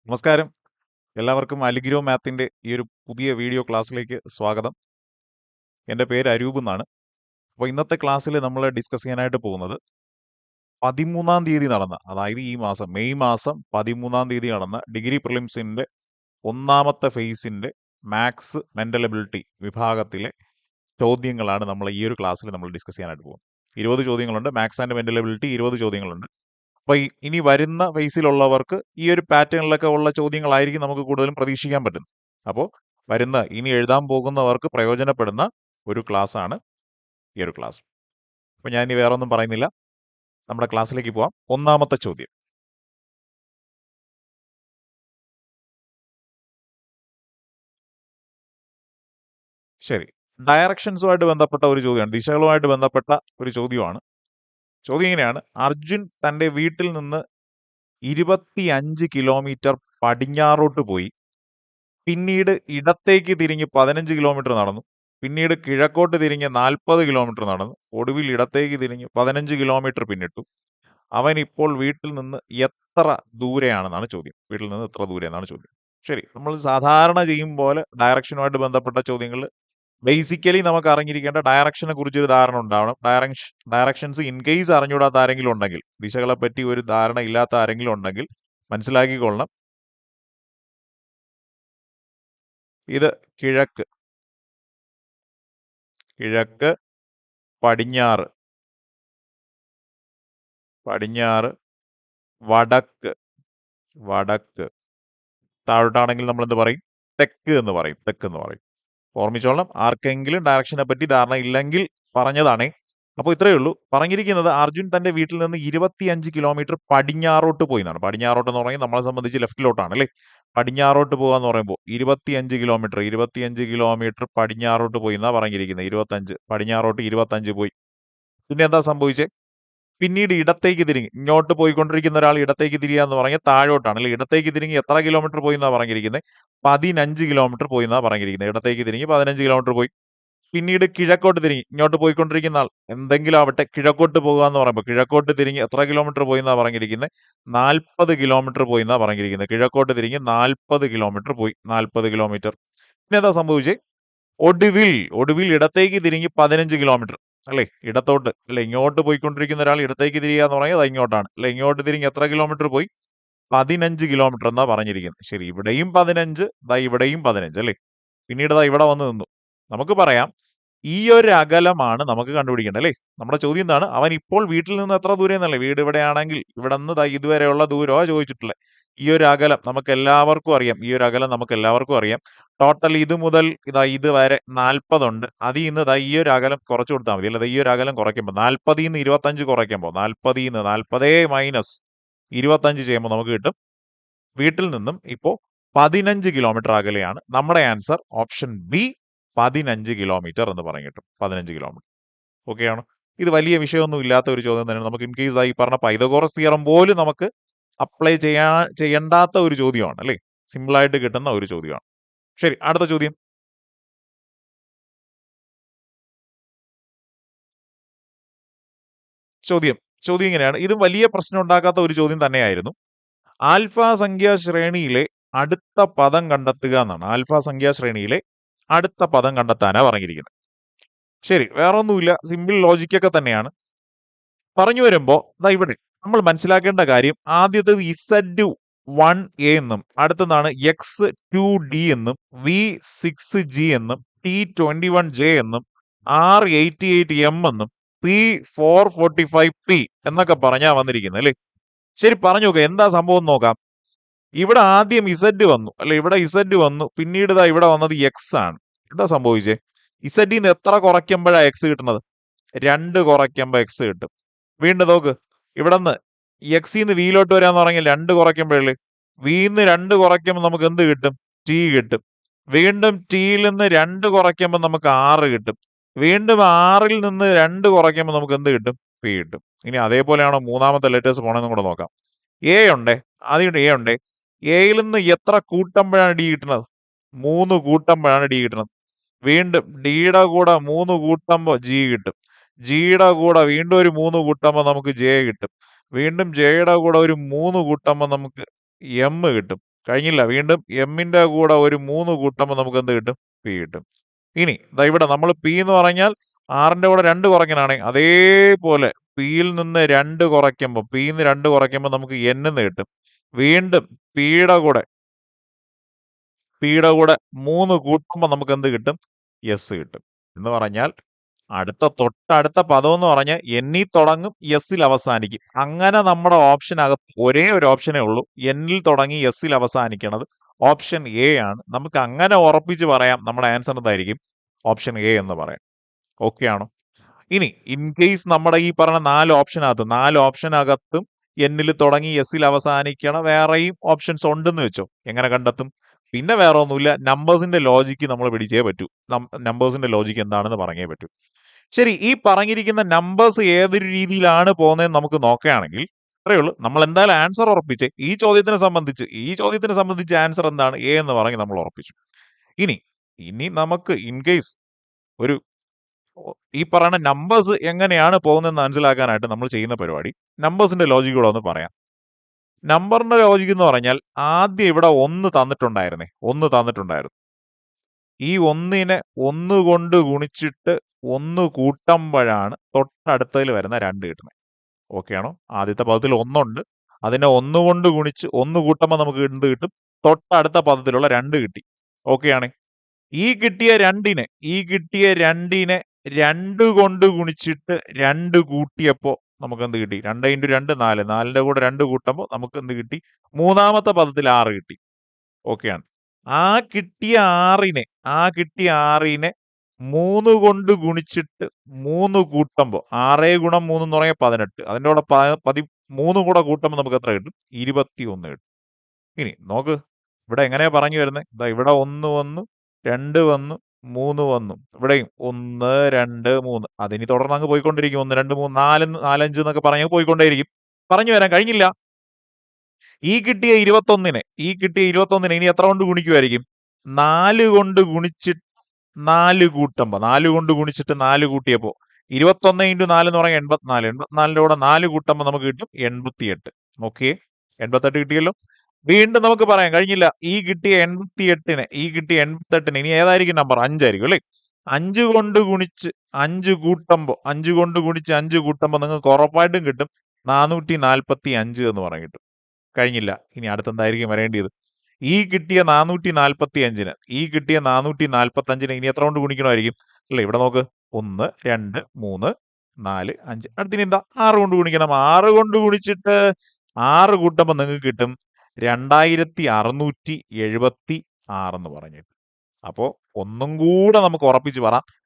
നമസ്കാരം. എല്ലാവർക്കും അലിഗ്രോ മാത്തിൻ്റെ ഈ ഒരു പുതിയ വീഡിയോ ക്ലാസ്സിലേക്ക് സ്വാഗതം. എൻ്റെ പേര് അരൂപ് എന്നാണ്. അപ്പോൾ ഇന്നത്തെ ക്ലാസ്സിൽ നമ്മൾ ഡിസ്കസ് ചെയ്യാനായിട്ട് പോകുന്നത് 13-ാം തീയതി നടന്ന, അതായത് ഈ മാസം മെയ് മാസം 13-ാം തീയതി നടന്ന ഡിഗ്രി പ്രിലിംസിൻ്റെ ഒന്നാമത്തെ ഫേസിൻ്റെ മാത്സ് മെൻ്റൽ എബിലിറ്റി വിഭാഗത്തിലെ ചോദ്യങ്ങളാണ് നമ്മൾ ഈ ഒരു ക്ലാസ്സിൽ നമ്മൾ ഡിസ്കസ് ചെയ്യാനായിട്ട് പോകുന്നത്. 20 ചോദ്യങ്ങളുണ്ട്. മാത്സ് ആൻഡ് മെൻ്റൽ എബിലിറ്റി 20 ചോദ്യങ്ങളുണ്ട്. അപ്പോൾ ഇനി വരുന്ന ഫേസിലുള്ളവർക്ക് ഈ ഒരു പാറ്റേണിലൊക്കെ ഉള്ള ചോദ്യങ്ങളായിരിക്കും നമുക്ക് കൂടുതലും പ്രതീക്ഷിക്കാൻ പറ്റുന്നത്. അപ്പോൾ ഇനി എഴുതാൻ പോകുന്നവർക്ക് പ്രയോജനപ്പെടുന്ന ഒരു ക്ലാസ്സാണ് ഈ ഒരു ക്ലാസ്. അപ്പോൾ ഞാൻ ഇനി വേറെ ഒന്നും പറയുന്നില്ല, നമ്മുടെ ക്ലാസ്സിലേക്ക് പോവാം. ഒന്നാമത്തെ ചോദ്യം. ശരി, ഡയറക്ഷൻസുമായിട്ട് ബന്ധപ്പെട്ട ഒരു ചോദ്യമാണ്, ദിശകളുമായിട്ട് ബന്ധപ്പെട്ട ഒരു ചോദ്യമാണ്. ചോദ്യം ഇങ്ങനെയാണ്: അർജുൻ തൻ്റെ വീട്ടിൽ നിന്ന് 25 കിലോമീറ്റർ പടിഞ്ഞാറോട്ട് പോയി, പിന്നീട് ഇടത്തേക്ക് തിരിഞ്ഞ് 15 കിലോമീറ്റർ നടന്നു, പിന്നീട് കിഴക്കോട്ട് തിരിഞ്ഞ് 40 കിലോമീറ്റർ നടന്നു, ഒടുവിൽ ഇടത്തേക്ക് തിരിഞ്ഞ് 15 കിലോമീറ്റർ പിന്നിട്ടു. അവൻ ഇപ്പോൾ വീട്ടിൽ നിന്ന് എത്ര ദൂരെയാണെന്നാണ് ചോദ്യം. വീട്ടിൽ നിന്ന് എത്ര ദൂരെ എന്നാണ് ചോദ്യം. ശരി, നമ്മൾ സാധാരണ ചെയ്യും പോലെ ഡയറക്ഷനുമായിട്ട് ബന്ധപ്പെട്ട ചോദ്യങ്ങൾ ബേസിക്കലി നമുക്ക് അറിഞ്ഞിരിക്കേണ്ട ഡയറക്ഷനെ കുറിച്ചൊരു ധാരണ ഉണ്ടാവണം. ഡയറക്ഷൻസ് ഇൻ കേസ് അറിഞ്ഞുകൂടാത്ത ആരെങ്കിലും ഉണ്ടെങ്കിൽ, ദിശകളെ പറ്റി ഒരു ധാരണ ഇല്ലാത്ത ആരെങ്കിലും ഉണ്ടെങ്കിൽ മനസ്സിലാക്കിക്കൊള്ളണം. ഇത് കിഴക്ക്, കിഴക്ക്, പടിഞ്ഞാറ്, പടിഞ്ഞാറ്, വടക്ക്, വടക്ക്. താഴോട്ടാണെങ്കിൽ നമ്മൾ എന്ത് പറയും? തെക്ക് എന്ന് പറയും, തെക്ക് എന്ന് പറയും. ഓർമ്മിച്ചോളണം, ആർക്കെങ്കിലും ഡയറക്ഷനെ പറ്റി ധാരണ ഇല്ലെങ്കിൽ പറഞ്ഞതാണേ. അപ്പോൾ ഇത്രയേ ഉള്ളൂ. പറഞ്ഞിരിക്കുന്നത് അർജുൻ തന്റെ വീട്ടിൽ നിന്ന് 25 കിലോമീറ്റർ പടിഞ്ഞാറോട്ട് പോയി എന്നാണ്. പടിഞ്ഞാറോട്ട് എന്ന് പറഞ്ഞാൽ നമ്മളെ സംബന്ധിച്ച് ലെഫ്റ്റിലോട്ടാണ് അല്ലേ. പടിഞ്ഞാറോട്ട് പോകാന്ന് പറയുമ്പോൾ 25 കിലോമീറ്റർ പടിഞ്ഞാറോട്ട് പോയി എന്നാ പറഞ്ഞിരിക്കുന്നത്. 25 പടിഞ്ഞാറോട്ട് 25 പോയി. പിന്നെ എന്താ സംഭവിച്ചേ? പിന്നീട് ഇടത്തേക്ക് തിരിഞ്ഞ്, ഇങ്ങോട്ട് പോയിക്കൊണ്ടിരിക്കുന്ന ഒരാൾ ഇടത്തേക്ക് തിരിയുക എന്ന് പറഞ്ഞാൽ താഴോട്ടാണ് അല്ലെ. ഇടത്തേക്ക് തിരിഞ്ഞ് എത്ര കിലോമീറ്റർ പോയി എന്നാ പറഞ്ഞിരിക്കുന്നത്? 15 കിലോമീറ്റർ പോയി എന്നാ പറഞ്ഞിരിക്കുന്നത്. ഇടത്തേക്ക് തിരിഞ്ഞ് 15 കിലോമീറ്റർ പോയി. പിന്നീട് കിഴക്കോട്ട് തിരിഞ്ഞ്, ഇങ്ങോട്ട് പോയിക്കൊണ്ടിരിക്കുന്ന ആൾ എന്തെങ്കിലും ആവട്ടെ, കിഴക്കോട്ട് പോകുക എന്ന് പറയുമ്പോൾ കിഴക്കോട്ട് തിരിഞ്ഞ് എത്ര കിലോമീറ്റർ പോയി എന്നാ പറഞ്ഞിരിക്കുന്നത്? 40 കിലോമീറ്റർ പോയി എന്നാ പറഞ്ഞിരിക്കുന്നത്. കിഴക്കോട്ട് തിരിഞ്ഞ് 40 കിലോമീറ്റർ പോയി, 40 കിലോമീറ്റർ. പിന്നെ എന്താ സംഭവിച്ചേ? ഒടുവിൽ ഇടത്തേക്ക് തിരിഞ്ഞ് 15 കിലോമീറ്റർ അല്ലേ, ഇടത്തോട്ട് അല്ലെ. ഇങ്ങോട്ട് പോയിക്കൊണ്ടിരിക്കുന്ന ഒരാൾ ഇടത്തേക്ക് തിരിയുക എന്ന് പറഞ്ഞാൽ അത് ഇങ്ങോട്ടാണ് അല്ലെ. ഇങ്ങോട്ട് തിരിഞ്ഞ് എത്ര കിലോമീറ്റർ പോയി? 15 കിലോമീറ്റർ എന്നാ പറഞ്ഞിരിക്കുന്നത്. ശരി, ഇവിടെയും 15, ഇവിടെയും 15 അല്ലേ. പിന്നീട് ഇവിടെ വന്ന് നിന്നു. നമുക്ക് പറയാം ഈ ഒരു അകലമാണ് നമുക്ക് കണ്ടുപിടിക്കേണ്ടത് അല്ലേ. നമ്മുടെ ചോദ്യം എന്താണ്? അവൻ ഇപ്പോൾ വീട്ടിൽ നിന്ന് എത്ര ദൂരെ എന്നല്ലേ. വീട് ഇവിടെയാണെങ്കിൽ ഇവിടെ നിന്ന് ഇതുവരെയുള്ള ദൂരമോ ചോദിച്ചിട്ടുള്ളത്. ഈ ഒരു അകലം നമുക്ക് എല്ലാവർക്കും അറിയാം. ഈ ഒരു അകലം നമുക്ക് എല്ലാവർക്കും അറിയാം. ടോട്ടൽ ഇത് മുതൽ ഇത് വരെ 40 ഉണ്ട്. അതിൽ നിന്ന് ഈ ഒരു അകലം കുറച്ച് കൊടുത്താൽ മതി അല്ലെ. ഈ ഒരു അകലം കുറയ്ക്കുമ്പോൾ 40 നിന്ന് 25 കുറയ്ക്കുമ്പോൾ 40 നിന്ന് 40 മൈനസ് 25 ചെയ്യുമ്പോൾ നമുക്ക് കിട്ടും വീട്ടിൽ നിന്നും ഇപ്പോൾ 15 കിലോമീറ്റർ അകലെയാണ്. നമ്മുടെ ആൻസർ ഓപ്ഷൻ ബി 15 കിലോമീറ്റർ എന്ന് പറഞ്ഞു കിട്ടും. 15 കിലോമീറ്റർ. ഓക്കെ ആണോ? ഇത് വലിയ വിഷയമൊന്നും ഇല്ലാത്ത ഒരു ചോദ്യം തന്നെയാണ്. നമുക്ക് ഇൻ കേസ് ഈ പറഞ്ഞ പൈതഗോറസ് തിയറം പോലും നമുക്ക് അപ്ലൈ ചെയ്യേണ്ടാത്ത ഒരു ചോദ്യമാണ് അല്ലേ. സിമ്പിളായിട്ട് കിട്ടുന്ന ഒരു ചോദ്യമാണ്. ശരി, അടുത്ത ചോദ്യം. ചോദ്യം ഇങ്ങനെയാണ്. ഇത് വലിയ പ്രശ്നം ഉണ്ടാക്കാത്ത ഒരു ചോദ്യം തന്നെയായിരുന്നു. ആൽഫ സംഖ്യാ ശ്രേണിയിലെ അടുത്ത പദം കണ്ടെത്തുക എന്നാണ്. ആൽഫ സംഖ്യാ ശ്രേണിയിലെ അടുത്ത പദം കണ്ടെത്താനാണ് പറഞ്ഞിരിക്കുന്നത്. ശരി, വേറെ ഒന്നുമില്ല, സിമ്പിൾ ലോജിക്കൊക്കെ തന്നെയാണ്. പറഞ്ഞു വരുമ്പോൾ ഇവിടെ നമ്മൾ മനസ്സിലാക്കേണ്ട കാര്യം, ആദ്യത്തേത് Z1A എന്നും, അടുത്തതാണ് X2D എന്നും, V6G എന്നും, T21J എന്നും, R88M എന്നും, P445P എന്നൊക്കെ പറഞ്ഞാ വന്നിരിക്കുന്നത് അല്ലേ. ശരി, പറഞ്ഞു നോക്കാം എന്താ സംഭവം നോക്കാം. ഇവിടെ ആദ്യം Z വന്നു അല്ലെ, ഇവിടെ Z വന്നു, പിന്നീട് ഇവിടെ വന്നത് X ആണ്. എന്താ സംഭവിച്ചേ? Z നിന്ന് എത്ര കുറയ്ക്കുമ്പോഴാണ് X കിട്ടുന്നത്? 2 കുറയ്ക്കുമ്പോൾ X കിട്ടും. വീണ്ടും നോക്ക്, ഇവിടെ നിന്ന് X നിന്ന് വിയിലോട്ട് വരാന്ന് പറഞ്ഞാൽ 2 കുറയ്ക്കുമ്പോഴല്ലേ. വിന്ന് 2 കുറയ്ക്കുമ്പോൾ നമുക്ക് എന്ത് കിട്ടും? T കിട്ടും. വീണ്ടും Tയിൽ നിന്ന് 2 കുറയ്ക്കുമ്പോൾ നമുക്ക് 6 കിട്ടും. വീണ്ടും 6ൽ നിന്ന് 2 കുറയ്ക്കുമ്പോൾ നമുക്ക് എന്ത് കിട്ടും? P കിട്ടും. ഇനി അതേപോലെയാണോ മൂന്നാമത്തെ ലെറ്റേഴ്സ് പോണെന്നും കൂടെ നോക്കാം. A ഉണ്ടേ, ആദ്യം A ഉണ്ടേ. എയിൽ നിന്ന് എത്ര കൂട്ടുമ്പോഴാണ് D കിട്ടുന്നത്? 3 കൂട്ടുമ്പോഴാണ് D കിട്ടുന്നത്. വീണ്ടും ഡിയുടെ കൂടെ 3 കൂട്ടുമ്പോൾ G കിട്ടും. ജിയുടെ കൂടെ വീണ്ടും ഒരു 3 കൂട്ടുമ്പോൾ നമുക്ക് J കിട്ടും. വീണ്ടും ജെയുടെ കൂടെ ഒരു 3 കൂട്ടുമ്പോൾ നമുക്ക് M കിട്ടും. കഴിഞ്ഞില്ല. വീണ്ടും എമ്മിന്റെ കൂടെ ഒരു 3 കൂട്ടുമ്പോൾ നമുക്ക് എന്ത് കിട്ടും? പി കിട്ടും. ഇനി ദാ ഇവിടെ നമ്മൾ പി എന്ന് പറഞ്ഞാൽ ആറിന്റെ കൂടെ 2 കുറയ്ക്കാനാണ്. അതേപോലെ പിയിൽ നിന്ന് 2 കുറയ്ക്കുമ്പോൾ പിന്ന് 2 കുറയ്ക്കുമ്പോൾ നമുക്ക് എൻ എന്ന് കിട്ടും. വീണ്ടും പിയുടെ കൂടെ 3 കൂട്ടുമ്പോൾ നമുക്ക് എന്ത് കിട്ടും? എസ് കിട്ടും. എന്ന് പറഞ്ഞാൽ തൊട്ടടുത്ത പദം എന്ന് പറഞ്ഞാൽ എന്നിൽ തുടങ്ങും എസ്സിൽ അവസാനിക്കും. അങ്ങനെ നമ്മുടെ ഓപ്ഷനകത്ത് ഒരേ ഒരു ഓപ്ഷനേ ഉള്ളൂ. എന്നിൽ തുടങ്ങി എസ്സിൽ അവസാനിക്കണത് ഓപ്ഷൻ എ ആണ്. നമുക്ക് അങ്ങനെ ഉറപ്പിച്ച് പറയാം നമ്മുടെ ആൻസർ എന്തായിരിക്കും? ഓപ്ഷൻ എ എന്ന് പറയാം. ഓക്കെ ആണോ? ഇനി ഇൻ കേസ് നമ്മുടെ ഈ പറഞ്ഞ 4 ഓപ്ഷനകത്തും എന്നിൽ തുടങ്ങി എസ്സിൽ അവസാനിക്കണ വേറെയും ഓപ്ഷൻസ് ഉണ്ടെന്ന് വെച്ചോ. എങ്ങനെ കണ്ടെത്തും? പിന്നെ വേറെ ഒന്നുമില്ല, നമ്പേഴ്സിന്റെ ലോജിക്ക് നമ്മൾ പിടിച്ചേ പറ്റൂ. നമ്പേഴ്സിന്റെ ലോജിക്ക് എന്താണെന്ന് പറഞ്ഞേ പറ്റൂ. ശരി, ഈ പറഞ്ഞിരിക്കുന്ന നമ്പേഴ്സ് ഏതൊരു രീതിയിലാണ് പോകുന്നതെന്ന് നമുക്ക് നോക്കുകയാണെങ്കിൽ അത്രയേ ഉള്ളൂ. നമ്മൾ എന്തായാലും ആൻസർ ഉറപ്പിച്ചേ. ഈ ചോദ്യത്തിനെ സംബന്ധിച്ച് ആൻസർ എന്താണ്? എ എന്ന് പറഞ്ഞ് നമ്മൾ ഉറപ്പിച്ചു. ഇനി നമുക്ക് ഇൻ കേസ് ഒരു ഈ പറയുന്ന നമ്പേഴ്സ് എങ്ങനെയാണ് പോകുന്നതെന്ന് മനസ്സിലാക്കാനായിട്ട് നമ്മൾ ചെയ്യുന്ന പരിപാടി നമ്പേഴ്സിന്റെ ലോജിക് കൂടെ ഒന്ന് പറയാം. നമ്പറിന്റെ ലോജിക് എന്ന് പറഞ്ഞാൽ ആദ്യം ഇവിടെ 1 തന്നിട്ടുണ്ടായിരുന്നു. ഈ 1നെ 1 കൊണ്ട് ഗുണിച്ചിട്ട് 1 കൂട്ടുമ്പോഴാണ് തൊട്ടടുത്തതിൽ വരുന്ന 2 കിട്ടുന്നത്. ഓക്കെ ആണോ? ആദ്യത്തെ പദത്തിൽ 1 ഉണ്ട്. അതിനെ 1 കൊണ്ട് ഗുണിച്ച് 1 കൂട്ടുമ്പോൾ നമുക്ക് എന്ത് കിട്ടും? തൊട്ടടുത്ത പദത്തിലുള്ള 2 കിട്ടി. ഓക്കെ ആണ്. ഈ കിട്ടിയ 2നെ 2 കൊണ്ട് ഗുണിച്ചിട്ട് 2 കൂട്ടിയപ്പോൾ നമുക്ക് എന്ത് കിട്ടി? 2 × 2 4. 4ന്റെ കൂടെ 2 കൂട്ടുമ്പോൾ നമുക്ക് എന്ത് കിട്ടി? മൂന്നാമത്തെ പദത്തിൽ 6 കിട്ടി. ഓക്കെയാണ്. ആ കിട്ടിയ 6നെ 3 കൊണ്ട് ഗുണിച്ചിട്ട് 3 കൂട്ടുമ്പോൾ 6 × 3 എന്ന് പറഞ്ഞാൽ 18. അതിൻ്റെ കൂടെ 3 കൂടെ കൂട്ടുമ്പോൾ നമുക്ക് എത്ര കിട്ടും? 21 കിട്ടും. ഇനി നോക്ക്, ഇവിടെ എങ്ങനെയാ പറഞ്ഞു വരുന്നത്? ഇതാ ഇവിടെ 1 വന്നു, 2 വന്നു, 3 വന്നു. ഇവിടെയും 1 2 3. അതിനി തുടർന്ന് അങ്ങ് പോയിക്കൊണ്ടിരിക്കും. 1 2 3 4 4 5 എന്നൊക്കെ പറഞ്ഞ് പോയിക്കൊണ്ടേയിരിക്കും. പറഞ്ഞു വരാൻ കഴിഞ്ഞില്ല. ഈ കിട്ടിയ 21നെ ഇനി എത്ര കൊണ്ട് ഗുണിക്കുമായിരിക്കും? 4 കൊണ്ട് ഗുണിച്ചിട്ട് 4 കൂട്ടുമ്പോൾ 4 കൊണ്ട് ഗുണിച്ചിട്ട് 4 കൂട്ടിയപ്പോൾ 21 × 4 എന്ന് പറഞ്ഞാൽ 84. 84ന്റെ കൂടെ 4 കൂട്ടുമ്പോൾ നമുക്ക് കിട്ടും 88. ഓക്കെ, 88 കിട്ടിയല്ലോ. വീണ്ടും നമുക്ക് പറയാം, കഴിഞ്ഞില്ല. ഈ കിട്ടിയ 88നെ ഇനി ഏതായിരിക്കും നമ്പർ? 5 ആയിരിക്കും അല്ലേ? 5 കൊണ്ട് ഗുണിച്ച് 5 കൂട്ടുമ്പോൾ നിങ്ങൾക്ക് ഉറപ്പായിട്ടും കിട്ടും 445 എന്ന് പറയാൻ കിട്ടും. കഴിഞ്ഞില്ല. ഇനി അടുത്തെന്തായിരിക്കും വരേണ്ടത്? ഈ കിട്ടിയ 445നെ ഇനി എത്ര കൊണ്ട് ഗുണിക്കണമായിരിക്കും? അല്ലേ, ഇവിടെ നോക്ക്, 1 2 3 4 5. അടുത്തിനി എന്താ? 6 കൊണ്ട് ഗുണിക്കണം. 6 കൊണ്ട് ഗുണിച്ചിട്ട് 6 കൂട്ടുമ്പോൾ നിങ്ങൾക്ക് കിട്ടും 2676 എന്ന് പറഞ്ഞിട്ട്. അപ്പോൾ ഒന്നും കൂടെ നമുക്ക് ഉറപ്പിച്ച്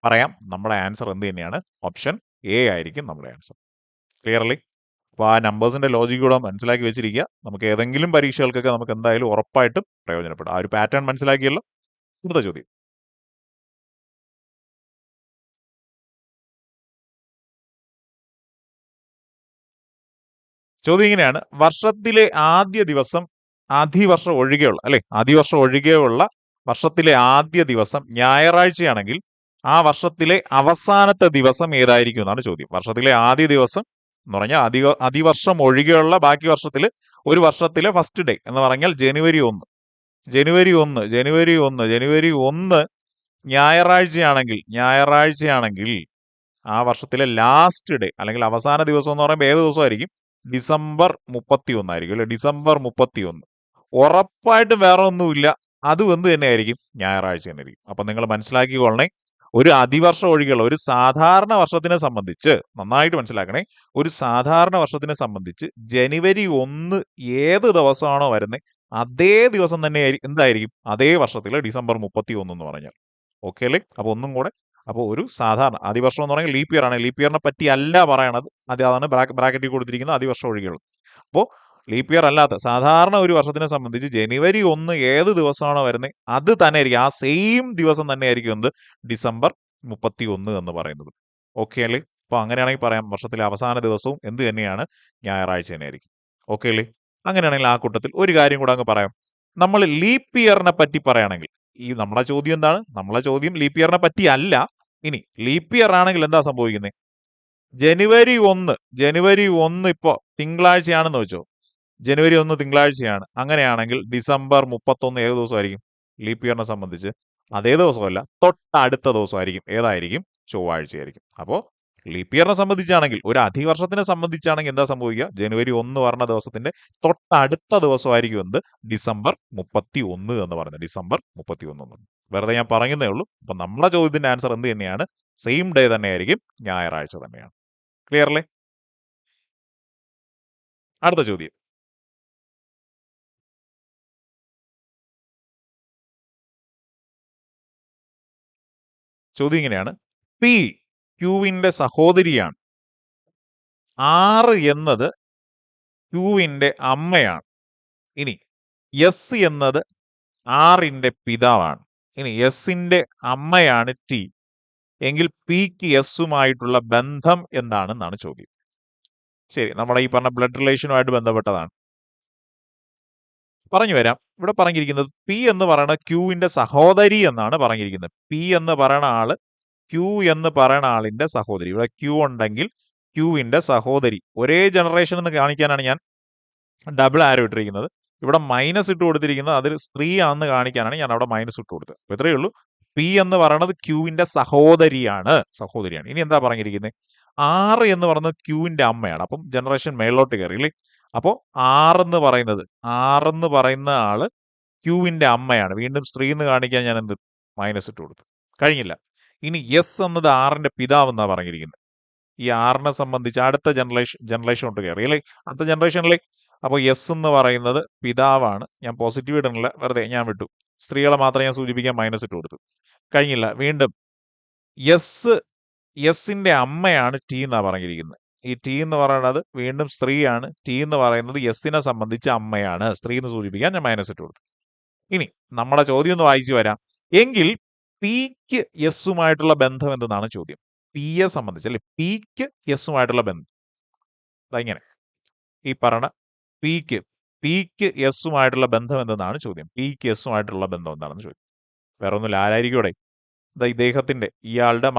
പറയാം, നമ്മുടെ ആൻസർ എന്ത് തന്നെയാണ്? ഓപ്ഷൻ എ ആയിരിക്കും നമ്മുടെ ആൻസർ. ക്ലിയർലി? അപ്പോൾ ആ നമ്പേഴ്സിന്റെ ലോജിക് കൂടെ മനസ്സിലാക്കി വെച്ചിരിക്കുക. നമുക്ക് ഏതെങ്കിലും പരീക്ഷകൾക്കൊക്കെ നമുക്ക് എന്തായാലും ഉറപ്പായിട്ടും പ്രയോജനപ്പെടും. ആ ഒരു പാറ്റേൺ മനസ്സിലാക്കിയല്ലോ. അടുത്ത ചോദ്യം. ചോദ്യം ഇങ്ങനെയാണ്: വർഷത്തിലെ ആദ്യ ദിവസം ആദിവർഷം ഒഴികെയുള്ള വർഷത്തിലെ ആദ്യ ദിവസം ഞായറാഴ്ചയാണെങ്കിൽ ആ വർഷത്തിലെ അവസാനത്തെ ദിവസം ഏതായിരിക്കും എന്നാണ് ചോദ്യം. വർഷത്തിലെ ആദ്യ ദിവസം എന്ന് പറഞ്ഞാൽ അതിവർഷം ഒഴികെയുള്ള ബാക്കി വർഷത്തിൽ ഒരു വർഷത്തിലെ ഫസ്റ്റ് ഡേ എന്ന് പറഞ്ഞാൽ ജനുവരി 1 ഞായറാഴ്ചയാണെങ്കിൽ ആ വർഷത്തിലെ ലാസ്റ്റ് ഡേ അല്ലെങ്കിൽ അവസാന ദിവസം എന്ന് പറയുമ്പോൾ ഏത് ദിവസമായിരിക്കും? ഡിസംബർ 31 ആയിരിക്കും അല്ലെ? ഡിസംബർ 31 ഉറപ്പായിട്ടും വേറെ ഒന്നുമില്ല, അതും എന്ത് തന്നെയായിരിക്കും? ഞായറാഴ്ച തന്നെ ആയിരിക്കും. അപ്പൊ നിങ്ങൾ മനസ്സിലാക്കിക്കൊള്ളണേ, ഒരു അതിവർഷം ഒഴികെയുള്ള ഒരു സാധാരണ വർഷത്തിനെ സംബന്ധിച്ച് നന്നായിട്ട് മനസ്സിലാക്കണേ. ഒരു സാധാരണ വർഷത്തിനെ സംബന്ധിച്ച് ജനുവരി 1 ഏത് ദിവസമാണോ വരുന്നത് അതേ ദിവസം തന്നെ എന്തായിരിക്കും? അതേ വർഷത്തിലെ ഡിസംബർ 31 എന്ന് പറഞ്ഞാൽ. ഓക്കെ അല്ലേ? അപ്പൊ ഒന്നും കൂടെ, അപ്പോൾ ഒരു സാധാരണ അതിവർഷം എന്ന് പറഞ്ഞാൽ ലീപ്പ് ഇയർ ആണ്. ലീപ്പ് ഇയറിനെ പറ്റി അല്ല പറയണത്, അതാണ് ബ്രാക്കറ്റിൽ കൊടുത്തിരിക്കുന്നത് അതിവർഷം ഒഴികെയുള്ളത്. അപ്പോൾ ലീപ്പ് ഇയർ അല്ലാത്ത സാധാരണ ഒരു വർഷത്തിനെ സംബന്ധിച്ച് ജനുവരി 1 ഏത് ദിവസമാണോ വരുന്നത് അത് തന്നെ ആയിരിക്കും, ആ സെയിം ദിവസം തന്നെ ആയിരിക്കും എന്ത്? ഡിസംബർ 31 എന്ന് പറയുന്നത്. ഓക്കെ അല്ലേ? അപ്പോൾ അങ്ങനെയാണെങ്കിൽ പറയാം, വർഷത്തിലെ അവസാന ദിവസവും എന്ത് തന്നെയാണ്? ഞായറാഴ്ച തന്നെ ആയിരിക്കും. ഓക്കെ അല്ലേ? അങ്ങനെയാണെങ്കിൽ ആ കൂട്ടത്തിൽ ഒരു കാര്യം കൂടെ അങ്ങ് പറയാം. നമ്മൾ ലീപ്പ് ഇയറിനെ പറ്റി പറയുകയാണെങ്കിൽ, ഈ നമ്മളെ ചോദ്യം എന്താണ്? നമ്മളെ ചോദ്യം ലീപ്പ് ഇയറിനെ പറ്റി അല്ല. ഇനി ലീപ്പ് ഇയർ ആണെങ്കിൽ എന്താ സംഭവിക്കുന്നത്? ജനുവരി 1 ഇപ്പോൾ തിങ്കളാഴ്ചയാണെന്ന് വെച്ചോ. ജനുവരി 1 തിങ്കളാഴ്ചയാണ്. അങ്ങനെയാണെങ്കിൽ ഡിസംബർ 31 ഏത് ദിവസമായിരിക്കും? ലീപ്പ് ഇയറിനെ സംബന്ധിച്ച് അതേ ദിവസമല്ല, തൊട്ടടുത്ത ദിവസമായിരിക്കും. ഏതായിരിക്കും? ചൊവ്വാഴ്ചയായിരിക്കും. അപ്പോൾ ലീപ്പ് ഇയറിനെ സംബന്ധിച്ചാണെങ്കിൽ, ഒരു അധിവർഷത്തിനെ സംബന്ധിച്ചാണെങ്കിൽ എന്താ സംഭവിക്കുക? ജനുവരി 1 പറഞ്ഞ ദിവസത്തിന്റെ തൊട്ടടുത്ത ദിവസമായിരിക്കും എന്ത്? ഡിസംബർ 31 എന്ന് പറയുന്നത്. ഡിസംബർ 31 എന്ന്. വെറുതെ ഞാൻ പറയുന്നേ ഉള്ളൂ. അപ്പൊ നമ്മുടെ ചോദ്യത്തിന്റെ ആൻസർ എന്ത് തന്നെയാണ്? സെയിം ഡേ തന്നെയായിരിക്കും, ഞായറാഴ്ച തന്നെയാണ്. ക്ലിയർ അല്ലേ? അടുത്ത ചോദ്യം. ചോദ്യം ഇങ്ങനെയാണ്: പി ക്യൂവിന്റെ സഹോദരിയാണ്. 6 എന്നത് ക്യൂവിന്റെ അമ്മയാണ്. ഇനി എസ് എന്നത് ആറിന്റെ പിതാവാണ്. ഇനി എസിന്റെ അമ്മയാണ് ടി എങ്കിൽ പിക്ക് എസുമായിട്ടുള്ള ബന്ധം എന്താണെന്നാണ് ചോദ്യം. ശരി, നമ്മുടെ ഈ പറഞ്ഞ ബ്ലഡ് റിലേഷനുമായിട്ട് ബന്ധപ്പെട്ടതാണ്. പറഞ്ഞു വരാം. ഇവിടെ പറഞ്ഞിരിക്കുന്നത് പി എന്ന് പറയുന്ന ക്യൂവിന്റെ സഹോദരി എന്നാണ് പറഞ്ഞിരിക്കുന്നത്. പി എന്ന് പറയുന്ന ആള് ക്യൂ എന്ന് പറയുന്ന ആളിന്റെ സഹോദരി. ഇവിടെ ക്യൂ ഉണ്ടെങ്കിൽ ക്യൂവിന്റെ സഹോദരി. ഒരേ ജനറേഷൻ എന്ന് കാണിക്കാനാണ് ഞാൻ ഡബിൾ ആരോ ഇട്ടിരിക്കുന്നത്. ഇവിടെ മൈനസ് ഇട്ട് കൊടുത്തിരിക്കുന്നത് അതിൽ സ്ത്രീ ആണെന്ന് കാണിക്കാനാണ് ഞാൻ അവിടെ മൈനസ് ഇട്ട് കൊടുത്തത്. അപ്പൊ ഇത്രയേ ഉള്ളൂ. പി എന്ന് പറയുന്നത് ക്യൂവിന്റെ സഹോദരിയാണ്. ഇനി എന്താ പറഞ്ഞിരിക്കുന്നത്? 6 എന്ന് പറയുന്നത് ക്യൂവിന്റെ അമ്മയാണ്. അപ്പം ജനറേഷൻ മേളിലോട്ട് കയറി അല്ലേ? അപ്പോൾ 6 എന്ന് പറയുന്ന ആള് ക്യൂവിന്റെ അമ്മയാണ്. വീണ്ടും സ്ത്രീ എന്ന് കാണിക്കാൻ ഞാൻ എന്ത് മൈനസ് ഇട്ട് കൊടുത്തു. കഴിഞ്ഞില്ല. ഇനി എസ് എന്നത് 6ന്റെ പിതാവ് എന്നാ പറഞ്ഞിരിക്കുന്നത്. ഈ 6നെ സംബന്ധിച്ച് അടുത്ത ജനറേഷനോട്ട് കയറി അല്ലേ? അടുത്ത ജനറേഷനിലെ അപ്പോൾ എസ് എന്ന് പറയുന്നത് പിതാവാണ്. ഞാൻ പോസിറ്റീവ് ഇടുന്നില്ല, വെറുതെ ഞാൻ വിട്ടു. സ്ത്രീകളെ മാത്രം ഞാൻ സൂചിപ്പിക്കാൻ മൈനസ് ഇട്ട് കൊടുത്തു. കഴിഞ്ഞില്ല. വീണ്ടും എസിന്റെ അമ്മയാണ് ടി എന്നാ പറഞ്ഞിരിക്കുന്നത്. ഈ ടി എന്ന് പറയുന്നത് വീണ്ടും സ്ത്രീയാണ്. ടി എന്ന് പറയുന്നത് എസിനെ സംബന്ധിച്ച് അമ്മയാണ്. സ്ത്രീ എന്ന് സൂചിപ്പിക്കാൻ ഞാൻ മൈനസ് ഇട്ട് കൊടുത്തു. ഇനി നമ്മുടെ ചോദ്യം ഒന്ന് വായിച്ചു വരാം. എങ്കിൽ പിക്ക് എസുമായിട്ടുള്ള ബന്ധം എന്തെന്നാണ് ചോദ്യം. പിയെ സംബന്ധിച്ച് അല്ലെ, പിക്ക് എസുമായിട്ടുള്ള ബന്ധം ഇങ്ങനെ ഈ പറഞ്ഞ പിക്ക് എസുമായിട്ടുള്ള ബന്ധം എന്തെന്നാണ് ചോദ്യം. പിക്ക് എസുമായിട്ടുള്ള ബന്ധം എന്താണെന്ന് ചോദ്യം. വേറെ ഒന്നുമില്ല. ആരായിരിക്കും ഇവിടെ? ഇദ്ദേഹത്തിന്റെ ഇയാളുടെ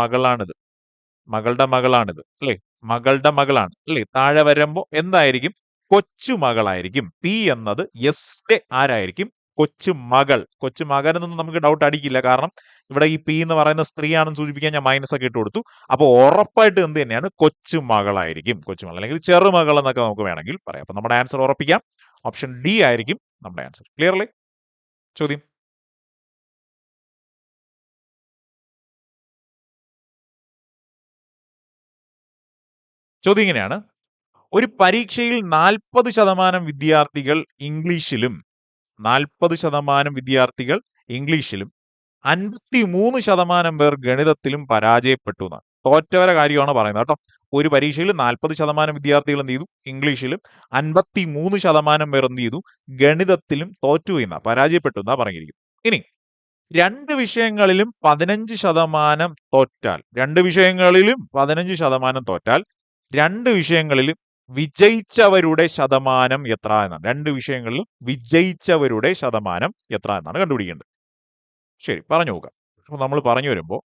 മകളുടെ മകളാണിത് അല്ലേ? മകളുടെ മകളാണ് അല്ലേ? താഴെ വരുമ്പോ എന്തായിരിക്കും? കൊച്ചുമകളായിരിക്കും. പി എന്നത് എസിന്റെ ആരായിരിക്കും? കൊച്ചുമകൾ എന്നൊന്നും നമുക്ക് ഡൗട്ട് അടിക്കില്ല. കാരണം ഇവിടെ ഈ പി എന്ന് പറയുന്ന സ്ത്രീയാണെന്ന് സൂചിപ്പിക്കാൻ ഞാൻ മൈനസ് ഒക്കെ ഇട്ട് കൊടുത്തു. അപ്പോൾ ഉറപ്പായിട്ട് എന്ത് തന്നെയാണ്? കൊച്ചുമകളായിരിക്കും. കൊച്ചുമകൾ അല്ലെങ്കിൽ ചെറുമകൾ എന്നൊക്കെ നമുക്ക് വേണമെങ്കിൽ പറയാം. അപ്പൊ നമ്മുടെ ആൻസർ ഉറപ്പിക്കാം. ഓപ്ഷൻ ഡി ആയിരിക്കും നമ്മുടെ ആൻസർ. ക്ലിയർ അല്ലേ? ചോദ്യം ഇങ്ങനെയാണ്: ഒരു പരീക്ഷയിൽ 40% വിദ്യാർത്ഥികൾ ഇംഗ്ലീഷിലും 53% പേർ ഗണിതത്തിലും പരാജയപ്പെട്ടു എന്നാണ്. തോറ്റവരെ കാര്യമാണ് പറയുന്നത് കേട്ടോ. ഒരു പരീക്ഷയിൽ 40% വിദ്യാർത്ഥികൾ എന്ത് ചെയ്തു? ഇംഗ്ലീഷിലും 53% പേർ എന്ത് ചെയ്തു? ഗണിതത്തിലും തോറ്റു എന്നാ, പരാജയപ്പെട്ടു എന്നാ പറഞ്ഞിരിക്കുന്നു. ഇനി 2 വിഷയങ്ങളിലും 15% തോറ്റാൽ, 2 വിഷയങ്ങളിലും 15% തോറ്റാൽ 2 വിഷയങ്ങളിലും വിജയിച്ചവരുടെ ശതമാനം എത്ര എന്നാണ്. 2 വിഷയങ്ങളിലും വിജയിച്ചവരുടെ ശതമാനം എത്ര എന്നാണ് കണ്ടുപിടിക്കേണ്ടത്. ശരി, പറഞ്ഞു നോക്കാം. അപ്പൊ നമ്മൾ പറഞ്ഞു വരുമ്പോൾ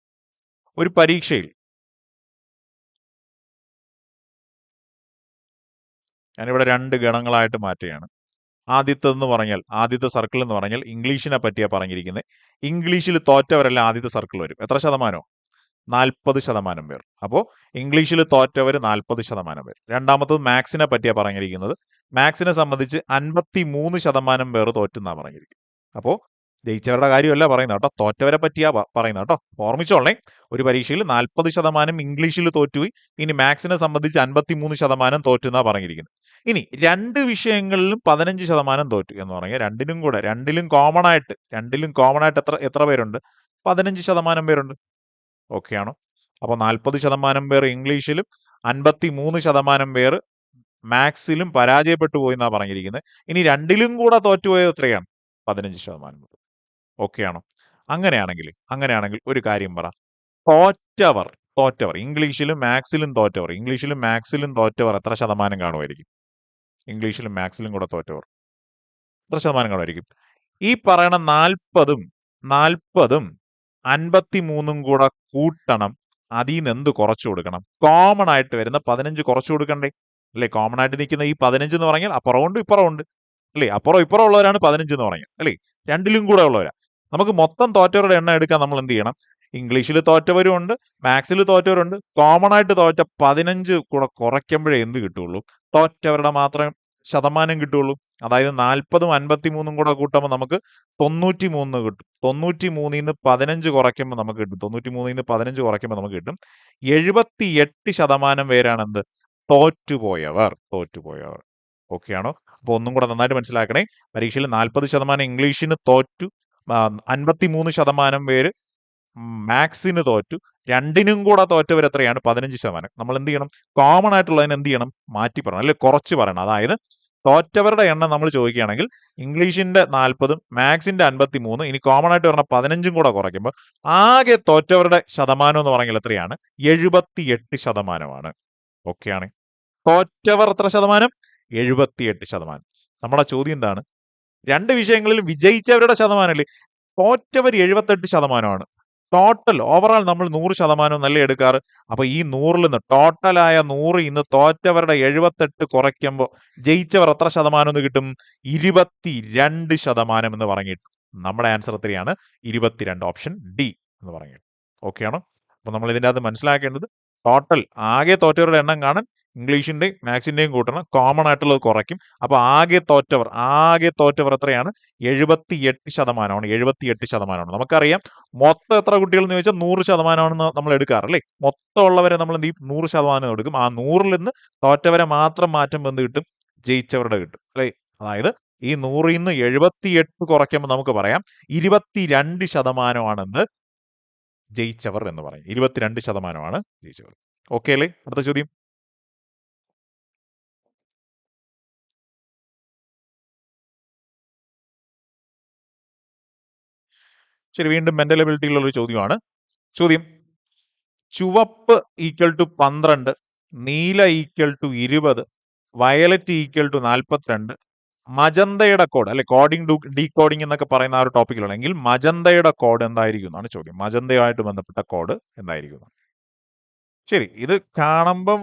ഒരു പരീക്ഷയിൽ ഞാനിവിടെ 2 ഗണങ്ങളായിട്ട് മാറ്റുകയാണ്. ആദ്യത്തെ സർക്കിൾ എന്ന് പറഞ്ഞാൽ ഇംഗ്ലീഷിനെ പറ്റിയാ പറഞ്ഞിരിക്കുന്നത്. ഇംഗ്ലീഷിൽ തോറ്റവരെല്ലാം ആദ്യത്തെ സർക്കിൾ വരും. എത്ര ശതമാനോ? 40% പേർ. അപ്പോൾ ഇംഗ്ലീഷിൽ തോറ്റവർ 40% പേർ. രണ്ടാമത്തത് മാത്സിനെ പറ്റിയാ പറഞ്ഞിരിക്കുന്നത്. മാത്സിനെ സംബന്ധിച്ച് 53% പേർ തോറ്റെന്നാ പറഞ്ഞിരിക്കുന്നത്. അപ്പോൾ ജയിച്ചവരുടെ കാര്യമല്ല പറയുന്നത് കേട്ടോ, തോറ്റവരെ പറ്റിയാ പറയുന്നത് കേട്ടോ. ഓർമ്മിച്ചോളേ, ഒരു പരീക്ഷയിൽ 40% ഇംഗ്ലീഷിൽ തോറ്റുപോയി. ഇനി മാത്സിനെ സംബന്ധിച്ച് 53% തോറ്റെന്നാ പറഞ്ഞിരിക്കുന്നത്. ഇനി 2 വിഷയങ്ങളിലും 15% തോറ്റു എന്ന് പറഞ്ഞാൽ രണ്ടിലും കോമൺ ആയിട്ട് എത്ര പേരുണ്ട്? 15% പേരുണ്ട്. ഓക്കെ ആണോ? അപ്പോൾ 40% പേർ ഇംഗ്ലീഷിലും 53% പേർ മാത്സിലും പരാജയപ്പെട്ടു പോയി എന്നാ പറഞ്ഞിരിക്കുന്നത്. ഇനി രണ്ടിലും കൂടെ തോറ്റുപോയത് എത്രയാണ്? 15%. ഓക്കെ ആണോ? അങ്ങനെയാണെങ്കിൽ ഒരു കാര്യം പറ. തോറ്റവർ ഇംഗ്ലീഷിലും മാത്സിലും തോറ്റവർ എത്ര ശതമാനം കാണുമായിരിക്കും? ഇംഗ്ലീഷിലും മാത്സിലും കൂടെ തോറ്റവർ എത്ര ശതമാനം കാണുമായിരിക്കും? ഈ പറയുന്ന 40ഉം 53ഉം കൂടെ കൂട്ടണം. അതിൽ നിന്ന് എന്ത് കുറച്ചു കൊടുക്കണം? കോമൺ ആയിട്ട് വരുന്ന 15 കുറച്ചു കൊടുക്കണ്ടേ? അല്ലേ? കോമൺ ആയിട്ട് നിൽക്കുന്ന ഈ 15 എന്ന് പറഞ്ഞാൽ അപ്പുറം ഉണ്ട് ഇപ്പുറം ഉണ്ട് അല്ലേ? അപ്പുറം ഇപ്പുറം ഉള്ളവരാണ് 15 എന്ന് പറഞ്ഞാൽ അല്ലേ? രണ്ടിലും കൂടെ ഉള്ളവരാ. നമുക്ക് മൊത്തം തോറ്റവരുടെ എണ്ണം എടുക്കാൻ നമ്മൾ എന്ത് ചെയ്യണം? ഇംഗ്ലീഷിൽ തോറ്റവരും ഉണ്ട്, മാത്സിൽ തോറ്റവരുണ്ട്. കോമൺ ആയിട്ട് തോറ്റ 15 കൂടെ കുറയ്ക്കുമ്പോഴേ എന്ത് കിട്ടുള്ളൂ? തോറ്റവരുടെ മാത്രം ശതമാനം കിട്ടുള്ളൂ. അതായത് 40ഉം 53ഉം കൂടെ കൂട്ടുമ്പോൾ നമുക്ക് 93 കിട്ടും. 93ൽ നിന്ന് 15 കുറയ്ക്കുമ്പോൾ നമുക്ക് കിട്ടും. 93ൽ നിന്ന് 15 കുറയ്ക്കുമ്പോൾ നമുക്ക് കിട്ടും 78% പേരാണ് എന്ത്? തോറ്റുപോയവർ. ഓക്കെ ആണോ? അപ്പോൾ ഒന്നും കൂടെ നന്നായിട്ട് മനസ്സിലാക്കണേ. പരീക്ഷയിൽ 40% ഇംഗ്ലീഷിന് തോറ്റു, 53% പേര് മാത്സിന് തോറ്റു. രണ്ടിനും കൂടെ തോറ്റവർ എത്രയാണ്? 15%. നമ്മൾ എന്ത് ചെയ്യണം? കോമൺ ആയിട്ടുള്ളതിന് എന്ത് ചെയ്യണം? മാറ്റി പറയണം, അല്ലെ കുറച്ച് പറയണം. അതായത് തോറ്റവരുടെ എണ്ണം നമ്മൾ ചോദിക്കുകയാണെങ്കിൽ ഇംഗ്ലീഷിന്റെ 40ഉം മാത്സിന്റെ 53, ഇനി കോമൺ ആയിട്ട് പറഞ്ഞ 15ഉം കൂടെ കുറയ്ക്കുമ്പോൾ ആകെ തോറ്റവരുടെ ശതമാനം എന്ന് പറഞ്ഞാൽ എത്രയാണ്? 78%. ഓക്കെയാണ്. തോറ്റവർ എത്ര ശതമാനം? 78%. നമ്മുടെ ചോദ്യം എന്താണ്? രണ്ട് വിഷയങ്ങളിലും വിജയിച്ചവരുടെ ശതമാനമല്ലേ? തോറ്റവർ 78%. ടോട്ടൽ ഓവറാൾ നമ്മൾ 100% എന്നല്ലേ എടുക്കാറ്? അപ്പൊ ഈ 100ൽ നിന്ന് ടോട്ടലായ 100 ഇന്ന് തോറ്റവരുടെ 78 കുറയ്ക്കുമ്പോൾ ജയിച്ചവർ എത്ര ശതമാനം എന്ന് കിട്ടും? 22% എന്ന് പറഞ്ഞിട്ട് നമ്മുടെ ആൻസർ എത്രയാണ്? 22. ഓപ്ഷൻ ഡി എന്ന് പറഞ്ഞിട്ട്. ഓക്കെ ആണോ? അപ്പൊ നമ്മൾ ഇതിൻ്റെ അകത്ത് മനസ്സിലാക്കേണ്ടത് ടോട്ടൽ ആകെ തോറ്റവരുടെ എണ്ണം കാണാൻ ഇംഗ്ലീഷിന്റെയും മാത്സിന്റെയും കൂട്ടണം, കോമൺ ആയിട്ടുള്ളത് കുറയ്ക്കും. അപ്പൊ ആകെ തോറ്റവർ എത്രയാണ്? 78%. 78%. നമുക്കറിയാം മൊത്തം എത്ര കുട്ടികൾ എന്ന് ചോദിച്ചാൽ 100%ആണെന്ന് നമ്മൾ എടുക്കാറല്ലേ? മൊത്തം ഉള്ളവരെ നമ്മൾ എന്ത് ചെയ്യും? 100% എടുക്കും. ആ 100ൽ നിന്ന് തോറ്റവരെ മാത്രം മാറ്റം എന്ത് കിട്ടും? ജയിച്ചവരുടെ കിട്ടും അല്ലേ? അതായത് ഈ 100ൽ നിന്ന് 78 കുറയ്ക്കുമ്പോൾ നമുക്ക് പറയാം 22%ആണെന്ന് ജയിച്ചവർ എന്ന് പറയും. 22%ആണ് ജയിച്ചവർ. ഓക്കെ അല്ലേ? അടുത്ത ചോദ്യം. ശരി, വീണ്ടും മെന്റൽ എബിലിറ്റിയിലുള്ള ഒരു ചോദ്യമാണ്. ചോദ്യം: ചുവപ്പ് ഈക്വൽ ടു 12, നീല equal to 20, violet equal to 42, മജന്തയുടെ കോഡ് അല്ലെ, കോഡിംഗ് ഡീകോഡിംഗ് എന്നൊക്കെ പറയുന്ന ആ ഒരു ടോപ്പിക്കിലാണെങ്കിൽ മജന്തയുടെ കോഡ് എന്തായിരിക്കും എന്നാണ് ചോദ്യം. മജന്തയുമായിട്ട് ബന്ധപ്പെട്ട കോഡ് എന്തായിരിക്കും? ശരി, ഇത് കാണുമ്പം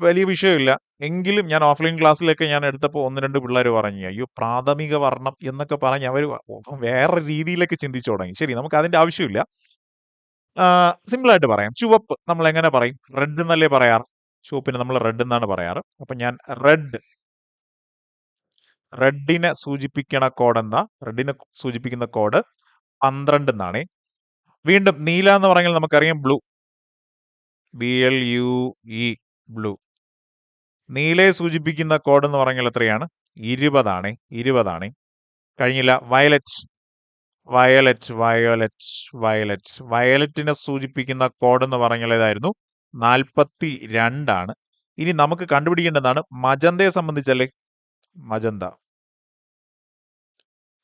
വലിയ വിഷയമില്ല. എങ്കിലും ഞാൻ ഓഫ്ലൈൻ ക്ലാസ്സിലൊക്കെ ഞാൻ എടുത്തപ്പോൾ 1-2 പിള്ളേർ പറഞ്ഞു, അയ്യോ പ്രാഥമിക വർണ്ണം എന്നൊക്കെ പറഞ്ഞ് അവർ വേറെ രീതിയിലൊക്കെ ചിന്തിച്ചു തുടങ്ങി. ശരി, നമുക്ക് അതിന്റെ ആവശ്യമില്ല. സിമ്പിൾ ആയിട്ട് പറയാം. ചുവപ്പ് നമ്മൾ എങ്ങനെ പറയും? റെഡ് എന്നല്ലേ പറയാറ്? ചുവപ്പിന് നമ്മൾ റെഡ് എന്നാണ് പറയാറ്. അപ്പൊ ഞാൻ റെഡിനെ സൂചിപ്പിക്കുന്ന കോഡ് എന്താ? റെഡിനെ സൂചിപ്പിക്കുന്ന കോഡ് 12 എന്നാണ്. വീണ്ടും നീല എന്ന് പറഞ്ഞാൽ നമുക്കറിയാം ബ്ലൂ, BLUE, ബ്ലൂ. നീലയെ സൂചിപ്പിക്കുന്ന കോഡ് എന്ന് പറഞ്ഞാൽ എത്രയാണ്? 20 ആണ്. കഴിഞ്ഞില്ല. വയലറ്റിനെ സൂചിപ്പിക്കുന്ന കോഡ് എന്ന് പറഞ്ഞാൽ ഏതായിരുന്നു? 42. ഇനി നമുക്ക് കണ്ടുപിടിക്കേണ്ടതാണ് മജന്തയെ സംബന്ധിച്ചല്ലേ?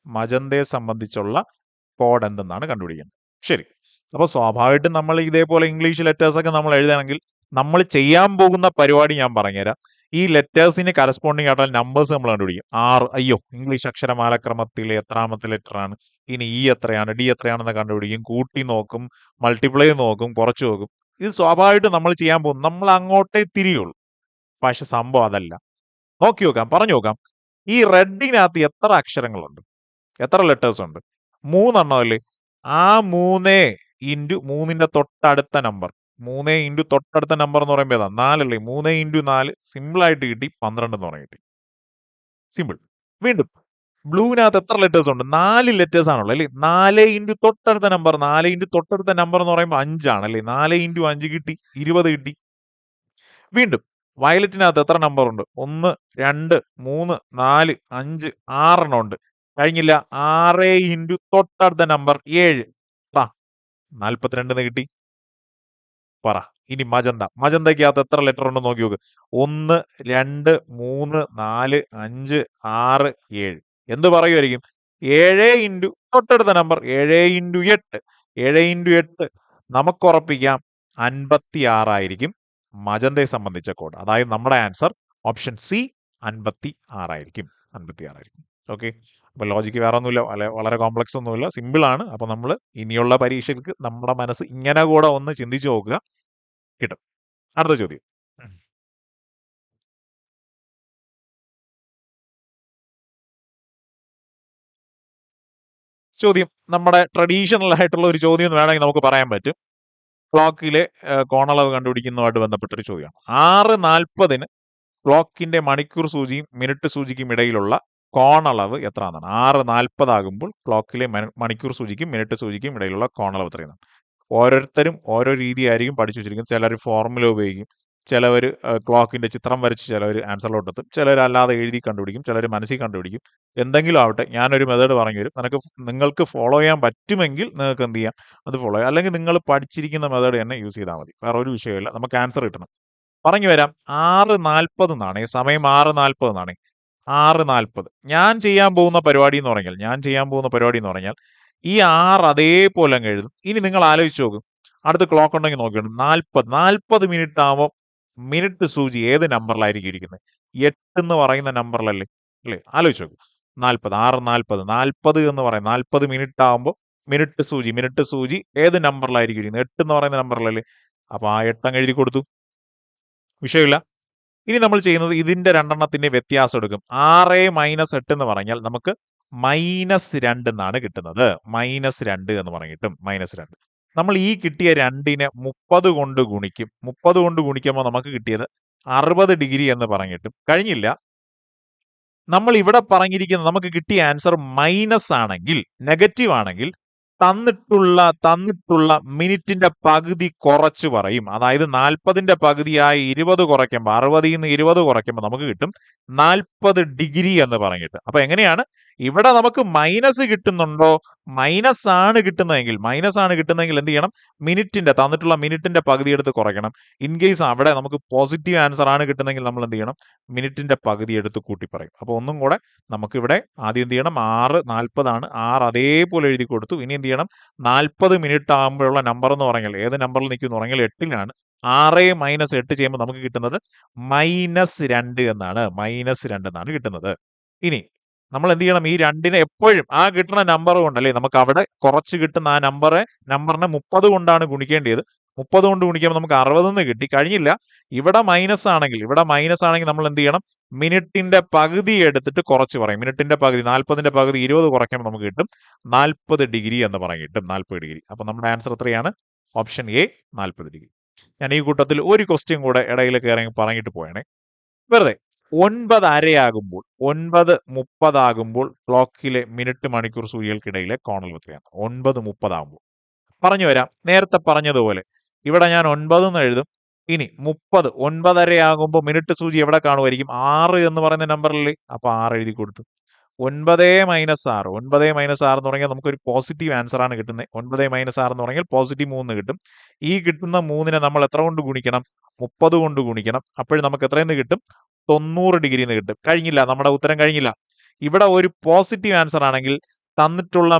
മജന്തയെ സംബന്ധിച്ചുള്ള കോഡ് എന്തെന്നാണ് കണ്ടുപിടിക്കേണ്ടത്. ശരി, അപ്പൊ സ്വാഭാവികമായിട്ടും നമ്മൾ ഇതേപോലെ ഇംഗ്ലീഷ് ലെറ്റേഴ്സ് ഒക്കെ നമ്മൾ എഴുതണമെങ്കിൽ നമ്മൾ ചെയ്യാൻ പോകുന്ന പരിപാടി ഞാൻ പറഞ്ഞുതരാം. ഈ ലെറ്റേഴ്സിന് കറസ്പോണ്ടിങ് ആയിട്ടുള്ള നമ്പേഴ്സ് നമ്മൾ കണ്ടുപിടിക്കും. 6, അയ്യോ ഇംഗ്ലീഷ് അക്ഷരമാലക്രമത്തിലെ എത്രാമത്തെ ലെറ്റർ ആണ്, ഇനി ഇ എത്രയാണ്, ഡി എത്രയാണെന്ന് കണ്ടുപിടിക്കും. കൂട്ടി നോക്കും, മൾട്ടിപ്ലൈ നോക്കും, കുറച്ച് നോക്കും. ഇത് സ്വാഭാവികമായിട്ടും നമ്മൾ ചെയ്യാൻ പോകും. നമ്മൾ അങ്ങോട്ടേ തിരിയുള്ളൂ. പക്ഷെ സംഭവം അതല്ല. നോക്കി നോക്കാം, പറഞ്ഞു നോക്കാം. ഈ റെഡിനകത്ത് എത്ര അക്ഷരങ്ങളുണ്ട്? എത്ര ലെറ്റേഴ്സ് ഉണ്ട്? 3 എണ്ണം അല്ലേ? ആ 3 ഇൻറ്റു 3ന്റെ തൊട്ടടുത്ത നമ്പർ, 3 ഇൻറ്റു തൊട്ടടുത്ത നമ്പർ എന്ന് പറയുമ്പോൾ ഏതാ? 4 അല്ലേ? 3 ഇൻറ്റു 4 സിമ്പിൾ ആയിട്ട് കിട്ടി 12 എന്ന് പറഞ്ഞ് കിട്ടി. സിമ്പിൾ. വീണ്ടും ബ്ലൂവിനകത്ത് എത്ര ലെറ്റേഴ്സ് ഉണ്ട്? 4 ലെറ്റേഴ്സ് ആണുള്ളത് അല്ലേ? 4 ഇൻറ്റു തൊട്ടടുത്ത നമ്പർ, 4 ഇൻറ്റു തൊട്ടടുത്ത നമ്പർ എന്ന് പറയുമ്പോൾ 5 ആണല്ലേ? 4 ഇൻറ്റു 5 കിട്ടി 20 കിട്ടി. വീണ്ടും വയലറ്റിനകത്ത് എത്ര നമ്പർ ഉണ്ട്? 1, 2, 3, 4, 5, 6 എണ്ണം ഉണ്ട്. കഴിഞ്ഞില്ല. 6 ഇൻറ്റു തൊട്ടടുത്ത നമ്പർ 7. 42 കിട്ടി. പറ. ഇനി മജന്തയ്ക്കകത്ത് എത്ര ലെറ്റർ ഉണ്ടെന്ന് നോക്കി നോക്ക്. 1, 2, 3, 4, 5, 6, 7. എന്ത് പറയുമായിരിക്കും? 7 ഇൻറ്റു തൊട്ടടുത്ത നമ്പർ 7 ഇൻറ്റു 8. 7 ഇൻറ്റു 8 നമുക്ക് ഉറപ്പിക്കാം 56 ആയിരിക്കും മജന്തയെ സംബന്ധിച്ച കോഡ്. അതായത് നമ്മുടെ ആൻസർ ഓപ്ഷൻ സി 56 ആയിരിക്കും. 56 ആയിരിക്കും. ഓക്കെ, അപ്പൊ ലോജിക്ക് വേറെ ഒന്നുമില്ല, വളരെ കോംപ്ലക്സ് ഒന്നുമില്ല, സിമ്പിൾ ആണ്. അപ്പൊ നമ്മൾ ഇനിയുള്ള പരീക്ഷകൾക്ക് നമ്മുടെ മനസ്സ് ഇങ്ങനെ കൂടെ ഒന്ന് ചിന്തിച്ചു നോക്കുക, കിട്ടും. അടുത്ത ചോദ്യം. ചോദ്യം നമ്മുടെ ട്രഡീഷണൽ ആയിട്ടുള്ള ഒരു ചോദ്യം എന്ന് വേണമെങ്കിൽ നമുക്ക് പറയാൻ പറ്റും. ക്ലോക്കിലെ കോണളവ് കണ്ടുപിടിക്കുന്നതുമായിട്ട് ബന്ധപ്പെട്ടൊരു ചോദ്യമാണ്. 6:40 ക്ലോക്കിന്റെ മണിക്കൂർ സൂചിയും മിനിറ്റ് സൂചിക്കും ഇടയിലുള്ള കോണളവ് എത്രയാണെന്നാണ്. 6:40 ആകുമ്പോൾ ക്ലോക്കിലെ മണിക്കൂർ സൂചിക്കും മിനിറ്റ് സൂചിക്കും ഇടയിലുള്ള കോണളവ് എത്രയാണ്. ഓരോരുത്തരും ഓരോ രീതിയായിരിക്കും പഠിച്ചു വെച്ചിരിക്കുന്നത്. ചിലർ ഫോർമുല ഉപയോഗിക്കും, ചിലവർ ക്ലോക്കിന്റെ ചിത്രം വരച്ച് ചിലവർ ആൻസറിലോട്ട് എത്തും, ചിലർ അല്ലാതെ എഴുതി കണ്ടുപിടിക്കും, ചിലർ മനസ്സിൽ കണ്ടുപിടിക്കും. എന്തെങ്കിലും ആവട്ടെ, ഞാനൊരു മെത്തേഡ് പറഞ്ഞു തരും. നിങ്ങൾക്ക് ഫോളോ ചെയ്യാൻ പറ്റുമെങ്കിൽ നിങ്ങൾക്ക് എന്ത് ചെയ്യാം, അത് ഫോളോ ചെയ്യാം. അല്ലെങ്കിൽ നിങ്ങൾ പഠിച്ചിരിക്കുന്ന മെത്തേഡ് തന്നെ യൂസ് ചെയ്താൽ മതി. വേറെ ഒരു വിഷയമില്ല, നമുക്ക് ആൻസർ കിട്ടണം. പറഞ്ഞു വരാം. 6:40 എന്നാണ് സമയം. 6:40 എന്നാണ്. 6:40 ഞാൻ ചെയ്യാൻ പോകുന്ന പരിപാടി എന്ന് പറഞ്ഞാൽ ഈ 6 അതേപോലെ അങ്ങ് എഴുതും. ഇനി നിങ്ങൾ ആലോചിച്ച് നോക്കും, അടുത്ത് ക്ലോക്ക് ഉണ്ടെങ്കിൽ നോക്കിയാണ് 40 മിനിറ്റ് ആകുമ്പോൾ മിനിറ്റ് സൂചി ഏത് നമ്പറിലായിരിക്കും ഇരിക്കുന്നത്? 8 എന്ന് പറയുന്ന നമ്പറിലല്ലേ, അല്ലേ? ആലോചിച്ച് നോക്കും. 40 6:40 എന്ന് പറയാം. 40 മിനിറ്റ് ആകുമ്പോൾ മിനിറ്റ് സൂചി ഏത് നമ്പറിലായിരിക്കും ഇരിക്കുന്നത്? 8 എന്ന് പറയുന്ന നമ്പറിലല്ലേ. അപ്പൊ ആ 8 അങ്ങ് എഴുതി കൊടുത്തു, വിഷയമില്ല. ഇനി നമ്മൾ ചെയ്യുന്നത് ഇതിന്റെ രണ്ടെണ്ണത്തിന്റെ വ്യത്യാസം എടുക്കും. 6 - 8 എന്ന് പറഞ്ഞാൽ നമുക്ക് -2 എന്നാണ് കിട്ടുന്നത്. -2 എന്ന് പറഞ്ഞിട്ടും -2. നമ്മൾ ഈ കിട്ടിയ 2നെ 30 കൊണ്ട് ഗുണിക്കും. 30 കൊണ്ട് ഗുണിക്കുമ്പോൾ നമുക്ക് കിട്ടിയത് 60 ഡിഗ്രി എന്ന് പറഞ്ഞിട്ടും കഴിഞ്ഞില്ല. നമ്മൾ ഇവിടെ പറഞ്ഞിരിക്കുന്ന നമുക്ക് കിട്ടിയ ആൻസർ മൈനസ് ആണെങ്കിൽ, നെഗറ്റീവ് ആണെങ്കിൽ തന്നിട്ടുള്ള മിനിറ്റിന്റെ പകുതി കുറച്ച് പറയും. അതായത് 40ന്റെ പകുതിയായി 20 കുറയ്ക്കുമ്പോൾ, 60ൽ നിന്ന് 20 കുറയ്ക്കുമ്പോൾ നമുക്ക് കിട്ടും 40 ഡിഗ്രി എന്ന് പറഞ്ഞിട്ട്. അപ്പൊ എങ്ങനെയാണ് ഇവിടെ നമുക്ക് മൈനസ് കിട്ടുന്നുണ്ടോ? മൈനസ് ആണ് കിട്ടുന്നതെങ്കിൽ എന്ത് ചെയ്യണം? തന്നിട്ടുള്ള മിനിറ്റിന്റെ പകുതി എടുത്ത് കുറയ്ക്കണം. ഇൻ കേസ് അവിടെ നമുക്ക് പോസിറ്റീവ് ആൻസർ ആണ് കിട്ടുന്നതെങ്കിൽ നമ്മൾ എന്ത് ചെയ്യണം? മിനിറ്റിന്റെ പകുതി എടുത്ത് കൂട്ടി പറയും. അപ്പൊ ഒന്നും കൂടെ നമുക്ക് ഇവിടെ ആദ്യം എന്ത് ചെയ്യണം? 6:40 ആണ്. 6 അതേപോലെ എഴുതി കൊടുത്തു. ഇനി എന്ത് ചെയ്യണം? 40 മിനിറ്റ് ആകുമ്പോഴുള്ള നമ്പർ എന്ന് പറഞ്ഞാൽ ഏത് നമ്പറിൽ നിൽക്കുന്നു പറഞ്ഞാൽ 8ലാണ്. 6 - 8 ചെയ്യുമ്പോൾ നമുക്ക് കിട്ടുന്നത് -2 എന്നാണ്. -2 എന്നാണ് കിട്ടുന്നത്. ഇനി നമ്മൾ എന്ത് ചെയ്യണം? ഈ 2നെ എപ്പോഴും ആ കിട്ടുന്ന നമ്പർ കൊണ്ടല്ലേ, നമുക്ക് അവിടെ കുറച്ച് കിട്ടുന്ന ആ നമ്പറിനെ 30 കൊണ്ടാണ് ഗുണിക്കേണ്ടത്. 30 കൊണ്ട് ഗുണിക്കുമ്പോൾ നമുക്ക് 60 എന്ന് കിട്ടി. കഴിഞ്ഞില്ല. ഇവിടെ മൈനസ് ആണെങ്കിൽ നമ്മൾ എന്ത് ചെയ്യണം? മിനിറ്റിന്റെ പകുതി എടുത്തിട്ട് കുറച്ച് പറയും. മിനിറ്റിന്റെ പകുതി 40ന്റെ പകുതി 20 കുറയ്ക്കുമ്പോൾ നമുക്ക് കിട്ടും 40 ഡിഗ്രി എന്ന് കിട്ടും. 40 ഡിഗ്രി. അപ്പൊ നമ്മുടെ ആൻസർ എത്രയാണ്? Option A, 40 degree. ഞാൻ ഈ കൂട്ടത്തിൽ ഒരു ക്വസ്റ്റ്യൻ കൂടെ ഇടയിൽ കയറി പറഞ്ഞിട്ട് പോയണേ, വെറുതെ. 9:30 ആകുമ്പോൾ ക്ലോക്കിലെ മിനിറ്റ് മണിക്കൂർ സൂചികൾക്കിടയിലെ കോണളവ് എത്രയാണ്? 9:30 ആകുമ്പോൾ. പറഞ്ഞു വരാം. നേരത്തെ പറഞ്ഞതുപോലെ ഇവിടെ ഞാൻ 9 എന്ന് എഴുതും. ഇനി 30 9:30 ആകുമ്പോൾ മിനിറ്റ് സൂചി എവിടെ കാണുമായിരിക്കും? 6 എന്ന് പറയുന്ന നമ്പറിൽ. അപ്പൊ 6 എഴുതി കൊടുത്തു. 9 - 6 എന്ന് പറഞ്ഞാൽ നമുക്കൊരു പോസിറ്റീവ് ആൻസർ ആണ് കിട്ടുന്നത്. 9 - 6 എന്ന് പറഞ്ഞാൽ പോസിറ്റീവ് 3 കിട്ടും. ഈ കിട്ടുന്ന 3നെ നമ്മൾ എത്ര കൊണ്ട് ഗുണിക്കണം? 30 കൊണ്ട് ഗുണിക്കണം. അപ്പോഴും നമുക്ക് എത്രയെന്ന് കിട്ടും? 90 ഡിഗ്രി എന്ന് കിട്ടും. കഴിഞ്ഞില്ല, നമ്മുടെ ഉത്തരം കഴിഞ്ഞില്ല. ഇവിടെ ഒരു പോസിറ്റീവ് ആൻസർ ആണെങ്കിൽ തന്നിട്ടുള്ള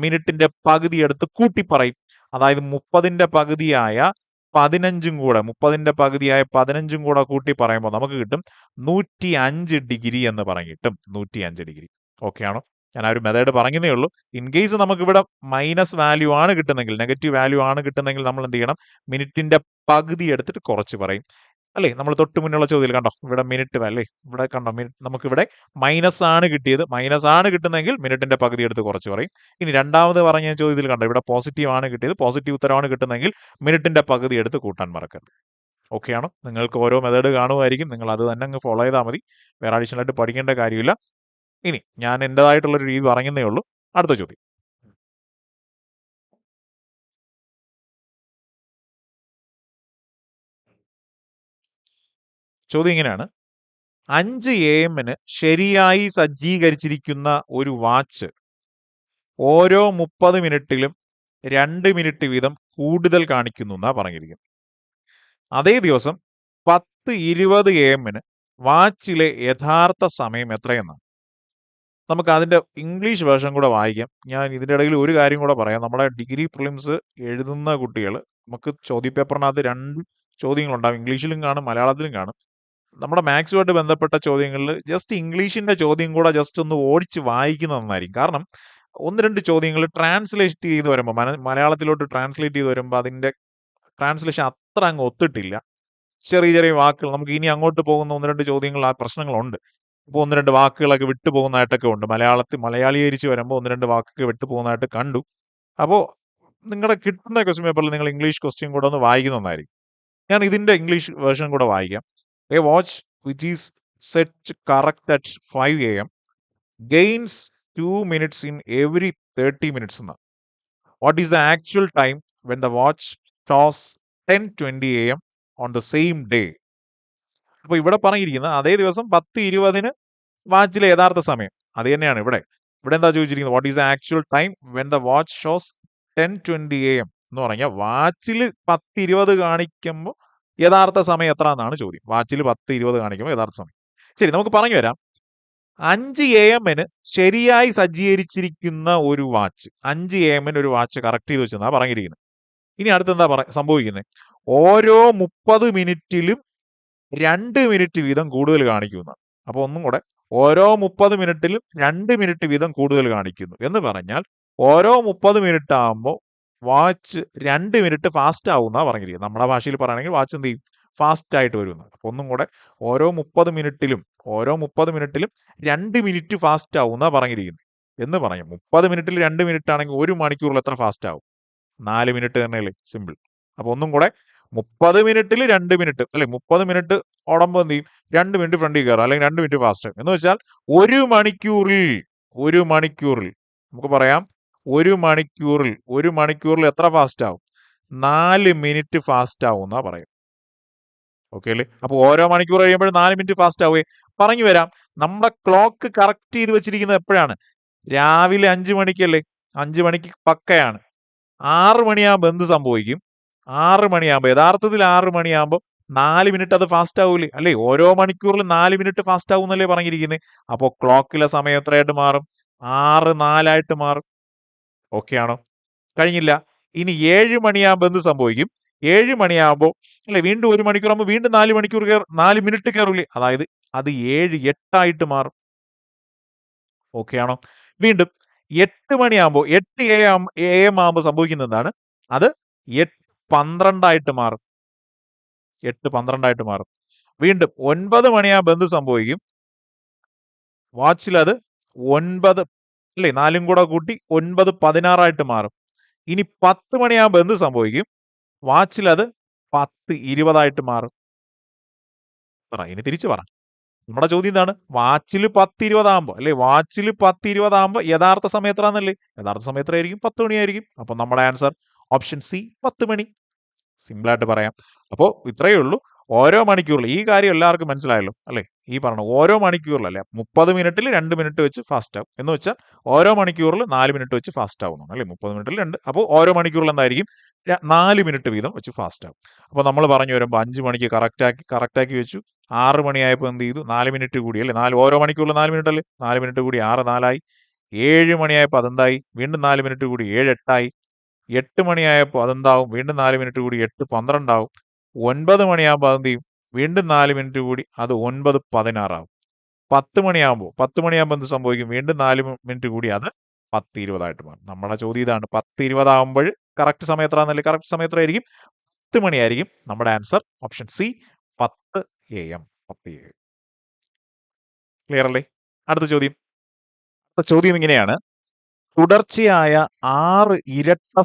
മിനിറ്റിന്റെ പകുതി എടുത്ത് കൂട്ടി പറയും. അതായത് 30ന്റെ പകുതിയായ 15 കൂടെ കൂട്ടി പറയുമ്പോൾ നമുക്ക് കിട്ടും 105 ഡിഗ്രി എന്ന് കിട്ടും. 105 ഡിഗ്രി. ഓക്കെ ആണോ? ഞാൻ ആ ഒരു മെത്തേഡ് പറഞ്ഞതേ ഉള്ളൂ. ഇൻ കേസ് നമുക്ക് ഇവിടെ മൈനസ് വാല്യൂ ആണ് കിട്ടുന്നെങ്കിൽ, നെഗറ്റീവ് വാല്യൂ ആണ് കിട്ടുന്നെങ്കിൽ നമ്മൾ എന്ത് ചെയ്യണം? മിനിറ്റിന്റെ പകുതി എടുത്തിട്ട് കുറച്ച് പറയും. അല്ലേ? നമ്മൾ തൊട്ട് മുന്നുള്ള ചോദ്യത്തിൽ കണ്ടോ, ഇവിടെ മിനിറ്റ് അല്ലേ, ഇവിടെ കണ്ടോ നമുക്കിവിടെ മൈനസ് ആണ് കിട്ടിയത്. മൈനസ് ആണ് കിട്ടുന്നെങ്കിൽ മിനിറ്റിന്റെ പകുതി എടുത്ത് കുറച്ച് പറയും. ഇനി രണ്ടാമത് പറഞ്ഞ ചോദ്യത്തിൽ കണ്ടോ, ഇവിടെ പോസിറ്റീവ് ആണ് കിട്ടിയത്. പോസിറ്റീവ് ഉത്തരമാണ് കിട്ടുന്നെങ്കിൽ മിനിറ്റിന്റെ പകുതി എടുത്ത് കൂട്ടാൻ മറക്കരുത്. ഓക്കെ ആണോ? നിങ്ങൾക്ക് ഓരോ മെത്തേഡ് കാണുമായിരിക്കും. നിങ്ങൾ അത് തന്നെ അങ്ങ് ഫോളോ ചെയ്താൽ മതി. വേറെ അഡീഷണൽ ആയിട്ട് പഠിക്കേണ്ട കാര്യമില്ല. ഇനി ഞാൻ എൻ്റെതായിട്ടുള്ളൊരു രീതി പറഞ്ഞതേ ഉള്ളൂ. അടുത്ത ചോദ്യം. ചോദ്യം ഇങ്ങനെയാണ്. 5 AM ശരിയായി സജ്ജീകരിച്ചിരിക്കുന്ന ഒരു വാച്ച് ഓരോ 30 മിനിറ്റിലും 2 മിനിറ്റ് വീതം കൂടുതൽ കാണിക്കുന്നു എന്നാ പറഞ്ഞിരിക്കുന്നത്. അതേ ദിവസം 10:20 AM വാച്ചിലെ യഥാർത്ഥ സമയം എത്രയെന്നാണ്. നമുക്ക് അതിന്റെ ഇംഗ്ലീഷ് വേർഷൻ കൂടെ വായിക്കാം. ഞാൻ ഇതിന്റെ ഇടയിൽ ഒരു കാര്യം കൂടെ പറയാം. നമ്മുടെ ഡിഗ്രി പ്രിലിംസ് എഴുതുന്ന കുട്ടികൾ, നമുക്ക് ചോദ്യപേപ്പറിനകത്ത് 2 ചോദ്യങ്ങളുണ്ടാവും. ഇംഗ്ലീഷിലും കാണും, മലയാളത്തിലും കാണും. നമ്മുടെ മാത്സുമായിട്ട് ബന്ധപ്പെട്ട ചോദ്യങ്ങളിൽ ജസ്റ്റ് ഇംഗ്ലീഷിന്റെ ചോദ്യം കൂടെ ജസ്റ്റ് ഒന്ന് ഓടിച്ച് വായിക്കുന്നത് നന്നായിരിക്കും. കാരണം 1-2 ചോദ്യങ്ങൾ ട്രാൻസ്ലേറ്റ് ചെയ്ത് വരുമ്പോൾ, മലയാളത്തിലോട്ട് ട്രാൻസ്ലേറ്റ് ചെയ്ത് വരുമ്പോൾ അതിന്റെ ട്രാൻസ്ലേഷൻ അത്ര അങ്ങ് ഒത്തിട്ടില്ല. ചെറിയ ചെറിയ വാക്കുകൾ, നമുക്ക് ഇനി അങ്ങോട്ട് പോകുന്ന 1-2 ചോദ്യങ്ങൾ ആ പ്രശ്നങ്ങളുണ്ട്. അപ്പോൾ 1-2 വാക്കുകളൊക്കെ വിട്ടുപോകുന്നതായിട്ടൊക്കെ ഉണ്ട്. മലയാളീകരിച്ച് വരുമ്പോൾ 1-2 വാക്കൊക്കെ വിട്ടുപോകുന്നതായിട്ട് കണ്ടു. അപ്പോൾ നിങ്ങളുടെ കിട്ടുന്ന ക്വസ്റ്റ്യൻ പേപ്പറിൽ നിങ്ങൾ ഇംഗ്ലീഷ് ക്വസ്റ്റ്യൻ കൂടെ ഒന്ന് വായിക്കുന്നതായിരിക്കും. ഞാൻ ഇതിന്റെ ഇംഗ്ലീഷ് വേർഷൻ കൂടെ വായിക്കാം. A watch which is set correct at 5 AM gains 2 minutes in every 30 minutes എന്ന്. What is the actual time when the watch toss 10:20 AM on the same day? അപ്പോൾ ഇവിടെ പറഞ്ഞിരിക്കുന്നത് അതേ ദിവസം 10:20 വാച്ചിലെ യഥാർത്ഥ സമയം അത് തന്നെയാണ് ഇവിടെ. ഇവിടെ എന്താ ചോദിച്ചിരിക്കുന്നത്? What is the actual time when the watch shows 10:20 AM എന്ന് പറഞ്ഞാൽ വാച്ചിൽ 10:20 കാണിക്കുമ്പോൾ യഥാർത്ഥ സമയം എത്ര എന്നാണ് ചോദ്യം. വാച്ചിൽ 10:20 കാണിക്കുമ്പോൾ യഥാർത്ഥ സമയം. ശരി, നമുക്ക് പറഞ്ഞു വരാം. 5 AM ശരിയായി സജ്ജീകരിച്ചിരിക്കുന്ന ഒരു വാച്ച്, 5 AM ഒരു വാച്ച് കറക്റ്റ് ചെയ്ത് വെച്ചെന്നാ പറഞ്ഞിരിക്കുന്നത്. ഇനി അടുത്തെന്താ സംഭവിക്കുന്നത്? ഓരോ 30 മിനിറ്റിലും 2 മിനിറ്റ് വീതം കൂടുതൽ കാണിക്കുന്നതാണ്. അപ്പോൾ ഒന്നും കൂടെ, ഓരോ 30 മിനിറ്റിലും 2 മിനിറ്റ് വീതം കൂടുതൽ കാണിക്കുന്നു എന്ന് പറഞ്ഞാൽ ഓരോ 30 മിനിറ്റ് ആകുമ്പോൾ വാച്ച് 2 മിനിറ്റ് ഫാസ്റ്റ് ആവുന്ന പറഞ്ഞിരിക്കുന്നത്. നമ്മുടെ ഭാഷയിൽ പറയുകയാണെങ്കിൽ വാച്ച് എന്ത് ചെയ്യും? ഫാസ്റ്റ് ആയിട്ട് വരുന്നത്. അപ്പോൾ ഒന്നും കൂടെ, ഓരോ 30 മിനിറ്റിലും 2 മിനിറ്റ് ഫാസ്റ്റ് ആവുന്ന പറഞ്ഞിരിക്കുന്നത് എന്ന് പറയാം. 30 മിനിറ്റിൽ 2 മിനിറ്റ് ആണെങ്കിൽ 1 മണിക്കൂറിൽ എത്ര ഫാസ്റ്റ് ആവും? 4 മിനിറ്റ് തന്നെയല്ലേ? സിമ്പിൾ. അപ്പോൾ ഒന്നും കൂടെ, 30 മിനിറ്റിൽ 2 മിനിറ്റ് അല്ലെ, 30 മിനിറ്റ് ഓടുമ്പോൾ എന്ത് ചെയ്യും? 2 മിനിറ്റ് ഫ്രണ്ടിൽ കയറും, അല്ലെങ്കിൽ 2 മിനിറ്റ് ഫാസ്റ്റ് എന്ന് വെച്ചാൽ 1 മണിക്കൂറിൽ നമുക്ക് പറയാം 1 മണിക്കൂറിൽ എത്ര ഫാസ്റ്റ് ആവും? 4 മിനിറ്റ് ഫാസ്റ്റ് ആവും എന്നാ പറയും. ഓക്കെ അല്ലേ? അപ്പോൾ ഓരോ മണിക്കൂർ കഴിയുമ്പോഴും 4 മിനിറ്റ് ഫാസ്റ്റ് ആവുകയെ പറഞ്ഞു വരാം. നമ്മുടെ ക്ലോക്ക് കറക്റ്റ് ചെയ്ത് വെച്ചിരിക്കുന്നത് എപ്പോഴാണ്? രാവിലെ 5 മണിക്കല്ലേ? 5 മണിക്ക് പക്കയാണ്. 6 മണിയാകുമ്പോൾ എന്ത് സംഭവിക്കും? 6 മണിയാകുമ്പോൾ, യഥാർത്ഥത്തിൽ 6 മണിയാകുമ്പോൾ 4 മിനിറ്റ് അത് ഫാസ്റ്റ് ആവൂലേ? അല്ലേ? ഓരോ മണിക്കൂറിൽ 4 മിനിറ്റ് ഫാസ്റ്റ് ആവും എന്നല്ലേ പറഞ്ഞിരിക്കുന്നത്. അപ്പോൾ ക്ലോക്കിലെ സമയം എത്രയായിട്ട് മാറും? 6:04 ആയിട്ട് മാറും. ഓക്കെ ആണോ? കഴിഞ്ഞില്ല. ഇനി 7 മണിയാകുമ്പോൾ എന്ത് സംഭവിക്കും? 7 മണിയാകുമ്പോൾ അല്ലെ, വീണ്ടും 1 മണിക്കൂർ ആകുമ്പോൾ വീണ്ടും 4 മിനിറ്റ് കയറൂലേ? അതായത് അത് 7:08 ആയിട്ട് മാറും. ഓക്കെ ആണോ? വീണ്ടും 8 മണിയാകുമ്പോൾ 8 AM ആകുമ്പോൾ സംഭവിക്കുന്നത് എന്താണ്? അത് 8:12 ആയിട്ട് മാറും. 8:12 ആയിട്ട് മാറും. വീണ്ടും 9 മണിയാകുമ്പോൾ എന്ത് സംഭവിക്കും? വാച്ചിൽ അത് 9 അല്ലേ, 4 കൂടെ കൂട്ടി 9:16 ആയിട്ട് മാറും. ഇനി 10 മണിയാകുമ്പോൾ എന്ത് സംഭവിക്കും? വാച്ചിൽ അത് 10:20 ആയിട്ട് മാറും. ഇനി തിരിച്ചു പറ. നമ്മുടെ ചോദ്യം എന്താണ്? വാച്ചിൽ 10:20 ആകുമ്പോൾ അല്ലെ, വാച്ചിൽ 10:20 ആകുമ്പോൾ യഥാർത്ഥ സമയം എത്രയാണെന്നല്ലേ? യഥാർത്ഥ സമയം എത്രയായിരിക്കും? 10 മണിയായിരിക്കും. അപ്പൊ നമ്മുടെ ആൻസർ ഓപ്ഷൻ സി 10 മണി. സിമ്പിളായിട്ട് പറയാം. അപ്പോൾ ഇത്രയേ ഉള്ളൂ. ഓരോ മണിക്കൂറിൽ ഈ കാര്യം എല്ലാവർക്കും മനസ്സിലായല്ലോ അല്ലേ? ഈ പറഞ്ഞ ഓരോ മണിക്കൂറിലല്ലേ, 30 മിനിറ്റിൽ 2 മിനിറ്റ് വെച്ച് ഫാസ്റ്റ് ആവും എന്ന് വെച്ചാൽ ഓരോ മണിക്കൂറിൽ 4 മിനിറ്റ് വെച്ച് ഫാസ്റ്റ് ആവുന്നു അല്ലേ? 30 മിനിറ്റിൽ 2, അപ്പോൾ ഓരോ മണിക്കൂറിൽ എന്തായിരിക്കും? 4 മിനിറ്റ് വീതം വെച്ച് ഫാസ്റ്റ് ആവും. അപ്പോൾ നമ്മൾ പറഞ്ഞു വരുമ്പോൾ 5 മണിക്ക് കറക്റ്റാക്കി വെച്ചു. 6 മണിയായപ്പോൾ എന്ത് ചെയ്തു? 4 മിനിറ്റ് കൂടി അല്ലേ? ഓരോ മണിക്കൂറിൽ 4 മിനിറ്റ് അല്ലേ? 4 മിനിറ്റ് കൂടി 6:04 ആയി. 7 മണിയായപ്പോൾ അതെന്തായി? വീണ്ടും 4 മിനിറ്റ് കൂടി 7:08 ആയി. 8 മണിയായപ്പോൾ അതെന്താവും? വീണ്ടും 4 മിനിറ്റ് കൂടി 8:12 ആവും. 9 മണിയാകുമ്പോൾ അതെന്ത് ചെയ്യും? വീണ്ടും 4 മിനിറ്റ് കൂടി അത് 9:16 ആവും. 10 മണിയാകുമ്പോൾ എന്ത് സംഭവിക്കും? വീണ്ടും 4 മിനിറ്റ് കൂടി അത് 10:20 ആയിട്ട് മാറും. നമ്മുടെ ചോദ്യം ഇതാണ്. 10:20 ആകുമ്പോൾ കറക്റ്റ് സമയം എത്രയാണെന്നല്ലേ? കറക്റ്റ് സമയം എത്രയായിരിക്കും? 10 മണിയായിരിക്കും. നമ്മുടെ answer option C 10 AM. Clear അല്ലേ? അടുത്ത ചോദ്യം ഇങ്ങനെയാണ്. തുടർച്ചയായ 6 ഇരട്ട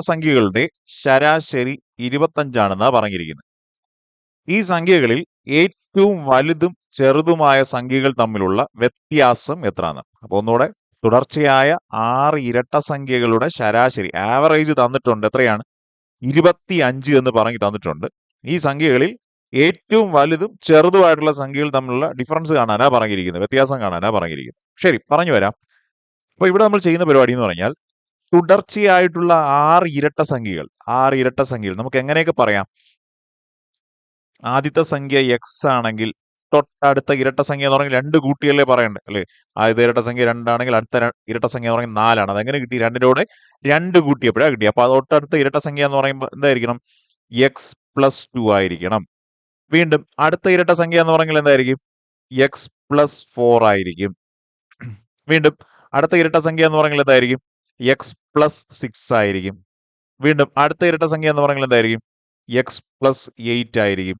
സംഖ്യകളുടെ ശരാശരി 25 പറഞ്ഞിരിക്കുന്നത്. ഈ സംഖ്യകളിൽ ഏറ്റവും വലുതും ചെറുതുമായ സംഖ്യകൾ തമ്മിലുള്ള വ്യത്യാസം എത്രയാണ്? അപ്പൊ ഒന്നുകൂടെ, തുടർച്ചയായ 6 ഇരട്ട സംഖ്യകളുടെ ശരാശരി ആവറേജ് തന്നിട്ടുണ്ട്. എത്രയാണ്? 25 എന്ന് പറഞ്ഞ് തന്നിട്ടുണ്ട്. ഈ സംഖ്യകളിൽ ഏറ്റവും വലുതും ചെറുതുമായിട്ടുള്ള സംഖ്യകൾ തമ്മിലുള്ള ഡിഫറൻസ് കാണാനാ പറഞ്ഞിരിക്കുന്നത്, വ്യത്യാസം കാണാനാ പറഞ്ഞിരിക്കുന്നത്. ശരി, പറഞ്ഞു വരാം. അപ്പൊ ഇവിടെ നമ്മൾ ചെയ്യുന്ന പരിപാടി എന്ന് പറഞ്ഞാൽ, തുടർച്ചയായിട്ടുള്ള 6 ഇരട്ട സംഖ്യകൾ നമുക്ക് എങ്ങനെയൊക്കെ പറയാം? ആദ്യത്തെ സംഖ്യ എക്സ് ആണെങ്കിൽ തൊട്ടടുത്ത ഇരട്ട സംഖ്യ എന്ന് പറഞ്ഞാൽ 2 കൂട്ടിയല്ലേ പറയണ്ടേ അല്ലേ? ആദ്യത്തെ ഇരട്ട സംഖ്യ 2 ആണെങ്കിൽ അടുത്ത ഇരട്ട സംഖ്യ എന്ന് പറഞ്ഞാൽ 4 ആണ്. അതെങ്ങനെ കിട്ടി? 2 2 കൂട്ടിയപ്പോഴാണ് കിട്ടി. അപ്പൊ തൊട്ടടുത്ത ഇരട്ട സംഖ്യ എന്ന് പറയുമ്പോൾ എന്തായിരിക്കണം? x+2 ആയിരിക്കണം. വീണ്ടും അടുത്ത ഇരട്ട സംഖ്യ എന്ന് പറഞ്ഞാൽ എന്തായിരിക്കും? x+4 ആയിരിക്കും. വീണ്ടും അടുത്ത ഇരട്ട സംഖ്യ എന്ന് പറഞ്ഞാൽ എന്തായിരിക്കും? x+6 ആയിരിക്കും. വീണ്ടും അടുത്ത ഇരട്ട സംഖ്യ എന്ന് പറഞ്ഞാൽ എന്തായിരിക്കും? x+8 ആയിരിക്കും.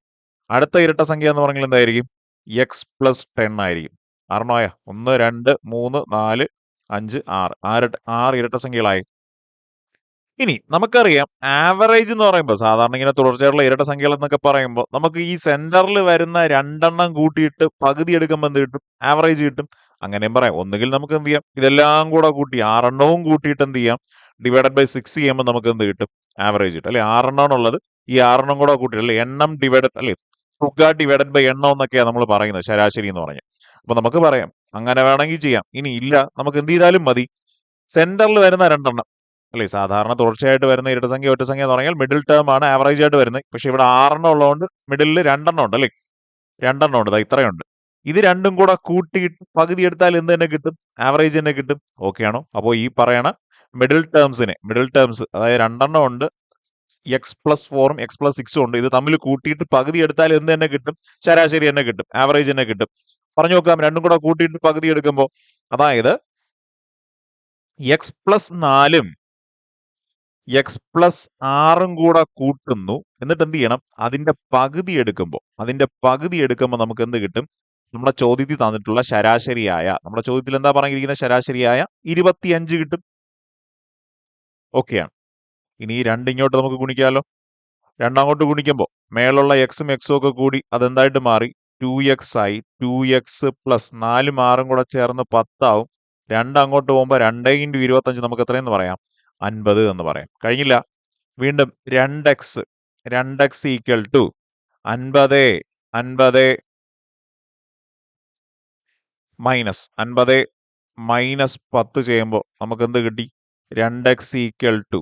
അടുത്ത ഇരട്ട സംഖ്യ എന്ന് പറഞ്ഞാൽ എന്തായിരിക്കും? എക്സ് പ്ലസ് 10 ആയിരിക്കും. 6 ആയ 1 2 3 4 5 6 6 ഇരട്ട സംഖ്യകളായി. ഇനി നമുക്കറിയാം ആവറേജ് എന്ന് പറയുമ്പോൾ സാധാരണ ഇങ്ങനെ തുടർച്ചയായിട്ടുള്ള ഇരട്ട സംഖ്യകൾ എന്നൊക്കെ പറയുമ്പോൾ നമുക്ക് ഈ സെന്ററിൽ വരുന്ന 2 കൂട്ടിയിട്ട് പകുതി എടുക്കുമ്പോൾ എന്ത് കിട്ടും? ആവറേജ് കിട്ടും. അങ്ങനെയും പറയാം. ഒന്നുകിൽ നമുക്ക് എന്ത് ചെയ്യാം, ഇതെല്ലാം കൂടെ കൂട്ടി 6 കൂട്ടിയിട്ട് എന്ത് ചെയ്യാം, ഡിവൈഡഡ് ബൈ 6 ചെയ്യുമ്പോൾ നമുക്ക് എന്ത് കിട്ടും? ആവറേജ് കിട്ടും അല്ലെ? 6 ഉള്ളത് ഈ 6 കൂടെ കൂട്ടിയിട്ട് അല്ലെ, എണ്ണം ഡിവൈഡഡ് അല്ലെ, തുക ഡിവൈഡഡ് ബൈ എണ്ണം എന്നൊക്കെയാണ് നമ്മൾ പറയുന്നത് ശരാശരി എന്ന് പറഞ്ഞാൽ. അപ്പൊ നമുക്ക് പറയാം അങ്ങനെ വേണമെങ്കിൽ ചെയ്യാം. ഇനി ഇല്ല, നമുക്ക് എന്ത് ചെയ്താലും മതി, സെന്ററിൽ വരുന്ന 2 അല്ലെ, സാധാരണ തുടർച്ചയായിട്ട് വരുന്ന ഇരട്ടസംഖ്യ ഒറ്റസംഖ്യ എന്ന് പറഞ്ഞാൽ മിഡിൽ ടേം ആണ് ആവറേജ് ആയിട്ട് വരുന്നത്. പക്ഷെ ഇവിടെ 6 ഉള്ളതുകൊണ്ട് മിഡിലിൽ 2 ഉണ്ട് അല്ലെ, 2 ഉണ്ട്, ഇത്രയുണ്ട്. ഇത് രണ്ടും കൂടെ കൂട്ടിയിട്ട് പകുതി എടുത്താൽ എന്ത് തന്നെ കിട്ടും? ആവറേജ് തന്നെ കിട്ടും. ഓക്കെ ആണോ? അപ്പോൾ ഈ പറയണ മിഡിൽ ടേംസ് അതായത് 2 ഉണ്ട്, എക്സ് പ്ലസ് 4 എക്സ് പ്ലസ് 6 ഉണ്ട്, ഇത് തമ്മിൽ കൂട്ടിയിട്ട് പകുതി എടുത്താൽ എന്ത് തന്നെ കിട്ടും? ശരാശരി തന്നെ കിട്ടും, ആവറേജ് തന്നെ കിട്ടും. പറഞ്ഞു നോക്കാം, രണ്ടും കൂടെ കൂട്ടിയിട്ട് പകുതി എടുക്കുമ്പോൾ, അതായത് എക്സ് പ്ലസ് 4 എക്സ് പ്ലസ് 6 കൂടെ കൂട്ടുന്നു. എന്നിട്ട് എന്ത് ചെയ്യണം? അതിന്റെ പകുതി എടുക്കുമ്പോൾ നമുക്ക് എന്ത് കിട്ടും? നമ്മുടെ ചോദ്യത്തിൽ തന്നിട്ടുള്ള ശരാശരിയായ, നമ്മുടെ ചോദ്യത്തിൽ എന്താ പറഞ്ഞിരിക്കുന്ന? ശരാശരിയായ 25 കിട്ടും. ഓക്കെയാണ്. ഇനി ഈ 2 ഇങ്ങോട്ട് നമുക്ക് ഗുണിക്കാമല്ലോ. 2 അങ്ങോട്ട് ഗുണിക്കുമ്പോൾ മേലുള്ള എക്സും എക്സും ഒക്കെ കൂടി അതെന്തായിട്ട് മാറി? 2x ആയി. 2x പ്ലസ് 4 6 കൂടെ ചേർന്ന് 10 ആവും. 2 അങ്ങോട്ട് പോകുമ്പോൾ 2 × 25 നമുക്ക് എത്രയെന്ന് പറയാം? 50 എന്ന് പറയാം. കഴിഞ്ഞില്ല. വീണ്ടും 2x ഈക്വൽ ടു 50 മൈനസ് 10 ചെയ്യുമ്പോൾ നമുക്ക് എന്ത് കിട്ടി? 2x ഈക്വൽ ടു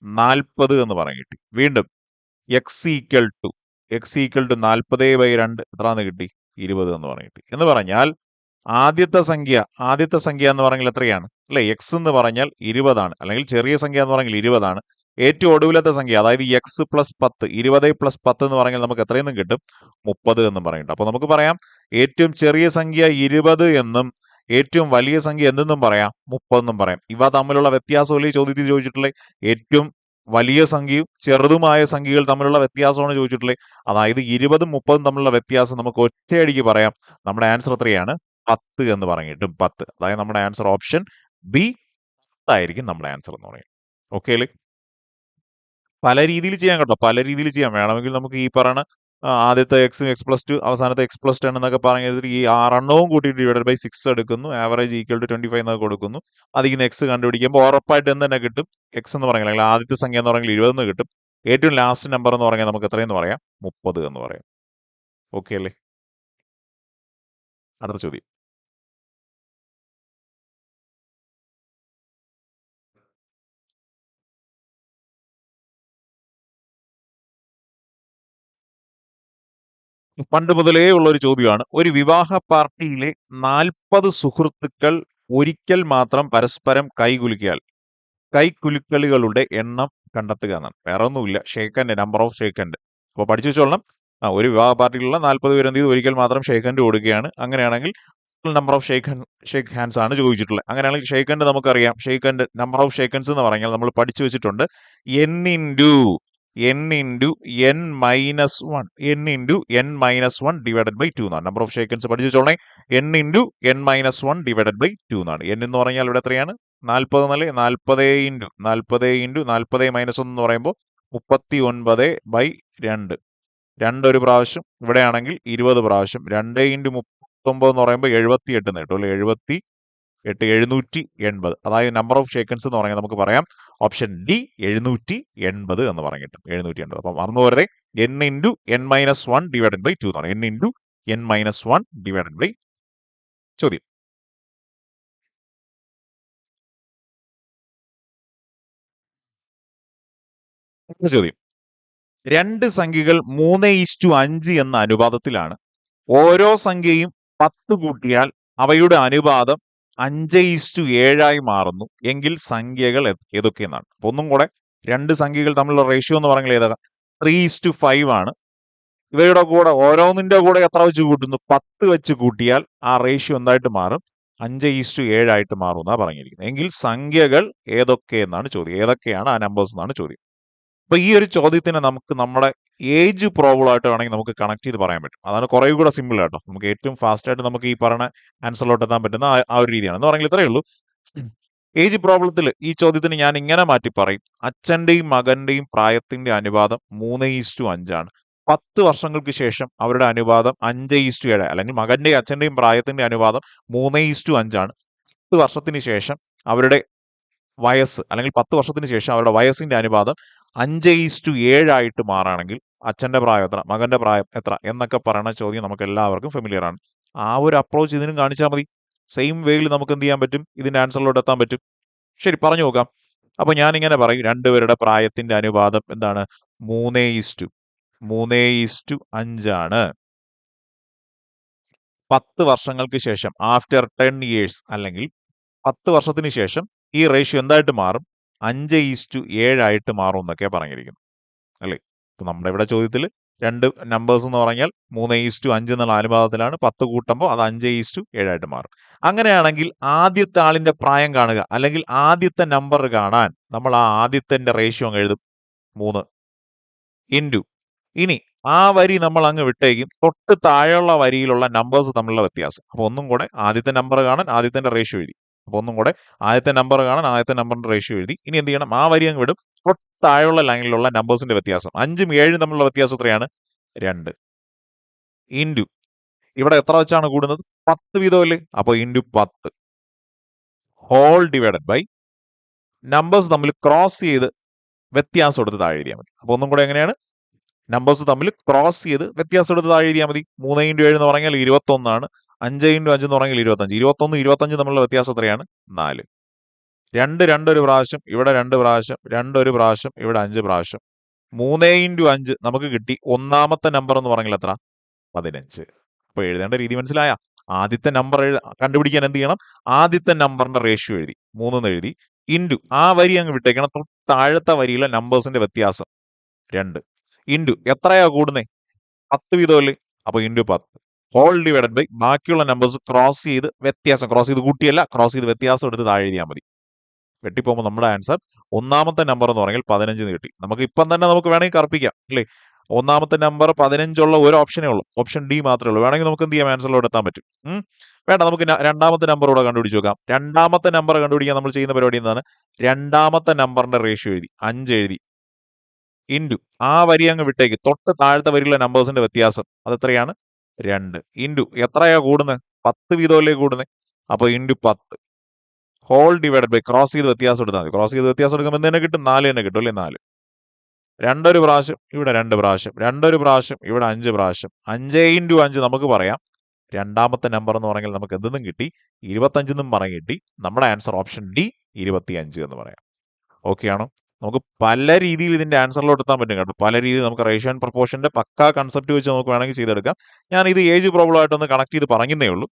40 എന്ന് പറയാൻ കിട്ടി. വീണ്ടും എക്സ് ഈക്വൽ ടു 40/2 എത്രാന്ന് കിട്ടി? 20 എന്ന് പറഞ്ഞു കിട്ടി. എന്ന് പറഞ്ഞാൽ ആദ്യത്തെ സംഖ്യ എന്ന് പറഞ്ഞാൽ എത്രയാണ് അല്ലെ? എക്സ് എന്ന് പറഞ്ഞാൽ 20 ആണ്, അല്ലെങ്കിൽ ചെറിയ സംഖ്യ എന്ന് പറഞ്ഞാൽ 20 ആണ്. ഏറ്റവും ഒടുവിലത്തെ സംഖ്യ അതായത് എക്സ് പ്ലസ് 10, 20 പ്ലസ് 10 എന്ന് പറഞ്ഞാൽ നമുക്ക് എത്രയെന്നും കിട്ടും? 30 എന്നും പറയുന്നുണ്ട്. അപ്പൊ നമുക്ക് പറയാം ഏറ്റവും ചെറിയ സംഖ്യ 20 എന്നും ഏറ്റവും വലിയ സംഖ്യ എന്തെന്നും പറയാം? 30 എന്നും പറയാം. ഇവ തമ്മിലുള്ള വ്യത്യാസമല്ലേ ചോദ്യത്തിൽ ചോദിച്ചിട്ടുള്ളത്? ഏറ്റവും വലിയ സംഖ്യയും ചെറുതുമായ സംഖ്യകൾ തമ്മിലുള്ള വ്യത്യാസമാണ് ചോദിച്ചിട്ടുള്ളത്. അതായത് 20ഉം 30ഉം തമ്മിലുള്ള വ്യത്യാസം നമുക്ക് ഒറ്റയടിക്ക് പറയാം. നമ്മുടെ ആൻസർ എത്രയാണ്? 10 എന്ന് പറഞ്ഞിട്ട് 10. അതായത് നമ്മുടെ ആൻസർ ഓപ്ഷൻ ബി ആയിരിക്കും നമ്മുടെ ആൻസർ എന്ന് പറയും. ഓക്കെ അല്ലേ? പല രീതിയിൽ ചെയ്യാം കേട്ടോ, പല രീതിയിൽ ചെയ്യാം. വേണമെങ്കിൽ നമുക്ക് ഈ പറയുന്ന ആദ്യത്തെ എക്സും എക്സ് പ്ലസ് 2 അവസാനത്തെ എക്സ് പ്ലസ് 10 എന്നൊക്കെ പറഞ്ഞിട്ട് ഈ 6 കൂട്ടിയിട്ട് ഡിവൈഡഡ് ബൈ 6 എടുക്കുന്നു, ആവറേജ് ഈക്വൽ ടു 25 എന്നൊക്കെ കൊടുക്കുന്നു. അതിൽ നിന്ന് എക്സ് കണ്ടുപിടിക്കുമ്പോൾ ഉറപ്പായിട്ട് എന്ത് തന്നെ കിട്ടും? എക്സ് എന്ന് പറഞ്ഞാൽ, അല്ലെങ്കിൽ ആദ്യത്തെ സംഖ്യ എന്ന് പറഞ്ഞാൽ 20 എന്ന് കിട്ടും. ഏറ്റവും ലാസ്റ്റ് നമ്പർ എന്ന് പറഞ്ഞാൽ നമുക്ക് എത്രയെന്ന് പറയാം? 30 എന്ന് പറയാം. ഓക്കെ അല്ലേ? അടുത്ത ചോദ്യം. പണ്ട് മുതലേ ഉള്ള ഒരു ചോദ്യമാണ്. ഒരു വിവാഹ പാർട്ടിയിലെ 40 സുഹൃത്തുക്കൾ ഒരിക്കൽ മാത്രം പരസ്പരം കൈകുലുക്കലുകളുടെ എണ്ണം കണ്ടെത്തുക എന്നാണ്. വേറെ ഒന്നുമില്ല, shake hand, number of shake hand. അപ്പോൾ പഠിച്ചു വെച്ചോളണം. ഒരു വിവാഹ പാർട്ടിയിലുള്ള 40 പേര് എന്ത് ചെയ്തു? ഒരിക്കൽ മാത്രം ഷേക്ക് ഹാൻഡ് കൊടുക്കുകയാണ്. അങ്ങനെയാണെങ്കിൽ നമ്പർ ഓഫ് ഷേക്ക് ഹാൻഡ്സ് ആണ് ചോദിച്ചിട്ടുള്ളത്. അങ്ങനെയാണെങ്കിൽ ഷേക്ക് ഹാൻഡ് നമുക്കറിയാം. Shake hand number of shake hands എന്ന് പറഞ്ഞാൽ നമ്മൾ പഠിച്ചു വെച്ചിട്ടുണ്ട്. n into n minus 1 divided by 2 എന്നാണ്. നമ്പർ ഓഫ് ഷേക്ക് ഹാൻഡ്സ് പഠിച്ചു വെച്ചോളേ. n into n minus 1 divided by 2 എന്നാണ്. n എന്ന് പറഞ്ഞാൽ ഇവിടെ എത്രയാണ്? 40 എന്നല്ലേ? 40 ഇൻറ്റു 40 മൈനസ് 1 എന്ന് പറയുമ്പോൾ 39/2. 2 ഒരു പ്രാവശ്യം, ഇവിടെയാണെങ്കിൽ 20 പ്രാവശ്യം. 2 ഇൻറ്റു 39 എന്ന് പറയുമ്പോൾ 78 എന്ന് കിട്ടും അല്ലെ? 78, 780. അതായത് നമ്പർ ഓഫ് ഷേക്ക് ഹാൻഡ്സ് എന്ന് പറഞ്ഞാൽ നമുക്ക് പറയാം ഓപ്ഷൻ ഡി 780 എന്ന് പറഞ്ഞു കിട്ടും. 780. അപ്പം മറന്നു പോരുതേ, n into n minus 1 divided by 2 എന്നാണ്. n into n minus 1 divided by. ചോദ്യം. ചോദ്യം. 2 സംഖ്യകൾ 3:5 എന്ന അനുപാതത്തിലാണ്. ഓരോ സംഖ്യയും 10 കൂട്ടിയാൽ അവയുടെ അനുപാതം 5:7 മാറുന്നു എങ്കിൽ സംഖ്യകൾ ഏതൊക്കെയെന്നാണ്. അപ്പൊ ഒന്നും കൂടെ, 2 സംഖ്യകൾ തമ്മിലുള്ള റേഷ്യോ എന്ന് പറഞ്ഞാൽ ഏതാ? 3:5 ആണ്. ഇവയുടെ കൂടെ ഓരോന്നിന്റെ കൂടെ എത്ര വെച്ച് കൂട്ടുന്നു? 10 വെച്ച് കൂട്ടിയാൽ ആ റേഷ്യോ എന്തായിട്ട് മാറും? 5:7 ആയിട്ട് മാറും എന്നാണ് പറഞ്ഞിരിക്കുന്നത്. എങ്കിൽ സംഖ്യകൾ ഏതൊക്കെയെന്നാണ് ചോദ്യം. ഏതൊക്കെയാണ് ആ നമ്പേഴ്സ് എന്നാണ് ചോദ്യം. അപ്പൊ ഈ ഒരു ചോദ്യത്തിന് നമുക്ക് നമ്മുടെ ഏജ് പ്രോബ്ലം ആയിട്ട് വേണമെങ്കിൽ നമുക്ക് കണക്ട് ചെയ്ത് പറയാൻ പറ്റും. അതാണ് കുറെ കൂടെ സിമ്പിൾ കേട്ടോ. നമുക്ക് ഏറ്റവും ഫാസ്റ്റ് ആയിട്ട് നമുക്ക് ഈ പറഞ്ഞ ആൻസറിലോട്ട് എത്താൻ പറ്റുന്ന ആ ഒരു രീതിയാണ്. എന്ന് പറഞ്ഞാൽ ഇത്രയേ ഉള്ളൂ. ഏജ് പ്രോബ്ലത്തിൽ ഈ ചോദ്യത്തിന് ഞാൻ ഇങ്ങനെ മാറ്റി പറയും. അച്ഛന്റെയും മകന്റെയും പ്രായത്തിന്റെ അനുപാതം 3:5 ആണ്. 10 വർഷങ്ങൾക്ക് ശേഷം അവരുടെ അനുപാതം 5:7, അല്ലെങ്കിൽ മകന്റെയും അച്ഛന്റെയും പ്രായത്തിന്റെ അനുപാതം 3:5 ആണ്. 10 വർഷത്തിന് ശേഷം അവരുടെ വയസ്സ്, അല്ലെങ്കിൽ 10 വർഷത്തിന് ശേഷം അവരുടെ വയസ്സിന്റെ അനുപാതം 5:7 ആയിട്ട് മാറുകയാണെങ്കിൽ അച്ഛന്റെ പ്രായം എത്ര, മകന്റെ പ്രായം എത്ര എന്നൊക്കെ പറയുന്ന ചോദ്യം നമുക്ക് എല്ലാവർക്കും ഫെമിലിയർ ആണ്. ആ ഒരു അപ്രോച്ച് ഇതിനും കാണിച്ചാൽ മതി. സെയിം വേയിൽ നമുക്ക് എന്ത് ചെയ്യാൻ പറ്റും, ഇതിന്റെ ആൻസറിലോട്ട് എത്താൻ പറ്റും. ശരി, പറഞ്ഞു നോക്കാം. അപ്പൊ ഞാൻ ഇങ്ങനെ പറയും, രണ്ടുപേരുടെ പ്രായത്തിന്റെ അനുപാതം എന്താണ്? 3:5 ആണ്. 10 വർഷങ്ങൾക്ക് ശേഷം, ആഫ്റ്റർ 10 years, അല്ലെങ്കിൽ 10 വർഷത്തിന് ശേഷം ഈ റേഷ്യോ എന്തായിട്ട് മാറും? 5:7 ആയിട്ട് മാറും എന്നൊക്കെ പറഞ്ഞിരിക്കുന്നു, അല്ലേ? ഇപ്പൊ നമ്മുടെ ഇവിടെ ചോദ്യത്തിൽ രണ്ട് നമ്പേഴ്സ് എന്ന് പറഞ്ഞാൽ 3:5 എന്നുള്ള അനുപാതത്തിലാണ്. 10 കൂട്ടുമ്പോൾ അത് 5:7 ആയിട്ട് മാറും. അങ്ങനെയാണെങ്കിൽ ആദ്യത്തെ ആളിന്റെ പ്രായം കാണുക, അല്ലെങ്കിൽ ആദ്യത്തെ നമ്പർ കാണാൻ നമ്മൾ ആ ആദ്യത്തെ റേഷ്യോ അങ്ങ് എഴുതും, 3 ഇൻറ്റു. ഇനി ആ വരി നമ്മൾ അങ്ങ് വിട്ടേക്കും, തൊട്ട് താഴെയുള്ള വരിയിലുള്ള നമ്പേഴ്സ് തമ്മിലുള്ള വ്യത്യാസം. അപ്പൊ ഒന്നും കൂടെ ആദ്യത്തെ നമ്പർ കാണാൻ ആദ്യത്തെ റേഷ്യോ എഴുതി. അപ്പൊ ഒന്നും കൂടെ ആദ്യത്തെ നമ്പർ കാണാൻ ആദ്യത്തെ നമ്പറിന്റെ റേഷ്യോ എഴുതി. ഇനി എന്ത് ചെയ്യണം? ആ വരി അങ്ങ് വിടും, തൊട്ട് താഴെയുള്ള ലൈനിലുള്ള നമ്പേഴ്സിന്റെ വ്യത്യാസം. 5ഉം 7ഉം തമ്മിലുള്ള വ്യത്യാസം എത്രയാണ്? 2 ഇൻറ്റു. ഇവിടെ എത്ര വെച്ചാണ് കൂടുന്നത്? 10 വീതമല്ലേ? അപ്പൊ into 10 whole divided by numbers തമ്മിൽ ക്രോസ് ചെയ്ത് വ്യത്യാസം എടുത്ത് താഴെ എഴുതിയാൽ മതി. അപ്പൊ ഒന്നും കൂടെ എങ്ങനെയാണ്? നമ്പേഴ്സ് തമ്മിൽ ക്രോസ് ചെയ്ത് വ്യത്യാസം എടുത്ത് താഴെ എഴുതിയാൽ മതി. 3:7 എന്ന് പറഞ്ഞാൽ 21 ആണ്. 5:5 എന്ന് പറഞ്ഞാൽ 25. 21 25 തമ്മിലുള്ള വ്യത്യാസം എത്രയാണ്? 4. 2 ഒരു പ്രാവശ്യം, ഇവിടെ 2 പ്രാവശ്യം, 2 ഒരു പ്രാവശ്യം, ഇവിടെ 5 പ്രാവശ്യം. 3:5 നമുക്ക് കിട്ടി. ഒന്നാമത്തെ നമ്പർ എന്ന് പറഞ്ഞാൽ എത്ര? 15. അപ്പൊ എഴുതേണ്ട രീതി മനസ്സിലായ? ആദ്യത്തെ നമ്പർ കണ്ടുപിടിക്കാൻ എന്ത് ചെയ്യണം? ആദ്യത്തെ നമ്പറിന്റെ റേഷ്യോ എഴുതി, 3 എന്ന് എഴുതി, ഇൻറ്റു ആ വരി അങ്ങ് വിട്ടേക്കണം, തൊട്ട് താഴത്തെ വരിയിലെ നമ്പേഴ്സിന്റെ വ്യത്യാസം 2 ഇൻറ്റു എത്രയാ കൂടുന്നേ? 10 വീതമല്ലേ? അപ്പൊ ഇൻറ്റു 10 ഹോൾ ഡിവൈഡഡ് ബൈ ബാക്കിയുള്ള നമ്പേഴ്സ് ക്രോസ് ചെയ്ത് വ്യത്യാസം, ക്രോസ് ചെയ്ത് കൂട്ടിയല്ല, ക്രോസ് ചെയ്ത് വ്യത്യാസം എടുത്ത് താഴെ എഴുതിയാൽ മതി. വെട്ടിപ്പോകുമ്പോൾ നമ്മുടെ ആൻസർ ഒന്നാമത്തെ നമ്പർ എന്ന് പറഞ്ഞാൽ 15 കിട്ടി. നമുക്ക് ഇപ്പം തന്നെ നമുക്ക് വേണമെങ്കിൽ കറപ്പിക്കാം, അല്ലേ? ഒന്നാമത്തെ നമ്പർ 15 ഉള്ള ഒരു ഓപ്ഷനേ ഉള്ളൂ, ഓപ്ഷൻ ഡി മാത്രമേ ഉള്ളൂ. വേണമെങ്കിൽ നമുക്ക് എന്ത് ചെയ്യാം? ആൻസറിലോട്ട് എത്താൻ പറ്റും. വേണ്ട, നമുക്ക് രണ്ടാമത്തെ നമ്പർ കൂടെ കണ്ടുപിടിച്ച് നോക്കാം. രണ്ടാമത്തെ നമ്പർ കണ്ടുപിടിക്കാൻ നമ്മൾ ചെയ്യുന്ന പരിപാടി എന്താണ്? രണ്ടാമത്തെ നമ്പറിന്റെ റേഷ്യോ എഴുതി, 5 എഴുതി, ഇൻറ്റു ആ വരി അങ്ങ് വിട്ടേക്ക്, തൊട്ട് താഴത്തെ വരിയുള്ള നമ്പേഴ്സിന്റെ വ്യത്യാസം അത് എത്രയാണ്? 2 ഇൻറ്റു എത്രയാ കൂടുന്നത്? 10 വീതമല്ലേ കൂടുന്നത്? അപ്പൊ into 10 whole divided by cross ചെയ്ത് വ്യത്യാസം എടുത്താൽ മതി. ക്രോസ് ചെയ്ത് വ്യത്യാസം എടുക്കുമ്പോൾ എന്ത് തന്നെ കിട്ടും? 4 തന്നെ കിട്ടും, അല്ലേ? 4. 2 ഒരു പ്രാവശ്യം, ഇവിടെ 2 പ്രാവശ്യം, 2 ഒരു പ്രാവശ്യം, ഇവിടെ 5 പ്രാവശ്യം. 5 ഇൻറ്റു 5 നമുക്ക് പറയാം. രണ്ടാമത്തെ നമ്പർ എന്ന് പറഞ്ഞാൽ നമുക്ക് എന്തെന്നും കിട്ടി? 25 എന്നും പറഞ്ഞ് കിട്ടി. നമ്മുടെ ആൻസർ ഓപ്ഷൻ ഡി 25 എന്ന് പറയാം. ഓക്കെ ആണോ? നമുക്ക് പല രീതിയിൽ ഇതിന്റെ ആൻസറിലോട്ട് എത്താൻ പറ്റും കേട്ടോ. പല രീതിയിൽ നമുക്ക് റേഷ്യോ ആൻഡ് പ്രൊപ്പോർഷന്റെ പക്കാ കൺസെപ്റ്റ് വെച്ച് നമുക്ക് വേണമെങ്കിൽ ചെയ്തെടുക്കാം. ഞാൻ ഇത് ഏജ് പ്രോബ്ലം ആയിട്ടൊന്ന് കണക്ട് ചെയ്ത് പറഞ്ഞേ ഉള്ളൂ.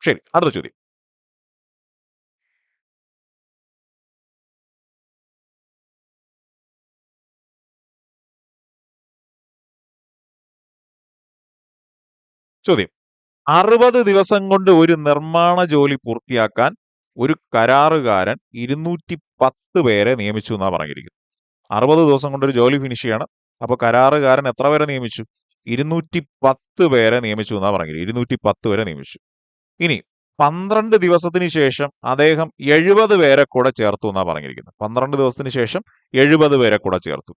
ശരി, അടുത്ത ചോദ്യം. ചോദ്യം: 60 ദിവസം കൊണ്ട് ഒരു നിർമ്മാണ ജോലി പൂർത്തിയാക്കാൻ ഒരു കരാറുകാരൻ 210 പേരെ നിയമിച്ചു എന്നാണ് പറഞ്ഞിരിക്കുന്നത്. 60 ദിവസം കൊണ്ട് ഒരു ജോലി ഫിനിഷ് ചെയ്യണം. അപ്പൊ കരാറുകാരൻ എത്ര പേരെ നിയമിച്ചു? 210 പേരെ നിയമിച്ചു എന്നാണ് പറഞ്ഞിരിക്കുന്നത്. 210 പേരെ നിയമിച്ചു. ഇനി 12 ദിവസത്തിന് ശേഷം അദ്ദേഹം 70 പേരെ കൂടെ ചേർത്തു എന്നാണ് പറഞ്ഞിരിക്കുന്നത്. 12 ദിവസത്തിന് ശേഷം 70 പേരെ കൂടെ ചേർത്തു.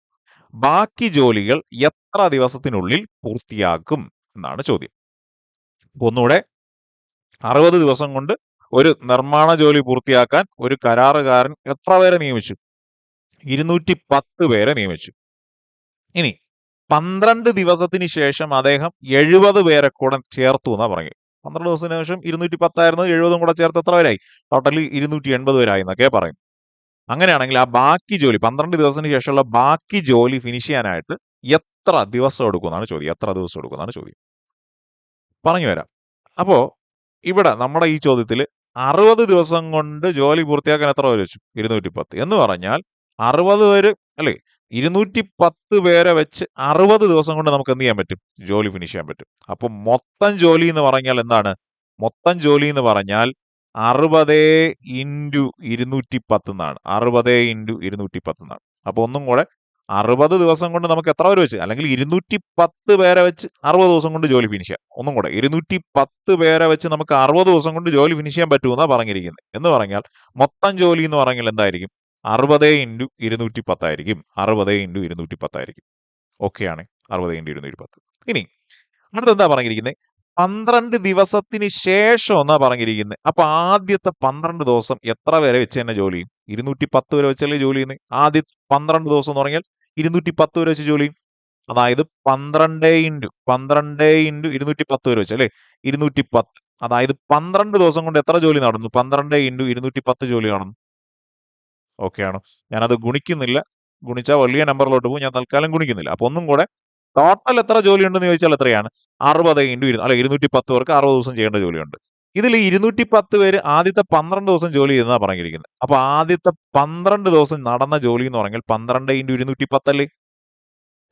ബാക്കി ജോലികൾ എത്ര ദിവസത്തിനുള്ളിൽ പൂർത്തിയാക്കും എന്നാണ് ചോദ്യം. ഒന്നുകൂടെ, 60 ദിവസം കൊണ്ട് ഒരു നിർമ്മാണ ജോലി പൂർത്തിയാക്കാൻ ഒരു കരാറുകാരൻ എത്ര പേരെ നിയമിച്ചു? 210 പേരെ നിയമിച്ചു. ഇനി 12 ദിവസത്തിന് ശേഷം അദ്ദേഹം 70 പേരെ കൂടെ ചേർത്തു എന്നാ പറഞ്ഞു. 12 ദിവസത്തിന് ശേഷം 210 ആയിരുന്നു, 70 കൂടെ ചേർത്ത് എത്ര പേരായി? ടോട്ടലി 280 പേരായി എന്നൊക്കെ പറയും. അങ്ങനെയാണെങ്കിൽ ആ ബാക്കി ജോലി, 12 ദിവസത്തിന് ശേഷമുള്ള ബാക്കി ജോലി ഫിനിഷ് ചെയ്യാനായിട്ട് എത്ര ദിവസം എടുക്കുമെന്നാണ് ചോദ്യം. എത്ര ദിവസം എടുക്കുമെന്നാണ് ചോദ്യം. പറഞ്ഞു വരാം. അപ്പോ ഇവിടെ നമ്മുടെ ഈ ചോദ്യത്തിൽ 60 ദിവസം കൊണ്ട് ജോലി പൂർത്തിയാക്കാൻ എത്ര പേര് വെച്ചു? 210 എന്ന് പറഞ്ഞാൽ 60 പേര്, അല്ലേ? 210 പേരെ വെച്ച് 60 ദിവസം കൊണ്ട് നമുക്ക് എന്ത് ചെയ്യാൻ പറ്റും? ജോലി ഫിനിഷ് ചെയ്യാൻ പറ്റും. അപ്പൊ മൊത്തം ജോലി എന്ന് പറഞ്ഞാൽ എന്താണ്? മൊത്തം ജോലി എന്ന് പറഞ്ഞാൽ 60 ഇൻറ്റു 210 എന്നാണ്. 60 ഇൻറ്റു 210 എന്നാണ്. അപ്പൊ ഒന്നും കൂടെ, 60 ദിവസം കൊണ്ട് നമുക്ക് എത്ര പേര് വെച്ച്, അല്ലെങ്കിൽ 210 പേരെ വെച്ച് 60 ദിവസം കൊണ്ട് ജോലി ഫിനിഷ് ചെയ്യാം. ഒന്നും കൂടെ 210 പേരെ വെച്ച് നമുക്ക് 60 ദിവസം കൊണ്ട് ജോലി ഫിനിഷ് ചെയ്യാൻ പറ്റുമെന്നാണ് പറഞ്ഞിരിക്കുന്നത്. എന്ന് പറഞ്ഞാൽ മൊത്തം ജോലി എന്ന് പറഞ്ഞാൽ എന്തായിരിക്കും? 60 ഇൻറ്റു 210 ആയിരിക്കും. 60 ഇൻറ്റു 210 ആയിരിക്കും. ഓക്കെയാണ്, 60 ഇൻറ്റു 210. ഇനി അടുത്ത് എന്താ പറഞ്ഞിരിക്കുന്നത്? 12 ദിവസത്തിന് ശേഷം എന്നാ പറഞ്ഞിരിക്കുന്നത്. അപ്പൊ ആദ്യത്തെ 12 ദിവസം എത്ര പേരെ വെച്ച് തന്നെ ജോലി ചെയ്യും? 210 വരെ വെച്ചല്ലേ ജോലി ചെയ്യുന്നത്. ആദ്യത്തെ 12 ദിവസം എന്ന് പറഞ്ഞാൽ 210 വരെ വെച്ച് ജോലി ചെയ്യും. അതായത് 12 ഇൻറ്റു 210 വരെ വെച്ച് അല്ലേ, 210. അതായത് 12 ദിവസം കൊണ്ട് എത്ര ജോലി നടന്നു? 12 ഇൻറ്റു 210 ജോലി നടന്നു. ഓക്കെ ആണോ? ഞാനത് ഗുണിക്കുന്നില്ല, ഗുണിച്ചാൽ വലിയ നമ്പറിലോട്ട് പോകും. ഞാൻ തൽക്കാലം ഗുണിക്കുന്നില്ല. അപ്പൊ ഒന്നും കൂടെ ടോട്ടൽ എത്ര ജോലി ഉണ്ടെന്ന് ചോദിച്ചാൽ എത്രയാണ്? 60 ഇൻറ്റു 210 പേർക്ക് 60 ദിവസം ചെയ്യേണ്ട ജോലിയുണ്ട്. ഇതിൽ 210 പേര് ആദ്യത്തെ 12 ദിവസം ജോലി ചെയ്തെന്നാണ് പറഞ്ഞിരിക്കുന്നത്. അപ്പൊ ആദ്യത്തെ 12 ദിവസം നടന്ന ജോലി എന്ന് പറഞ്ഞാൽ 12 ഇൻറ്റു 210 അല്ലേ?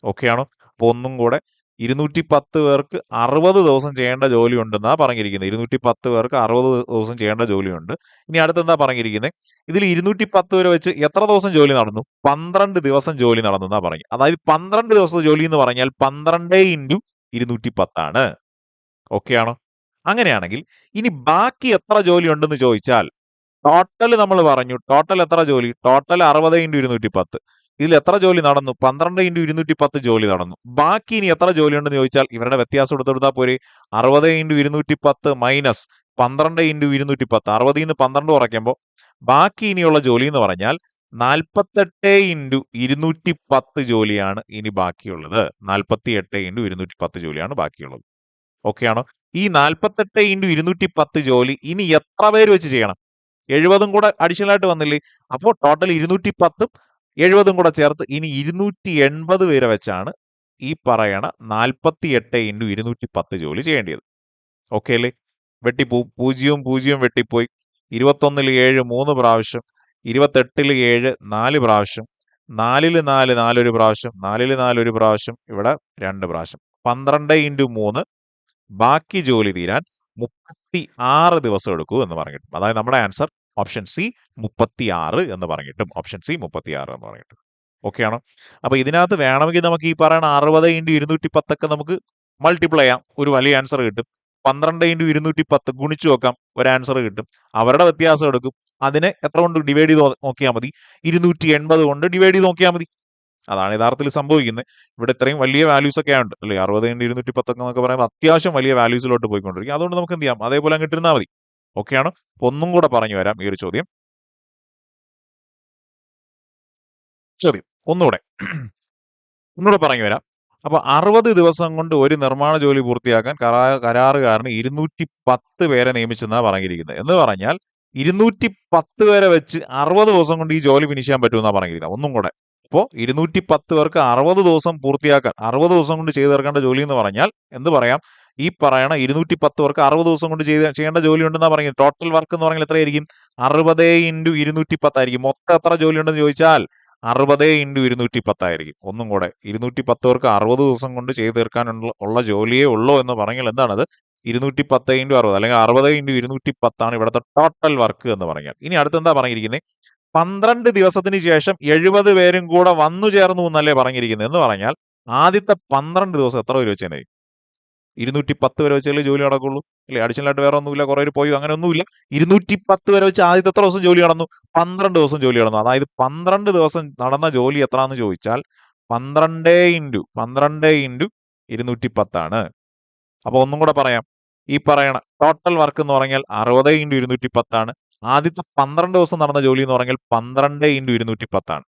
ഓക്കെ ആണോ? അപ്പൊ ഒന്നും കൂടെ 210 പേർക്ക് 60 ദിവസം ചെയ്യേണ്ട ജോലി ഉണ്ടെന്നാ പറഞ്ഞിരിക്കുന്നത്. 210 പേർക്ക് 60 ദിവസം ചെയ്യേണ്ട ജോലിയുണ്ട്. ഇനി അടുത്തെന്താ പറഞ്ഞിരിക്കുന്നത്? ഇതിൽ 210 വരെ വെച്ച് എത്ര ദിവസം ജോലി നടന്നു? 12 ദിവസം ജോലി നടന്നു എന്നാ പറഞ്ഞു. അതായത് 12 ദിവസം ജോലി എന്ന് പറഞ്ഞാൽ 12 ഇൻറ്റു 210 ആണ്. ഓക്കെ ആണോ? അങ്ങനെയാണെങ്കിൽ ഇനി ബാക്കി എത്ര ജോലി ഉണ്ടെന്ന് ചോദിച്ചാൽ ടോട്ടൽ നമ്മൾ പറഞ്ഞു. ടോട്ടൽ എത്ര ജോലി? Total 60 into 210. ഇതിൽ എത്ര ജോലി നടന്നു? 12 ഇൻറ്റു 210 ജോലി നടന്നു. ബാക്കി ഇനി എത്ര ജോലി ഉണ്ടെന്ന് ചോദിച്ചാൽ ഇവരുടെ വ്യത്യാസം എടുത്തെടുത്താൽ പോരെ. 60 ഇൻറ്റു 210 മൈനസ് 12 ഇൻറ്റു 210. 60 നിന്ന് 12 കുറയ്ക്കുമ്പോൾ ബാക്കി ഇനിയുള്ള ജോലി എന്ന് പറഞ്ഞാൽ 48 ഇൻറ്റു 210 ജോലിയാണ് ഇനി ബാക്കിയുള്ളത്. 48 ഇൻറ്റു 210 ജോലിയാണ് ബാക്കിയുള്ളത്. ഓക്കെ ആണോ? ഈ 48 ഇൻറ്റു 210 ജോലി ഇനി എത്ര പേര് വെച്ച് ചെയ്യണം? 70 കൂടെ അഡീഷണൽ ആയിട്ട് വന്നില്ലേ? അപ്പോൾ ടോട്ടൽ 210ഉം 70 കൂടെ ചേർത്ത് ഇനി 280 പേരെ വെച്ചാണ് ഈ പറയണ 48 ഇൻറ്റു 210 ജോലി ചെയ്യേണ്ടത്. ഓക്കെ അല്ലേ? വെട്ടിപ്പോവും. 0 വെട്ടിപ്പോയി. 21 7 3 പ്രാവശ്യം, 28 7 4 പ്രാവശ്യം, 4 4 ഒരു പ്രാവശ്യം, 4 4 ഒരു പ്രാവശ്യം, ഇവിടെ 2 പ്രാവശ്യം. 12 ഇൻറ്റു 3 ബാക്കി ജോലി തീരാൻ 36 ദിവസം എടുക്കൂ എന്ന് പറഞ്ഞിട്ടും. അതായത് നമ്മുടെ ആൻസർ ഓപ്ഷൻ സി 36 എന്ന് പറഞ്ഞിട്ടും. ഓപ്ഷൻ സി 36 എന്ന് പറഞ്ഞിട്ടും. ഓക്കെ ആണോ? അപ്പൊ ഇതിനകത്ത് വേണമെങ്കിൽ നമുക്ക് ഈ പറയുന്ന 60 ഇൻറ്റു 210 ഒക്കെ നമുക്ക് മൾട്ടിപ്ലൈ ചെയ്യാം, ഒരു വലിയ ആൻസർ കിട്ടും. 12 ഇൻറ്റു 210 ഗുണിച്ചു നോക്കാം, ഒരു ആൻസർ കിട്ടും. അവരുടെ വ്യത്യാസം എടുക്കും, അതിനെ എത്ര കൊണ്ട് ഡിവൈഡ് ചെയ്ത് നോക്കിയാൽ മതി? 280 കൊണ്ട് ഡിവൈഡ് ചെയ്ത് നോക്കിയാൽ മതി. അതാണ് യഥാർത്ഥത്തിൽ സംഭവിക്കുന്നത്. ഇവിടെ ഇത്രയും വലിയ വാല്യൂസ് ഒക്കെ ഉണ്ട് അല്ലേ? 60 ഇൻറ്റു 210 എന്നൊക്കെ പറയുമ്പോൾ അത്യാവശ്യം വലിയ വാല്യൂസിലോട്ട് പോയിക്കൊണ്ടിരിക്കും. അതുകൊണ്ട് നമുക്ക് എന്ത് ചെയ്യാം? അതേപോലെ അങ്ങ് ഇട്ടിരുന്നാൽ മതി. ഓക്കെ ആണോ? ഒന്നും കൂടെ പറഞ്ഞു വരാം ഈ ഒരു ചോദ്യം. ഒന്നുകൂടെ പറഞ്ഞു വരാം. അപ്പൊ 60 ദിവസം കൊണ്ട് ഒരു നിർമ്മാണ ജോലി പൂർത്തിയാക്കാൻ കരാറുകാരന് 210 പേരെ നിയമിച്ചെന്നാണ് പറഞ്ഞിരിക്കുന്നത്. എന്ന് പറഞ്ഞാൽ 210 പേരെ വെച്ച് 60 ദിവസം കൊണ്ട് ഈ ജോലി ഫിനിഷ് ചെയ്യാൻ പറ്റുമെന്നാണ് പറഞ്ഞിരിക്കുന്നത്. ഒന്നും കൂടെ. അപ്പോൾ 210 പേർക്ക് 60 ദിവസം പൂർത്തിയാക്കാൻ, 60 ദിവസം കൊണ്ട് ചെയ്തു തീർക്കേണ്ട ജോലി എന്ന് പറഞ്ഞാൽ എന്ത് പറയാം? ഈ പറയണ 210 പേർക്ക് 60 ദിവസം കൊണ്ട് ചെയ്യേണ്ട ജോലി ഉണ്ടെന്നാണ് പറയുന്നത്. ടോട്ടൽ വർക്ക് എന്ന് പറഞ്ഞാൽ എത്രയായിരിക്കും? 60 ഇൻറ്റു 210 ആയിരിക്കും. മൊത്തം എത്ര ജോലി ഉണ്ടെന്ന് ചോദിച്ചാൽ 60 ഇൻറ്റു 210 ആയിരിക്കും. ഒന്നും കൂടെ 210 പേർക്ക് 60 ദിവസം കൊണ്ട് ചെയ്തു തീർക്കാനുള്ള ജോലിയേ ഉള്ളൂ എന്ന് പറഞ്ഞാൽ എന്താണത്? 210 ഇൻറ്റു 60 അല്ലെങ്കിൽ 60 ഇൻറ്റു 210 ആണ് ഇവിടുത്തെ ടോട്ടൽ വർക്ക് എന്ന് പറഞ്ഞാൽ. ഇനി അടുത്തെന്താ പറഞ്ഞിരിക്കുന്നത്? 12 ദിവസത്തിന് ശേഷം 70 പേരും കൂടെ വന്നു ചേർന്നു എന്നല്ലേ പറഞ്ഞിരിക്കുന്നത്. എന്ന് പറഞ്ഞാൽ ആദ്യത്തെ 12 ദിവസം എത്ര പേര് വെച്ചേനെ? 210 വരെ വെച്ചാലേ ജോലി നടക്കുള്ളൂ അല്ലേ? അഡീഷണൽ ആയിട്ട് വേറെ ഒന്നുമില്ല, കുറെ പേര് പോയി, അങ്ങനെ ഒന്നുമില്ല. 210 വരെ വെച്ച് ആദ്യത്തെ എത്ര ദിവസം ജോലി നടന്നു? 12 ദിവസം ജോലി നടന്നു. അതായത് 12 ദിവസം നടന്ന ജോലി എത്രയാണെന്ന് ചോദിച്ചാൽ 12 ഇൻറ്റു 210 ആണ്. അപ്പൊ ഒന്നും കൂടെ പറയാം. ഈ പറയണ ടോട്ടൽ വർക്ക് എന്ന് പറഞ്ഞാൽ 60 ഇൻറ്റു 210 ആണ്. ആദ്യത്തെ 12 ദിവസം നടന്ന ജോലി എന്ന് പറഞ്ഞാൽ 12 ഇൻറ്റു 210 ആണ്.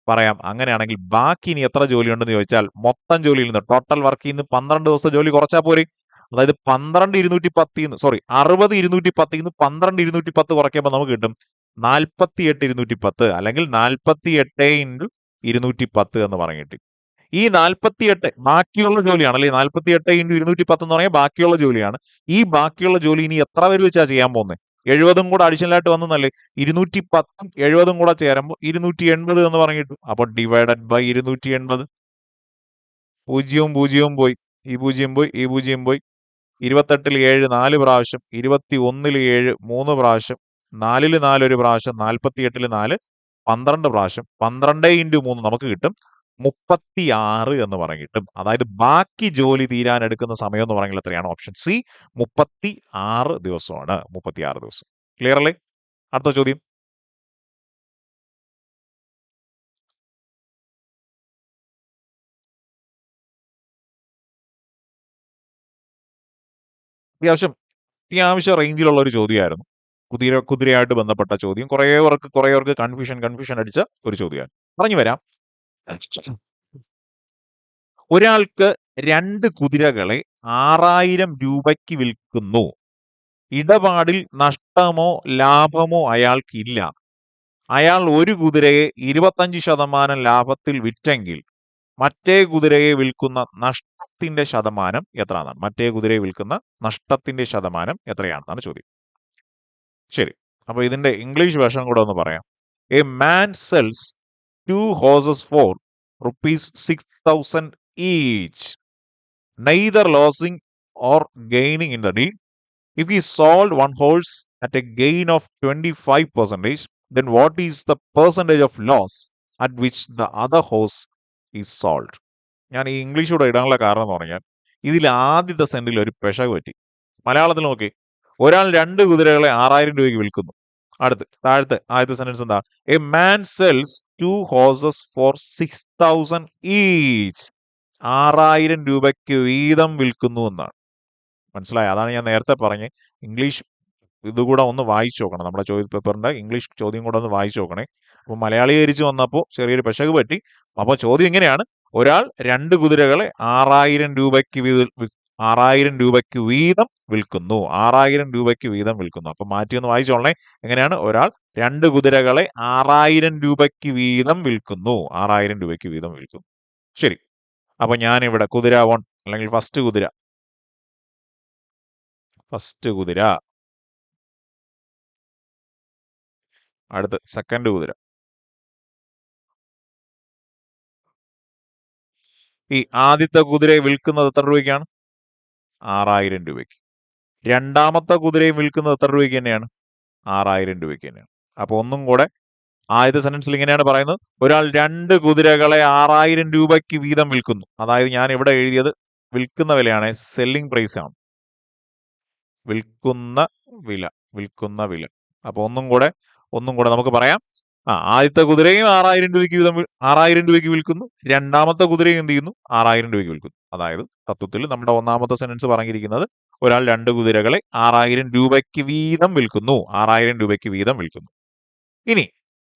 പറയാം. അങ്ങനെയാണെങ്കിൽ ബാക്കി ഇനി എത്ര ജോലി ഉണ്ടെന്ന് ചോദിച്ചാൽ മൊത്തം ജോലിയിൽ നിന്ന്, ടോട്ടൽ വർക്കിൽ നിന്ന് 12 ദിവസത്തെ ജോലി കുറച്ചാൽ പോരെ. അതായത് 12 210 60 210 12 210 കുറയ്ക്കുമ്പോൾ നമുക്ക് കിട്ടും 48 210 അല്ലെങ്കിൽ 48 ഇൻറ്റു 210 എന്ന് പറഞ്ഞിട്ട്. ഈ 48 ബാക്കിയുള്ള ജോലിയാണ് അല്ലെ? 48 ഇൻറ്റു 210 എന്ന് പറഞ്ഞാൽ ബാക്കിയുള്ള ജോലിയാണ്. ഈ ബാക്കിയുള്ള ജോലി ഇനി എത്ര പേര് വെച്ചാ ചെയ്യാൻ പോകുന്നത്? 70 കൂടെ അഡീഷണൽ ആയിട്ട് വന്നല്ലേ? 210ഉം 70 കൂടെ ചേരുമ്പോൾ 280 എന്ന് പറഞ്ഞിട്ടു. അപ്പൊ ഡിവൈഡഡ് ബൈ 280. 0 പോയി, ഈ 0 പോയി, ഈ 0 പോയി. 28 7 4 പ്രാവശ്യം, 21 7 3 പ്രാവശ്യം, 4 4 ഒരു പ്രാവശ്യം, 48 4 12 പ്രാവശ്യം. 12 ഇൻറ്റു 3 നമുക്ക് കിട്ടും 36 എന്ന് പറഞ്ഞിട്ടും. അതായത് ബാക്കി ജോലി തീരാൻ എടുക്കുന്ന സമയം എന്ന് പറയുന്നത് എത്രയാണ്? ഓപ്ഷൻ സി 36 ദിവസമാണ്. 36 ദിവസം. ക്ലിയർ അല്ലേ? അടുത്ത ചോദ്യം. അത്യാവശ്യം റേഞ്ചിലുള്ള ഒരു ചോദ്യമായിരുന്നു. കുതിരയായിട്ട് ബന്ധപ്പെട്ട ചോദ്യം. കുറേവർക്ക് കൺഫ്യൂഷൻ അടിച്ച ഒരു ചോദ്യമാണ്. പറഞ്ഞു വരാം. ഒരാൾക്ക് 2 കുതിരകളെ 6000 രൂപയ്ക്ക് വിൽക്കുന്നു. ഇടപാടിൽ നഷ്ടമോ ലാഭമോ അയാൾക്കില്ല. അയാൾ ഒരു കുതിരയെ 25% ലാഭത്തിൽ വിറ്റെങ്കിൽ മറ്റേ കുതിരയെ വിൽക്കുന്ന നഷ്ടത്തിന്റെ ശതമാനം എത്രയാണ്? മറ്റേ കുതിരയെ വിൽക്കുന്ന നഷ്ടത്തിന്റെ ശതമാനം എത്രയാണെന്നാണ് ചോദ്യം. ശരി, അപ്പൊ ഇതിന്റെ ഇംഗ്ലീഷ് വേർഷൻ കൂടെ ഒന്ന് പറയാം. A man cells 2 horses for ₹6,000 each, neither losing or gaining in the deal. If he sold one horse at a gain of 25%, then what is the percentage of loss at which the other horse is sold? ഞാൻ ഈ English കൂടെ ഇടാനുള്ള കാരണം എന്ന് പറഞ്ഞാൽ ഇതിൽ ആദ്യത്തെ സെന്റിൽ ഒരു പിശക് പറ്റി. മലയാളത്തിൽ നോക്കി, ഒരാൾ 2 കുതിരകളെ 6000 രൂപയ്ക്ക് വിൽക്കുന്നു. താഴത്തെ ആദ്യത്തെ സെന്റൻസ് എന്താ? A man cells 2 horses for 6,000 each. 6000 രൂപയ്ക്ക് വീതം വിൽക്കുന്നു എന്നാണ്. മനസ്സിലായി? അതാണ് ഞാൻ നേരത്തെ പറഞ്ഞ് ഇംഗ്ലീഷ് ഇതുകൂടെ ഒന്ന് വായിച്ചു നോക്കണം. നമ്മുടെ ചോദ്യ പേപ്പറിന്റെ ഇംഗ്ലീഷ് ചോദ്യം കൂടെ ഒന്ന് വായിച്ചു നോക്കണേ. അപ്പോൾ മലയാളീകരിച്ച് വന്നപ്പോൾ ചെറിയൊരു പിശക് പറ്റി. അപ്പോൾ ചോദ്യം ഇങ്ങനെയാണ്: ഒരാൾ 2 കുതിരകളെ 6000 രൂപയ്ക്ക് വീതം വിൽക്കുന്നു. 6000 രൂപയ്ക്ക് വീതം വിൽക്കുന്നു. അപ്പൊ മാറ്റി ഒന്ന് വായിച്ചോളണേ. എങ്ങനെയാണ്? ഒരാൾ 2 കുതിരകളെ 6000 രൂപയ്ക്ക് വീതം വിൽക്കുന്നു. 6000 രൂപയ്ക്ക് വീതം വിൽക്കുന്നു. ശരി, അപ്പൊ ഞാനിവിടെ കുതിര 1 അല്ലെങ്കിൽ ഫസ്റ്റ് കുതിര, അടുത്ത് സെക്കൻഡ് കുതിര. ഈ ആദ്യത്തെ കുതിരയെ വിൽക്കുന്നത് എത്ര രൂപയ്ക്കാണ്? 6000 രൂപയ്ക്ക്. രണ്ടാമത്തെ കുതിരയെ വിൽക്കുന്നത് എത്ര രൂപയ്ക്ക് തന്നെയാണ്? 6000 രൂപയ്ക്ക് തന്നെയാണ്. അപ്പൊ ഒന്നും കൂടെ ആദ്യത്തെ സെന്റൻസിൽ ഇങ്ങനെയാണ് പറയുന്നത്: ഒരാൾ 2 കുതിരകളെ 6000 രൂപയ്ക്ക് വീതം വിൽക്കുന്നു. അതായത് ഞാൻ ഇവിടെ എഴുതിയത് വിൽക്കുന്ന വിലയാണ്, സെല്ലിംഗ് പ്രൈസ് ആണ്. വിൽക്കുന്ന വില. അപ്പൊ ഒന്നും കൂടെ നമുക്ക് പറയാം. ആദ്യത്തെ കുതിരയും 6000 രൂപയ്ക്ക് വിൽക്കുന്നു. രണ്ടാമത്തെ കുതിരയും എന്ത് ചെയ്യുന്നു? 6000 രൂപയ്ക്ക് വിൽക്കുന്നു. അതായത് തത്വത്തിൽ നമ്മുടെ ഒന്നാമത്തെ സെന്റൻസ് പറഞ്ഞിരിക്കുന്നത് ഒരാൾ 2 കുതിരകളെ 6000 രൂപയ്ക്ക് വീതം വിൽക്കുന്നു. 6000 രൂപയ്ക്ക് വീതം വിൽക്കുന്നു. ഇനി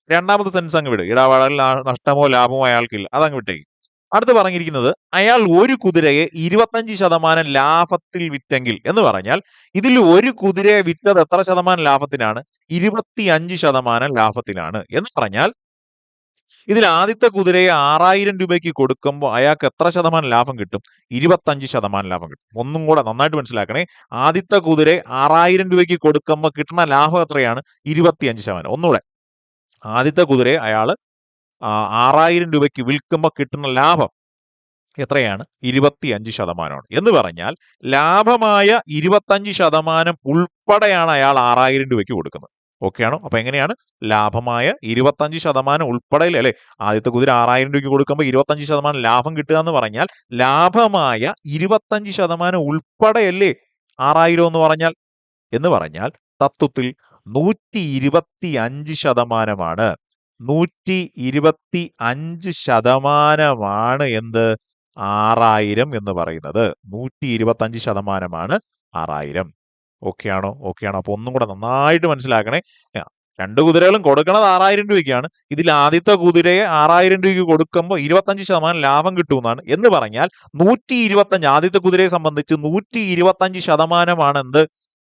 രണ്ടാമത്തെ സെന്റൻസ് അങ്ങ് വിട്. ഇടപാടിൽ നഷ്ടമോ ലാഭമോ അയാൾക്കില്ല, അതങ്ങ് വിട്ടേക്ക്. അടുത്ത് പറഞ്ഞിരിക്കുന്നത് അയാൾ ഒരു കുതിരയെ 25% ലാഭത്തിൽ വിറ്റെങ്കിൽ എന്ന് പറഞ്ഞാൽ ഇതിൽ ഒരു കുതിരയെ വിറ്റത് എത്ര ശതമാനം ലാഭത്തിനാണ്? 25% ലാഭത്തിലാണ്. എന്ന് പറഞ്ഞാൽ ഇതിൽ ആദ്യത്തെ കുതിരയെ 6000 രൂപയ്ക്ക് കൊടുക്കുമ്പോൾ അയാൾക്ക് എത്ര ശതമാനം ലാഭം കിട്ടും? 25% ലാഭം കിട്ടും. ഒന്നും കൂടെ നന്നായിട്ട് മനസ്സിലാക്കണേ. ആദ്യത്തെ കുതിരയെ 6000 രൂപയ്ക്ക് കൊടുക്കുമ്പോൾ കിട്ടുന്ന ലാഭം എത്രയാണ്? 25%. ഒന്നുകൂടെ, ആദ്യത്തെ കുതിരയെ അയാൾ 6000 രൂപയ്ക്ക് വിൽക്കുമ്പോൾ കിട്ടുന്ന ലാഭം എത്രയാണ്? 25%. എന്ന് പറഞ്ഞാൽ ലാഭമായ 25% ഉൾപ്പെടെയാണ് അയാൾ 6000 രൂപയ്ക്ക് കൊടുക്കുന്നത്. ഓക്കെ ആണോ? അപ്പൊ എങ്ങനെയാണ് ലാഭമായ 25% ഉൾപ്പെടെ അല്ലെ? ആദ്യത്തെ കുതിര 6000 രൂപയ്ക്ക് കൊടുക്കുമ്പോൾ 25% ലാഭം കിട്ടുക എന്ന് പറഞ്ഞാൽ ലാഭമായ 25% ഉൾപ്പെടെയല്ലേ 6000 എന്ന് പറഞ്ഞാൽ തത്വത്തിൽ 125%. 125% എന്ത്? 6000 എന്ന് പറയുന്നത്. 125% 6000. ഓക്കെ ആണോ? അപ്പൊ ഒന്നും കൂടെ നന്നായിട്ട് മനസ്സിലാക്കണേ. 2 കുതിരകളും കൊടുക്കണത് 6000 രൂപയ്ക്കാണ്. ഇതിൽ ആദ്യത്തെ കുതിരയെ 6000 രൂപയ്ക്ക് കൊടുക്കുമ്പോൾ 25% ലാഭം കിട്ടുമെന്നാണ്. എന്ന് പറഞ്ഞാൽ 125, ആദ്യത്തെ കുതിരയെ സംബന്ധിച്ച് 125% എന്ത്?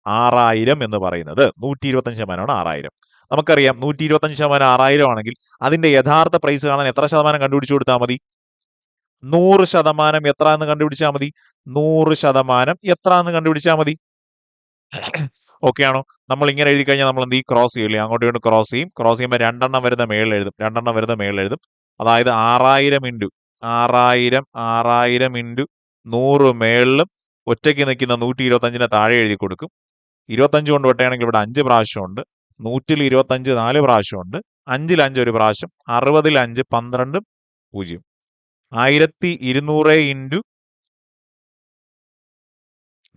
6000 എന്ന് പറയുന്നത്. 125% 6000. നമുക്കറിയാം 125% 6000 ആണെങ്കിൽ അതിന്റെ യഥാർത്ഥ പ്രൈസ് കാണാൻ എത്ര ശതമാനം കണ്ടുപിടിച്ചു കൊടുത്താൽ മതി? 100% എത്ര എന്ന് കണ്ടുപിടിച്ചാൽ മതി. 100% എത്ര എന്ന് കണ്ടുപിടിച്ചാൽ മതി. ഓക്കെ ആണോ? നമ്മൾ ഇങ്ങനെ എഴുതി കഴിഞ്ഞാൽ നമ്മൾ എന്ത് ചെയ്യും? ക്രോസ് ചെയ്യില്ലേ? അങ്ങോട്ടും ഇങ്ങോട്ടും ക്രോസ് ചെയ്യും. ക്രോസ് ചെയ്യുമ്പോൾ 2 എണ്ണം വരുന്ന മേളിൽ എഴുതും. അതായത് 6000 ഇൻറ്റു 100 മേളിലും ഒറ്റയ്ക്ക് നിൽക്കുന്ന 125 താഴെ എഴുതി കൊടുക്കും. 25 കൊണ്ട് വെട്ടുകയാണെങ്കിൽ ഇവിടെ 5 പ്രാവശ്യമുണ്ട്. 100ൽ 25 4 പ്രാവശ്യമുണ്ട്. 5ൽ 5 1 പ്രാവശ്യം. 60ൽ 5 12 0. 1200 ഇൻറ്റു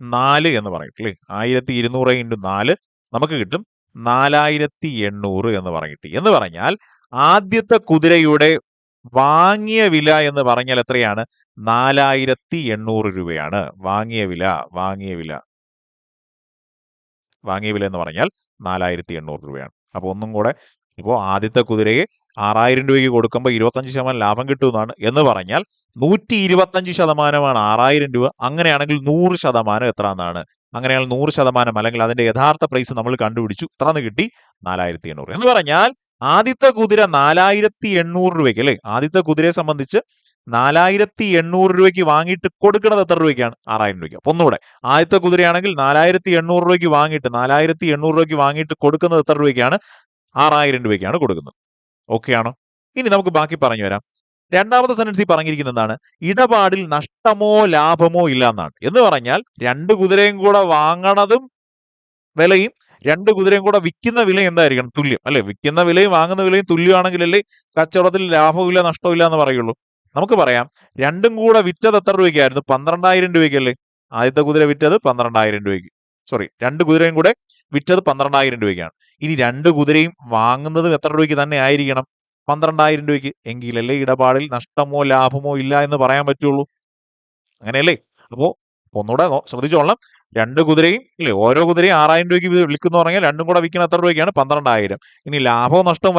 4 എന്ന് പറയും അല്ലേ? 1200 ഇൻറ്റു 4 നമുക്ക് കിട്ടും 4800 എന്ന് കിട്ടി. എന്ന് പറഞ്ഞാൽ ആദ്യത്തെ കുതിരയുടെ വാങ്ങിയ വില എന്ന് പറഞ്ഞാൽ എത്രയാണ്? 4800 രൂപയാണ്. വാങ്ങിയ വില എന്ന് പറഞ്ഞാൽ 4800 രൂപയാണ്. അപ്പോൾ ഒന്നും കൂടെ, ഇപ്പോൾ ആദ്യത്തെ കുതിരയെ 6000 രൂപയ്ക്ക് കൊടുക്കുമ്പോൾ 25% ലാഭം കിട്ടുമെന്നാണ്. എന്ന് പറഞ്ഞാൽ 125%മാണ് 6000 രൂപ. അങ്ങനെയാണെങ്കിൽ 100% എത്ര എന്നാണ്? അങ്ങനെയാണെങ്കിൽ 100% അല്ലെങ്കിൽ അതിന്റെ യഥാർത്ഥ പ്രൈസ് നമ്മൾ കണ്ടുപിടിച്ചു. എത്രന്ന് കിട്ടി? 4800. എന്ന് പറഞ്ഞാൽ ആദ്യത്തെ കുതിര 4800 രൂപയ്ക്ക് അല്ലേ? ആദ്യത്തെ കുതിരയെ സംബന്ധിച്ച് 4800 രൂപയ്ക്ക് വാങ്ങിയിട്ട് കൊടുക്കുന്നത് എത്ര രൂപയ്ക്കാണ്? 6000 രൂപയ്ക്ക്. അപ്പൊ ഒന്നുകൂടെ, ആദ്യത്തെ കുതിരയാണെങ്കിൽ 4800 രൂപയ്ക്ക് വാങ്ങിയിട്ട് 4800 രൂപയ്ക്ക് വാങ്ങിയിട്ട് കൊടുക്കുന്നത് എത്ര രൂപയ്ക്കാണ്? 6000 രൂപയ്ക്കാണ് കൊടുക്കുന്നത്. ഓക്കെ ആണോ? ഇനി നമുക്ക് ബാക്കി പറഞ്ഞു വരാം. രണ്ടാമത്തെ സെന്റൻസിൽ പറഞ്ഞിരിക്കുന്നത് എന്താണ്? ഇടപാടിൽ നഷ്ടമോ ലാഭമോ ഇല്ല എന്നാണ്. എന്ന് പറഞ്ഞാൽ രണ്ട് കുതിരയും കൂടെ വാങ്ങണതും വിലയും രണ്ട് കുതിരയും കൂടെ വിൽക്കുന്ന വിലയും എന്തായിരിക്കണം? തുല്യം അല്ലെ? വിൽക്കുന്ന വിലയും വാങ്ങുന്ന വിലയും തുല്യമാണെങ്കിലല്ലേ കച്ചവടത്തിൽ ലാഭമില്ല നഷ്ടമില്ല എന്ന് പറയുള്ളൂ. നമുക്ക് പറയാം, രണ്ടും കൂടെ വിറ്റത് എത്ര രൂപയ്ക്കായിരുന്നു? 12000 രൂപയ്ക്കല്ലേ? ആദ്യത്തെ കുതിര വിറ്റത് 12000 രൂപയ്ക്ക്. സോറി, രണ്ട് കുതിരയും കൂടെ വിറ്റത് 12000 രൂപയ്ക്കാണ്. ഇനി രണ്ട് കുതിരയും വാങ്ങുന്നത് എത്ര രൂപയ്ക്ക് തന്നെ ആയിരിക്കണം? 12000 രൂപയ്ക്ക്. എങ്കിലല്ലേ ഇടപാടിൽ നഷ്ടമോ ലാഭമോ ഇല്ല എന്ന് പറയാൻ പറ്റുള്ളൂ. അങ്ങനെയല്ലേ? അപ്പോ ഒന്നുകൂടെ ശ്രദ്ധിച്ചോളണം. രണ്ട് കുതിരയും ഇല്ലേ, ഓരോ കുതിരയും 6000 രൂപയ്ക്ക് വിൽക്കുന്നു പറഞ്ഞാൽ രണ്ടും കൂടെ വിൽക്കുന്ന എത്ര രൂപയ്ക്കാണ്? 12000. ഇനി ലാഭവും നഷ്ടവും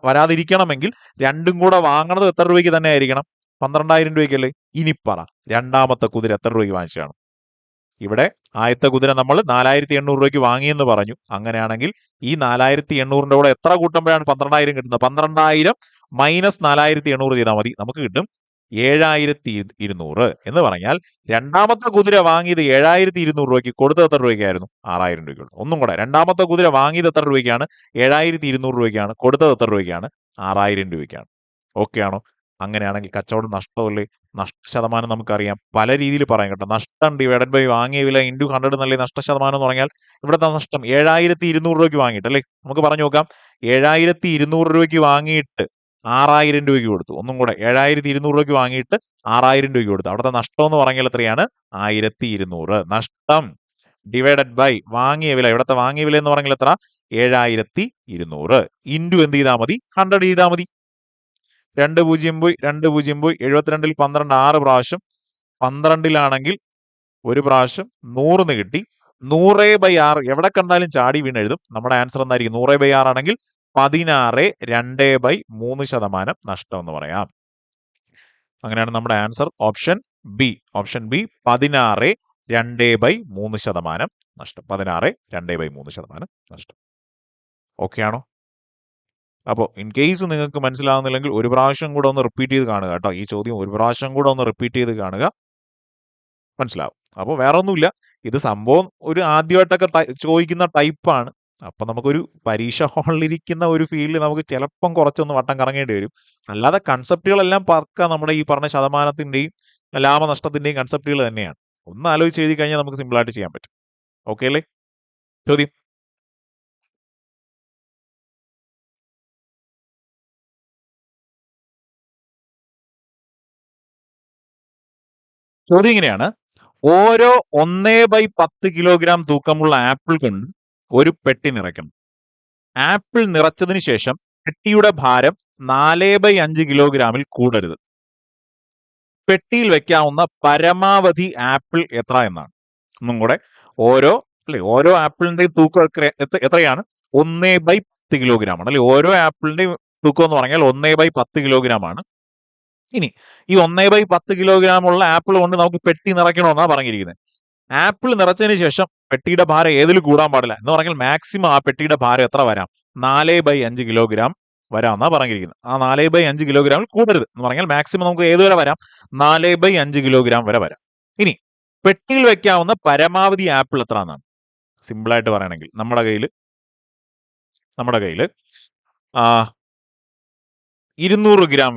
വരാതിരിക്കണമെങ്കിൽ രണ്ടും കൂടെ വാങ്ങണത് എത്ര രൂപയ്ക്ക് തന്നെ ആയിരിക്കണം? 12000 രൂപയ്ക്കല്ലേ? ഇനി പറ, രണ്ടാമത്തെ കുതിര എത്ര രൂപയ്ക്ക് വാങ്ങിച്ചാണ്? ഇവിടെ ആദ്യത്തെ കുതിര നമ്മൾ 4800 രൂപയ്ക്ക് വാങ്ങിയെന്ന് പറഞ്ഞു. അങ്ങനെയാണെങ്കിൽ ഈ 4800ന്റെ കൂടെ എത്ര കൂട്ടുമ്പോഴാണ് 12000 കിട്ടുന്നത്? 12000 മൈനസ് 4800 ചെയ്താൽ മതി. നമുക്ക് കിട്ടും 7200. എന്ന് പറഞ്ഞാൽ രണ്ടാമത്തെ കുതിര വാങ്ങിയത് 7200 രൂപയ്ക്ക്, കൊടുത്തത് എത്ര രൂപയ്ക്കായിരുന്നു? 6000 രൂപയ്ക്ക്. ഒന്നും കൂടെ, രണ്ടാമത്തെ കുതിര വാങ്ങിയത് എത്ര രൂപയ്ക്കാണ്? 7200 രൂപയ്ക്കാണ്. കൊടുത്തത് എത്ര രൂപയ്ക്കാണ്? 6000 രൂപയ്ക്കാണ്. ഓക്കെ ആണോ? അങ്ങനെയാണെങ്കിൽ കച്ചവടം നഷ്ടമല്ലേ? നഷ്ടശതമാനം നമുക്കറിയാം, പല രീതിയിൽ പറയാം കേട്ടോ. നഷ്ടം ഡിവൈഡഡ് ബൈ വാങ്ങിയ വില ഇൻറ്റു 100 എന്നല്ലേ നഷ്ടശതമാനം എന്ന് പറഞ്ഞാൽ. ഇവിടുത്തെ നഷ്ടം 7200 രൂപയ്ക്ക് വാങ്ങിയിട്ട് അല്ലേ? നമുക്ക് പറഞ്ഞു നോക്കാം. 7200 രൂപയ്ക്ക് വാങ്ങിയിട്ട് 6000 രൂപയ്ക്ക് കൊടുത്തു. ഒന്നും കൂടെ, 7200 രൂപയ്ക്ക് വാങ്ങിയിട്ട് 6000 രൂപയ്ക്ക് കൊടുത്തു. അവിടുത്തെ നഷ്ടം എന്ന് പറഞ്ഞാൽ എത്രയാണ്? 1200. നഷ്ടം ഡിവൈഡഡ് ബൈ വാങ്ങിയ വില. ഇവിടുത്തെ വാങ്ങിയ വില എന്ന് പറഞ്ഞാൽ എത്ര? 7200 ഇൻറ്റു എന്ത് ചെയ്താൽ മതി? 100 ചെയ്താൽ മതി. 2 0 പോയി 2 0 പോയി 72ൽ 12 6 പ്രാവശ്യം. 12ലാണെങ്കിൽ ഒരു പ്രാവശ്യം 100 കിട്ടി. 100/6 എവിടെ കണ്ടാലും ചാടി വീണ് എഴുതും. നമ്മുടെ ആൻസർ എന്തായിരിക്കും? 100/6 ആണെങ്കിൽ 16 2/3% നഷ്ടം എന്ന് പറയാം. അങ്ങനെയാണ് നമ്മുടെ answer option B. Option B 16 2/3% നഷ്ടം. 16 2/3% നഷ്ടം. ഓക്കെ ആണോ? അപ്പോൾ ഇൻ കേസ് നിങ്ങൾക്ക് മനസ്സിലാവുന്നില്ലെങ്കിൽ ഒരു പ്രാവശ്യം കൂടെ ഒന്ന് റിപ്പീറ്റ് ചെയ്ത് കാണുക കേട്ടോ. ഈ ചോദ്യം ഒരു പ്രാവശ്യം കൂടെ ഒന്ന് റിപ്പീറ്റ് ചെയ്ത് കാണുക, മനസ്സിലാവും. അപ്പോൾ വേറെ ഒന്നുമില്ല, ഇത് സംഭവം ഒരു ആദ്യമായിട്ടൊക്കെ ചോദിക്കുന്ന ടൈപ്പാണ്. അപ്പം നമുക്കൊരു പരീക്ഷ ഹാളിലിരിക്കുന്ന ഒരു ഫീലിൽ നമുക്ക് ചിലപ്പം കുറച്ചൊന്ന് വട്ടം കറങ്ങേണ്ടി വരും. അല്ലാതെ കൺസെപ്റ്റുകളെല്ലാം പക്ക നമ്മുടെ ഈ പറഞ്ഞ ശതമാനത്തിൻ്റെയും ലാഭനഷ്ടത്തിൻ്റെയും കൺസെപ്റ്റുകൾ തന്നെയാണ്. ഒന്ന് ആലോചിച്ച് എഴുതി കഴിഞ്ഞാൽ നമുക്ക് സിമ്പിളായിട്ട് ചെയ്യാൻ പറ്റും. ഓക്കെ അല്ലേ? ചോദ്യം ചോദ്യം ഇങ്ങനെയാണ്: ഓരോ 1/10 കിലോഗ്രാം തൂക്കമുള്ള ആപ്പിൾ കൊണ്ട് ഒരു പെട്ടി നിറയ്ക്കണം. ആപ്പിൾ നിറച്ചതിന് ശേഷം പെട്ടിയുടെ ഭാരം 4/5 കിലോഗ്രാമിൽ കൂടരുത്. പെട്ടിയിൽ വെക്കാവുന്ന പരമാവധി ആപ്പിൾ എത്ര എന്നാണ്. ഒന്നും കൂടെ, ഓരോ ആപ്പിളിന്റെയും തൂക്കം എത്രയാണ്? 1/10 കിലോഗ്രാം ആണ് അല്ലെ? ഓരോ ആപ്പിളിന്റെയും തൂക്കം എന്ന് പറഞ്ഞാൽ 1/10 കിലോഗ്രാം ആണ്. ഇനി ഈ 1/10 കിലോഗ്രാം ഉള്ള ആപ്പിൾ കൊണ്ട് നമുക്ക് പെട്ടി നിറയ്ക്കണമെന്നാണ് പറഞ്ഞിരിക്കുന്നത്. ആപ്പിൾ നിറച്ചതിന് ശേഷം പെട്ടിയുടെ ഭാരം ഏതിൽ കൂടാൻ പാടില്ല എന്ന് പറഞ്ഞാൽ മാക്സിമം ആ പെട്ടിയുടെ ഭാരം എത്ര വരാം? 4/5 കിലോഗ്രാം വരാമെന്നാണ് പറഞ്ഞിരിക്കുന്നത്. ആ 4/5 കിലോഗ്രാമിൽ കൂടരുത് എന്ന് പറഞ്ഞാൽ മാക്സിമം നമുക്ക് ഏത് വരെ വരാം? 4/5 കിലോഗ്രാം വരെ വരാം. ഇനി പെട്ടിയിൽ വെക്കാവുന്ന പരമാവധി ആപ്പിൾ എത്ര എന്നാണ് സിമ്പിളായിട്ട് പറയണമെങ്കിൽ നമ്മുടെ കയ്യിൽ 200 ഗ്രാം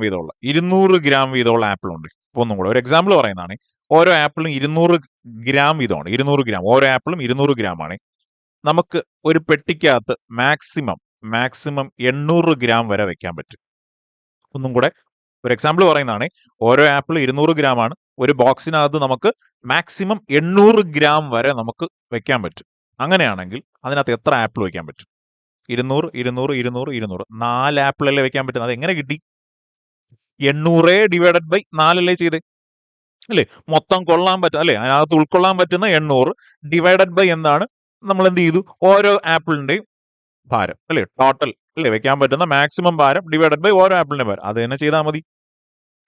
വീതമുള്ള ആപ്പിൾ ഉണ്ട്. ഇപ്പോൾ ഒന്നും കൂടെ ഒരു എക്സാമ്പിൾ പറയുന്നതാണ്. ഓരോ ആപ്പിളും 200 ഗ്രാം വീതമാണ്. 200 ഗ്രാം, ഓരോ ആപ്പിളും 200 ഗ്രാം ആണ്. നമുക്ക് ഒരു പെട്ടിക്കകത്ത് മാക്സിമം 800 ഗ്രാം വരെ വെക്കാൻ പറ്റും. ഒന്നും കൂടെ, ഒരു എക്സാമ്പിൾ പറയുന്നതാണ്, ഓരോ ആപ്പിൾ 200 ഗ്രാം ആണ്. ഒരു ബോക്സിനകത്ത് നമുക്ക് മാക്സിമം 800 ഗ്രാം വരെ നമുക്ക് വെക്കാൻ പറ്റും. അങ്ങനെയാണെങ്കിൽ അതിനകത്ത് എത്ര ആപ്പിൾ വെക്കാൻ പറ്റും? 200, 200, 200, 200. 4 ആപ്പിളല്ലേ വെക്കാൻ പറ്റുന്നത്. അത് എങ്ങനെ കിട്ടി? 800 ഡിവൈഡഡ് ബൈ 4 അല്ലേ ചെയ്തേ, അല്ലേ? മൊത്തം കൊള്ളാൻ പറ്റും, അല്ലേ? അതിനകത്ത് ഉൾക്കൊള്ളാൻ പറ്റുന്ന 800 ഡിവൈഡഡ് ബൈ എന്താണ്? നമ്മൾ എന്ത് ചെയ്തു? ഓരോ ആപ്പിളിന്റെയും ഭാരം, അല്ലേ? ടോട്ടൽ, അല്ലേ? വെക്കാൻ പറ്റുന്ന മാക്സിമം ഭാരം ഡിവൈഡഡ് ബൈ ഓരോ ആപ്പിളിന്റെ ഭാരം. അത് തന്നെ ചെയ്താൽ മതി.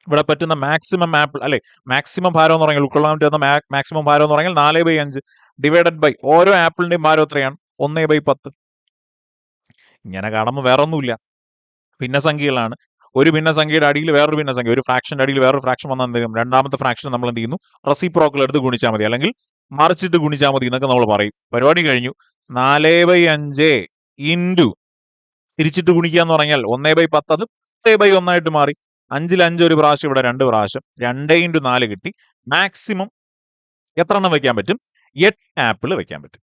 ഇവിടെ പറ്റുന്ന മാക്സിമം ആപ്പിൾ, അല്ലെ? മാക്സിമം ഭാരം എന്ന് പറഞ്ഞാൽ, ഉൾക്കൊള്ളാൻ പറ്റുന്ന മാക്സിമം ഭാരം എന്ന് പറഞ്ഞാൽ 4/5 ഡിവൈഡഡ് ബൈ ഓരോ ആപ്പിളിന്റെയും ഭാരം എത്രയാണ്? 1/10. ഇങ്ങനെ കാണുമ്പോൾ വേറെ ഒന്നുമില്ല, ഭിന്നസംഖ്യകളാണ്. ഒരു ഭിന്നസംഖ്യയുടെ അടിയിൽ വേറൊരു ഭിന്നസംഖ്യ, ഒരു ഫ്രാക്ഷന്റെ അടിയിൽ വേറൊരു ഫ്രാക്ഷൻ വന്നാൽ എന്ത് ചെയ്യും? രണ്ടാമത്തെ ഫ്രാക്ഷൻ നമ്മൾ എന്ത് ചെയ്യുന്നു? റെസിപ്രോക്കൽ എടുത്ത് ഗുണിച്ചാൽ മതി, അല്ലെങ്കിൽ മറിച്ചിട്ട് ഗുണിച്ചാൽ മതി എന്നൊക്കെ നമ്മൾ പറയും. പരിപാടി കഴിഞ്ഞു. 4/5 ഇൻറ്റു തിരിച്ചിട്ട് ഗുണിക്കുക എന്ന് പറഞ്ഞാൽ 1/10, അത് 10/1 ആയിട്ട് മാറി. 5ൽ 5 ഒരു പ്രാവശ്യം, ഇവിടെ 2 പ്രാവശ്യം, 2 × 4 കിട്ടി. മാക്സിമം എത്ര എണ്ണം വെക്കാൻ പറ്റും? 8 ആപ്പിൾ വെക്കാൻ പറ്റും.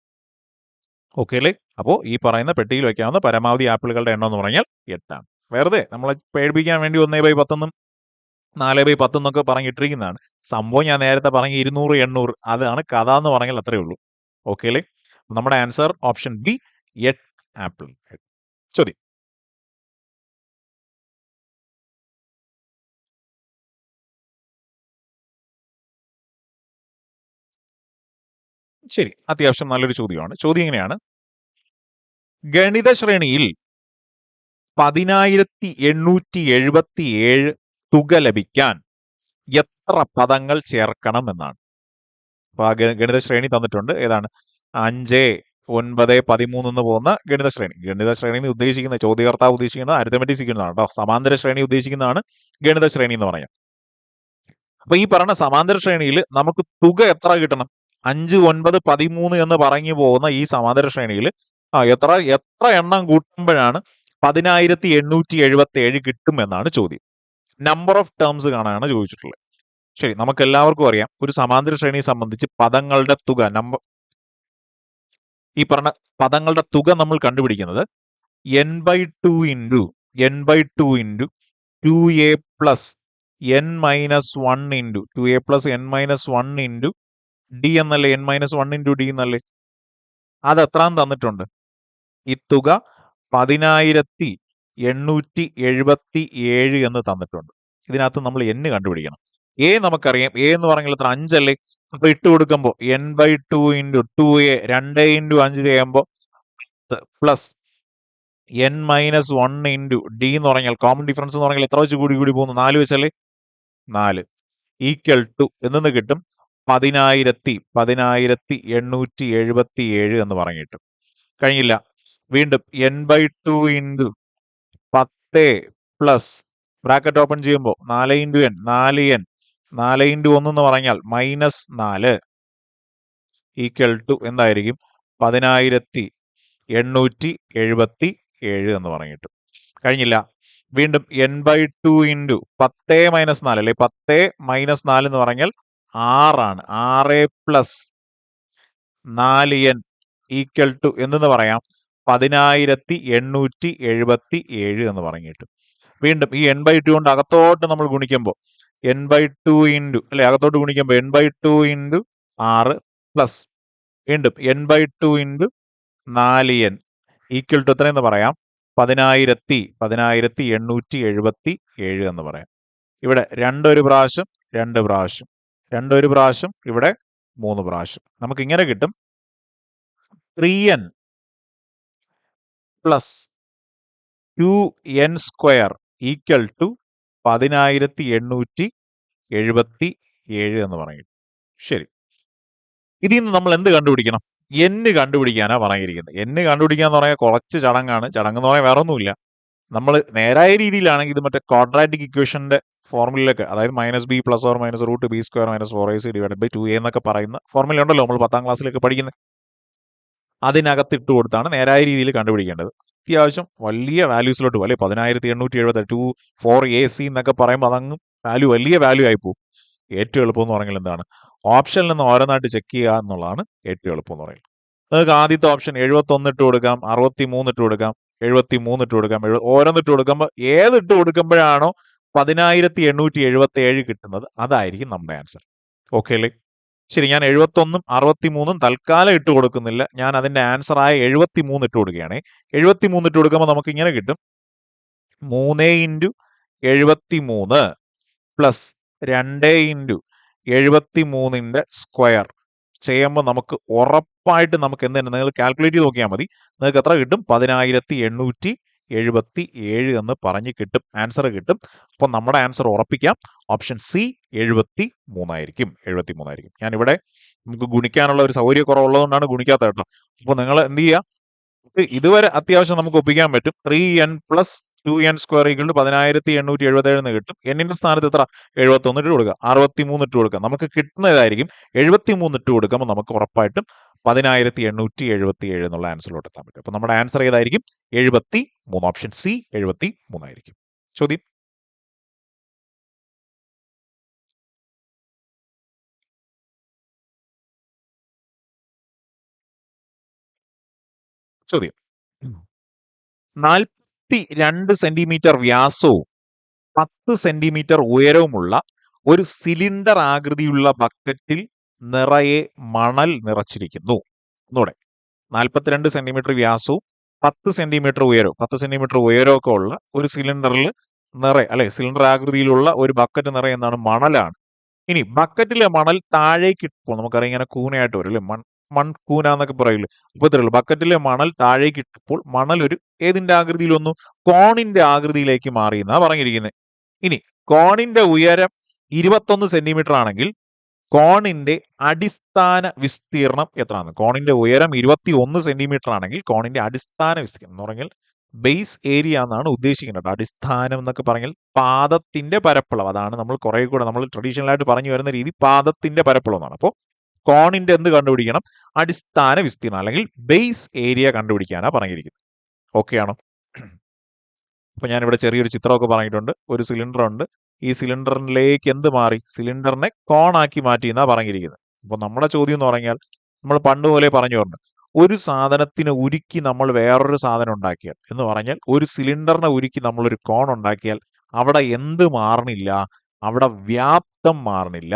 ഓക്കെ അല്ലേ? അപ്പോൾ ഈ പറയുന്ന പെട്ടിയിൽ വെക്കാവുന്ന പരമാവധി ആപ്പിളുകളുടെ എണ്ണം എന്ന് പറഞ്ഞാൽ 8 ആണ്. വെറുതെ നമ്മളെ പേടിപ്പിക്കാൻ വേണ്ടി 1/10 എന്നും 4/10 എന്നൊക്കെ പറഞ്ഞിട്ടിരിക്കുന്നതാണ്. സംഭവം ഞാൻ നേരത്തെ പറഞ്ഞ 200, 800 അതാണ് കഥ എന്ന് പറഞ്ഞാൽ അത്രയേ ഉള്ളൂ. ഓക്കെ അല്ലേ? നമ്മുടെ ആൻസർ ഓപ്ഷൻ ബി, 8 ആപ്പിൾ. ചോദ്യം. ശരി, അത്യാവശ്യം നല്ലൊരു ചോദ്യമാണ്. ചോദ്യം ഇങ്ങനെയാണ്: ഗണിത ശ്രേണിയിൽ 10,877 തുക ലഭിക്കാൻ എത്ര പദങ്ങൾ ചേർക്കണം എന്നാണ്. അപ്പൊ ആ ഗണിത ശ്രേണി തന്നിട്ടുണ്ട്. ഏതാണ്? 5, 9, 13 എന്ന് പോകുന്ന ഗണിത ശ്രേണി. ഗണിത ശ്രേണി ഉദ്ദേശിക്കുന്ന, ചോദ്യകർത്താവ് ഉദ്ദേശിക്കുന്നത് അരിത്തമെറ്റിക് സീക്വൻസ് ആണ് കേട്ടോ. സമാന്തര ശ്രേണി ഉദ്ദേശിക്കുന്നതാണ് ഗണിത ശ്രേണി എന്ന് പറയാം. അപ്പൊ ഈ പറഞ്ഞ സമാന്തര ശ്രേണിയിൽ നമുക്ക് തുക എത്ര കിട്ടണം? 5, 9, 13 എന്ന് പറഞ്ഞു പോകുന്ന ഈ സമാന്തര ശ്രേണിയിൽ എത്ര എണ്ണം കൂട്ടുമ്പോഴാണ് 10,877 കിട്ടും എന്നാണ് ചോദ്യം. നമ്പർ ഓഫ് ടേംസ് കാണാനാണ് ചോദിച്ചിട്ടുള്ളത്. ശരി, നമുക്ക് എല്ലാവർക്കും അറിയാം, ഒരു സമാന്തര ശ്രേണിയെ സംബന്ധിച്ച് പദങ്ങളുടെ തുക, ഈ പറഞ്ഞ പദങ്ങളുടെ തുക നമ്മൾ കണ്ടുപിടിക്കുന്നത് n/2 into 2a plus n-1 into 2a plus n-1 into D എന്നല്ലേ? n-1 ഇൻറ്റു ഡി എന്നല്ലേ? അത് എത്രാം തന്നിട്ടുണ്ട്? ഈ തുക 10,877 എന്ന് തന്നിട്ടുണ്ട്. ഇതിനകത്ത് നമ്മൾ n കണ്ടുപിടിക്കണം. a നമുക്കറിയാം, a എന്ന് പറഞ്ഞാൽ എത്ര? 5 അല്ലേ? അപ്പൊ ഇട്ട് കൊടുക്കുമ്പോൾ n/2 ഇൻറ്റു 2a 2 ഇൻറ്റു 5 ചെയ്യുമ്പോൾ പ്ലസ് n-1 ഇൻറ്റു ഡി എന്ന് പറഞ്ഞാൽ കോമൺ ഡിഫറൻസ് എന്ന് പറഞ്ഞാൽ എത്ര വെച്ച് കൂടി പോകുന്നു? 4 വെച്ചല്ലേ? 4 ഈക്വൽ ടു എന്ന് കിട്ടും 10,877 എന്ന് പറഞ്ഞിട്ട് കഴിഞ്ഞില്ല. വീണ്ടും n/2 into 10 plus bracket open ചെയ്യുമ്പോൾ 4 ഇൻറ്റു n 4n 4 ഇൻറ്റു 1 എന്ന് പറഞ്ഞാൽ -4 ഈക്വൽ ടു എന്തായിരിക്കും? 10,877 എന്ന് പറഞ്ഞിട്ട് കഴിഞ്ഞില്ല. വീണ്ടും n/2 ഇൻറ്റു 10 - 4 അല്ലെ? 10 - 4 എന്ന് പറഞ്ഞാൽ 6 ആണ്. 6 പ്ലസ് 4n ഈക്വൽ ടു എന്ന് പറയാം 10,877 എന്ന് പറഞ്ഞിട്ട്. വീണ്ടും ഈ n/2 കൊണ്ട് അകത്തോട്ട് നമ്മൾ ഗുണിക്കുമ്പോൾ n/2 ഇൻറ്റു, അല്ലെ? അകത്തോട്ട് ഗുണിക്കുമ്പോൾ n/2 ഇൻറ്റു 6 പ്ലസ് വീണ്ടും n/2 into 4n equal to എത്രയെന്ന് പറയാം? 10,877 എന്ന് പറയാം. ഇവിടെ 2 ഒരു പ്രാവശ്യം, 2 പ്രാവശ്യം, 2 ഒരു പ്രാവശ്യം, ഇവിടെ 3 പ്രാവശ്യം. നമുക്ക് ഇങ്ങനെ കിട്ടും: 3n plus 2n square equal to 10,877 എന്ന് പറയും. ശരി, ഇതിൽ നിന്ന് നമ്മൾ എന്ത് കണ്ടുപിടിക്കണം? n കണ്ടുപിടിക്കാനാ പറഞ്ഞിരിക്കുന്നത്. n കണ്ടുപിടിക്കാന്ന് പറഞ്ഞാൽ കുറച്ച് ചടങ്ങാണ്. ചടങ്ങ് എന്ന് പറഞ്ഞാൽ വേറെ ഒന്നുമില്ല. നമ്മൾ നേരായ രീതിയിലാണെങ്കിൽ ഇത് മറ്റേ ക്വാഡ്രാറ്റിക് ഇക്വേഷന്റെ ഫോർമുലയിലൊക്കെ, അതായത് -b plus or minus root b square minus 4ac divided by 2a എന്നൊക്കെ പറയുന്ന ഫോർമുല ഉണ്ടല്ലോ, നമ്മൾ 10ാം ക്ലാസ്സിലൊക്കെ പഠിക്കുന്നത്. അതിനകത്ത് ഇട്ട് കൊടുത്താണ് നേരായ രീതിയിൽ കണ്ടുപിടിക്കേണ്ടത്. അത്യാവശ്യം വലിയ വാല്യൂസിലോട്ട് പോകും, അല്ലെ? 10,877 4ac എന്നൊക്കെ പറയുമ്പോൾ അതങ്ങ് വലിയ വാല്യൂ ആയി പോകും. ഏറ്റവും എളുപ്പം എന്ന് പറഞ്ഞാൽ എന്താണ്? ഓപ്ഷനിൽ നിന്ന് ഓരോന്നായിട്ട് ചെക്ക് ചെയ്യുക എന്നുള്ളതാണ് ഏറ്റവും എളുപ്പം എന്ന് പറയുന്നത്. നിങ്ങൾക്ക് ആദ്യത്തെ ഓപ്ഷൻ 71 ഇട്ട് കൊടുക്കാം, 63 ഇട്ട് കൊടുക്കാം, 73 ഇട്ട് കൊടുക്കാം, ഓരോന്നിട്ട് കൊടുക്കുമ്പോൾ ഏത് ഇട്ട് കൊടുക്കുമ്പോഴാണോ 10877 കിട്ടുന്നത്. അതായിരിക്കും നമ്മുടെ ആൻസർ. ഓക്കെ അല്ലേ? ശരി, ഞാൻ 71ഉം 63ഉം തൽക്കാലം ഇട്ട് കൊടുക്കുന്നില്ല. ഞാൻ അതിന്റെ ആൻസർ ആയ 73 ഇട്ട് കൊടുക്കുകയാണ്. 73 ഇട്ട് കൊടുക്കുമ്പോൾ നമുക്ക് ഇങ്ങനെ കിട്ടും: 3 × 73 പ്ലസ് 2 × 73ന്റെ സ്ക്വയർ ചെയ്യുമ്പോൾ നമുക്ക് ഉറപ്പായിട്ട് നമുക്ക് എന്ത് തന്നെ, നിങ്ങൾ കാൽക്കുലേറ്റ് ചെയ്ത് നോക്കിയാൽ മതി, നിങ്ങൾക്ക് എത്ര കിട്ടും? 10877 എന്ന് പറഞ്ഞ് കിട്ടും, ആൻസർ കിട്ടും. അപ്പം നമ്മുടെ ആൻസർ ഉറപ്പിക്കാം, ഓപ്ഷൻ സി 73 ആയിരിക്കും. 73 ആയിരിക്കും. ഞാനിവിടെ നമുക്ക് ഗുണിക്കാനുള്ള ഒരു സൗകര്യക്കുറവുള്ളതുകൊണ്ടാണ് ഗുണിക്കാത്ത കേട്ടോ. അപ്പോൾ നിങ്ങൾ എന്ത് ചെയ്യുക, ഇതുവരെ അത്യാവശ്യം നമുക്ക് ഒപ്പിക്കാൻ പറ്റും. 3n + 2n² = 10877 എന്ന് കിട്ടും. എന്നിന്റെ സ്ഥാനത്ത് എത്ര? 71 ഇട്ട് കൊടുക്കുക, 63 ഇട്ട് കൊടുക്കുക, നമുക്ക് കിട്ടുന്നതായിരിക്കും. 73 ഇട്ട് കൊടുക്കുമ്പോൾ നമുക്ക് ഉറപ്പായിട്ടും 10877 എന്നുള്ള ആൻസറിലോട്ട് എത്താൻ പറ്റും. അപ്പൊ നമ്മുടെ ആൻസർ ഏതായിരിക്കും? 73. ഓപ്ഷൻ സി 73 ആയിരിക്കും. ചോദ്യം: ചോദ്യം 42 സെന്റിമീറ്റർ വ്യാസവും 10 സെന്റിമീറ്റർ ഉയരവുമുള്ള ഒരു സിലിണ്ടർ ആകൃതിയുള്ള ബക്കറ്റിൽ നിറയെ മണൽ നിറച്ചിരിക്കുന്നു. ഒന്നുകൂടെ, 42 സെന്റിമീറ്റർ വ്യാസവും 10 സെന്റിമീറ്റർ ഉയരവും 10 സെന്റിമീറ്റർ ഉയരമൊക്കെ ഉള്ള ഒരു സിലിണ്ടറിൽ സിലിണ്ടർ ആകൃതിയിലുള്ള ഒരു ബക്കറ്റ് നിറയെ എന്താണ്? മണലാണ്. ഇനി ബക്കറ്റിലെ മണൽ താഴേക്ക് ഇട്ടപ്പോൾ, നമുക്കറിയാം ഇങ്ങനെ കൂനയായിട്ട് വരും അല്ലെ, മൺകൂന എന്നൊക്കെ പറയില്ലേ, ഇപ്പൊ ഇത്രയുള്ളൂ. ബക്കറ്റിലെ മണൽ താഴേക്ക് ഇട്ടപ്പോൾ മണൽ ഒരു ഏതിന്റെ ആകൃതിയിൽ വന്നു? കോണിന്റെ ആകൃതിയിലേക്ക് മാറി എന്നാ പറഞ്ഞിരിക്കുന്നത്. ഇനി കോണിന്റെ ഉയരം 21 സെന്റിമീറ്റർ ആണെങ്കിൽ കോണിന്റെ അടിസ്ഥാന വിസ്തീർണം എത്രയാണ്? കോണിന്റെ ഉയരം 21 സെന്റിമീറ്റർ ആണെങ്കിൽ കോണിന്റെ അടിസ്ഥാന വിസ്തീർണം എന്ന് പറഞ്ഞാൽ ബേസ് ഏരിയ എന്നാണ് ഉദ്ദേശിക്കുന്നത്. അടിസ്ഥാനം എന്നൊക്കെ പറഞ്ഞാൽ പാദത്തിന്റെ പരപ്പളവ്. അതാണ് നമ്മൾ കുറെ കൂടെ നമ്മൾ ട്രഡീഷണൽ ആയിട്ട് പറഞ്ഞു വരുന്ന രീതി, പാദത്തിന്റെ പരപ്പളവ് എന്നാണ്. അപ്പോൾ കോണിന്റെ എന്ത് കണ്ടുപിടിക്കണം? അടിസ്ഥാന വിസ്തീർണം അല്ലെങ്കിൽ ബേസ് ഏരിയ കണ്ടുപിടിക്കാനാണ് പറഞ്ഞിരിക്കുന്നത്. ഓക്കെ ആണോ? അപ്പൊ ഞാനിവിടെ ചെറിയൊരു ചിത്രമൊക്കെ പറഞ്ഞിട്ടുണ്ട്. ഒരു സിലിണ്ടർ ഉണ്ട്. ഈ സിലിണ്ടറിലേക്ക് എന്ത് മാറി? സിലിണ്ടറിനെ കോണാക്കി മാറ്റി എന്നാ പറഞ്ഞിരിക്കുന്നത്. അപ്പൊ നമ്മുടെ ചോദ്യം എന്ന് പറഞ്ഞാൽ, നമ്മൾ പണ്ട് പോലെ പറഞ്ഞുകൊണ്ട് ഒരു സാധനത്തിന് ഉരുക്കി നമ്മൾ വേറൊരു സാധനം ഉണ്ടാക്കിയാൽ എന്ന് പറഞ്ഞാൽ, ഒരു സിലിണ്ടറിനെ ഉരുക്കി നമ്മളൊരു കോൺ ഉണ്ടാക്കിയാൽ അവിടെ എന്ത് മാറണില്ല? അവിടെ വ്യാപ്തം മാറണില്ല.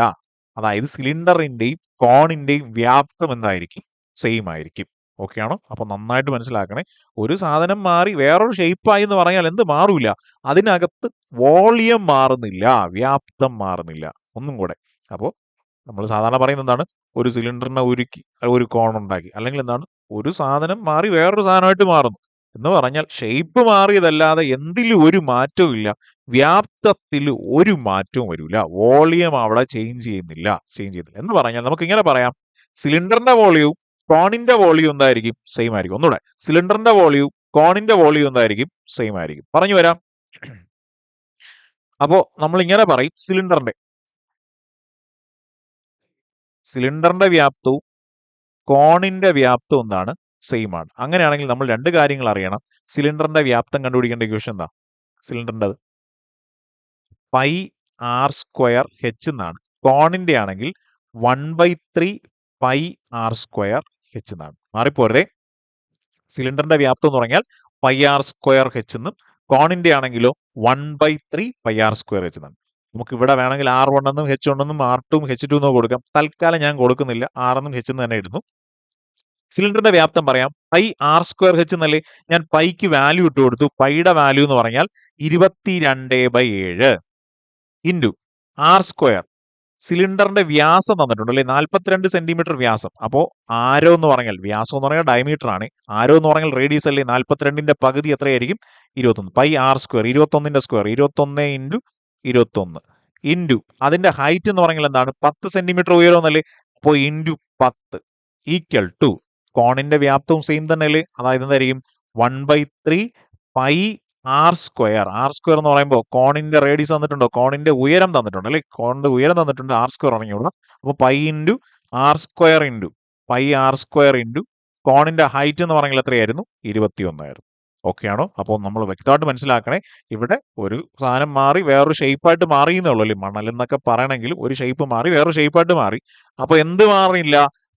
അതായത് സിലിണ്ടറിന്റെയും കോണിന്റെയും വ്യാപ്തം എന്തായിരിക്കും? സെയിം ആയിരിക്കും. ഓക്കെ ആണോ? അപ്പൊ നന്നായിട്ട് മനസ്സിലാക്കണേ. ഒരു സാധനം മാറി വേറൊരു ഷേപ്പായി എന്ന് പറഞ്ഞാൽ എന്ത് മാറൂല? അതിനകത്ത് വോളിയം മാറുന്നില്ല, വ്യാപ്തം മാറുന്നില്ല. ഒന്നും കൂടെ, അപ്പോൾ നമ്മൾ സാധാരണ പറയുന്നത് എന്താണ്? ഒരു സിലിണ്ടറിനെ ഉരുക്കി ഒരു കോൺ ഉണ്ടാക്കി, അല്ലെങ്കിൽ എന്താണ്? ഒരു സാധനം മാറി വേറൊരു സാധനമായിട്ട് മാറുന്നു എന്ന് പറഞ്ഞാൽ ഷേപ്പ് മാറിയതല്ലാതെ എന്തിലും ഒരു മാറ്റവും ഇല്ല, വ്യാപ്തത്തിൽ ഒരു മാറ്റവും വരില്ല, വോളിയം അവിടെ ചേഞ്ച് ചെയ്യുന്നില്ല എന്ന് പറഞ്ഞാൽ നമുക്ക് ഇങ്ങനെ പറയാം: സിലിണ്ടറിന്റെ വോളിയവും കോണിന്റെ വോളിയം എന്തായിരിക്കും? സെയിം ആയിരിക്കും. ഒന്നുകൂടെ, സിലിണ്ടറിന്റെ വോളിയവും കോണിന്റെ വോളിയം എന്തായിരിക്കും? സെയിം ആയിരിക്കും. പറഞ്ഞു വരാം. അപ്പോ നമ്മൾ ഇങ്ങനെ പറയും: സിലിണ്ടറിന്റെ വ്യാപ്തവും കോണിന്റെ വ്യാപ്തവും എന്താണ്? സെയിം ആണ്. അങ്ങനെയാണെങ്കിൽ നമ്മൾ രണ്ട് കാര്യങ്ങൾ അറിയണം. സിലിണ്ടറിന്റെ വ്യാപ്തം കണ്ടുപിടിക്കേണ്ട ഇക്വേഷൻ എന്താ? സിലിണ്ടറിന്റെ πr²h എന്നാണ്. കോണിന്റെ ആണെങ്കിൽ 1/3 πr²h എന്നാണ്. മാറിപ്പോരുതേ. സിലിണ്ടറിന്റെ വ്യാപ്തം എന്ന് പറഞ്ഞാൽ πr²h എന്നും, കോണിന്റെ ആണെങ്കിലോ 1/3 πr²h എന്നാണ്. നമുക്ക് ഇവിടെ വേണമെങ്കിൽ R1 എന്നും H1 എന്നും R2 H2 എന്നും കൊടുക്കാം. തൽക്കാലം ഞാൻ കൊടുക്കുന്നില്ല, R എന്നും H എന്ന് തന്നെ ഇടുന്നു. സിലിണ്ടറിന്റെ വ്യാപ്തം പറയാം, πr²h എന്നല്ലേ. ഞാൻ പൈക്ക് വാല്യൂ ഇട്ട് കൊടുത്തു. പൈയുടെ വാല്യൂ എന്ന് പറഞ്ഞാൽ 22/7 ഇൻറ്റു R². സിലിണ്ടറിന്റെ വ്യാസം തന്നിട്ടുണ്ട് അല്ലെ, 42 സെന്റിമീറ്റർ വ്യാസം. അപ്പോൾ ആരോ എന്ന് പറഞ്ഞാൽ, വ്യാസം എന്ന് പറഞ്ഞാൽ ഡയമീറ്റർ ആണ്, ആരോ എന്ന് പറഞ്ഞാൽ റേഡിയസ് അല്ലേ. 42ന്റെ പകുതി എത്രയായിരിക്കും? 21. πr², 21ന്റെ സ്ക്വയർ, 21 × 21 ഇൻറ്റു അതിന്റെ ഹൈറ്റ് എന്ന് പറഞ്ഞാൽ എന്താണ്? 10 സെന്റിമീറ്റർ ഉയരം എന്നല്ലേ. അപ്പോൾ ഇൻറ്റു 10 ഈക്വൽ ടു കോണിന്റെ വ്യാപ്തവും സെയിം തന്നെ അല്ലേ. അതായത് എന്തായിരിക്കും? 1/3 πr². R² എന്ന് പറയുമ്പോൾ കോണിന്റെ റേഡിയസ് തന്നിട്ടുണ്ടോ? കോണിന്റെ ഉയരം തന്നിട്ടുണ്ട് അല്ലെ. കോണിന്റെ ഉയരം തന്നിട്ടുണ്ട്, R² ഇറങ്ങിയുള്ള. അപ്പോൾ π × R² ഇൻറ്റു πr² ഇൻറ്റു കോണിന്റെ ഹൈറ്റ് എന്ന് പറഞ്ഞാൽ എത്രയായിരുന്നു? 21 ആയിരുന്നു. ഓക്കെ ആണോ? അപ്പോൾ നമ്മൾ വ്യക്തമായിട്ട് മനസ്സിലാക്കണേ, ഇവിടെ ഒരു സാധനം മാറി വേറൊരു ഷേപ്പായിട്ട് മാറിയെന്നേ ഉള്ളൂ അല്ലേ. മണൽ എന്നൊക്കെ പറയണമെങ്കിൽ ഒരു ഷേപ്പ് മാറി വേറൊരു ഷേപ്പായിട്ട് മാറി. അപ്പോൾ എന്ത് മാറിയില്ല?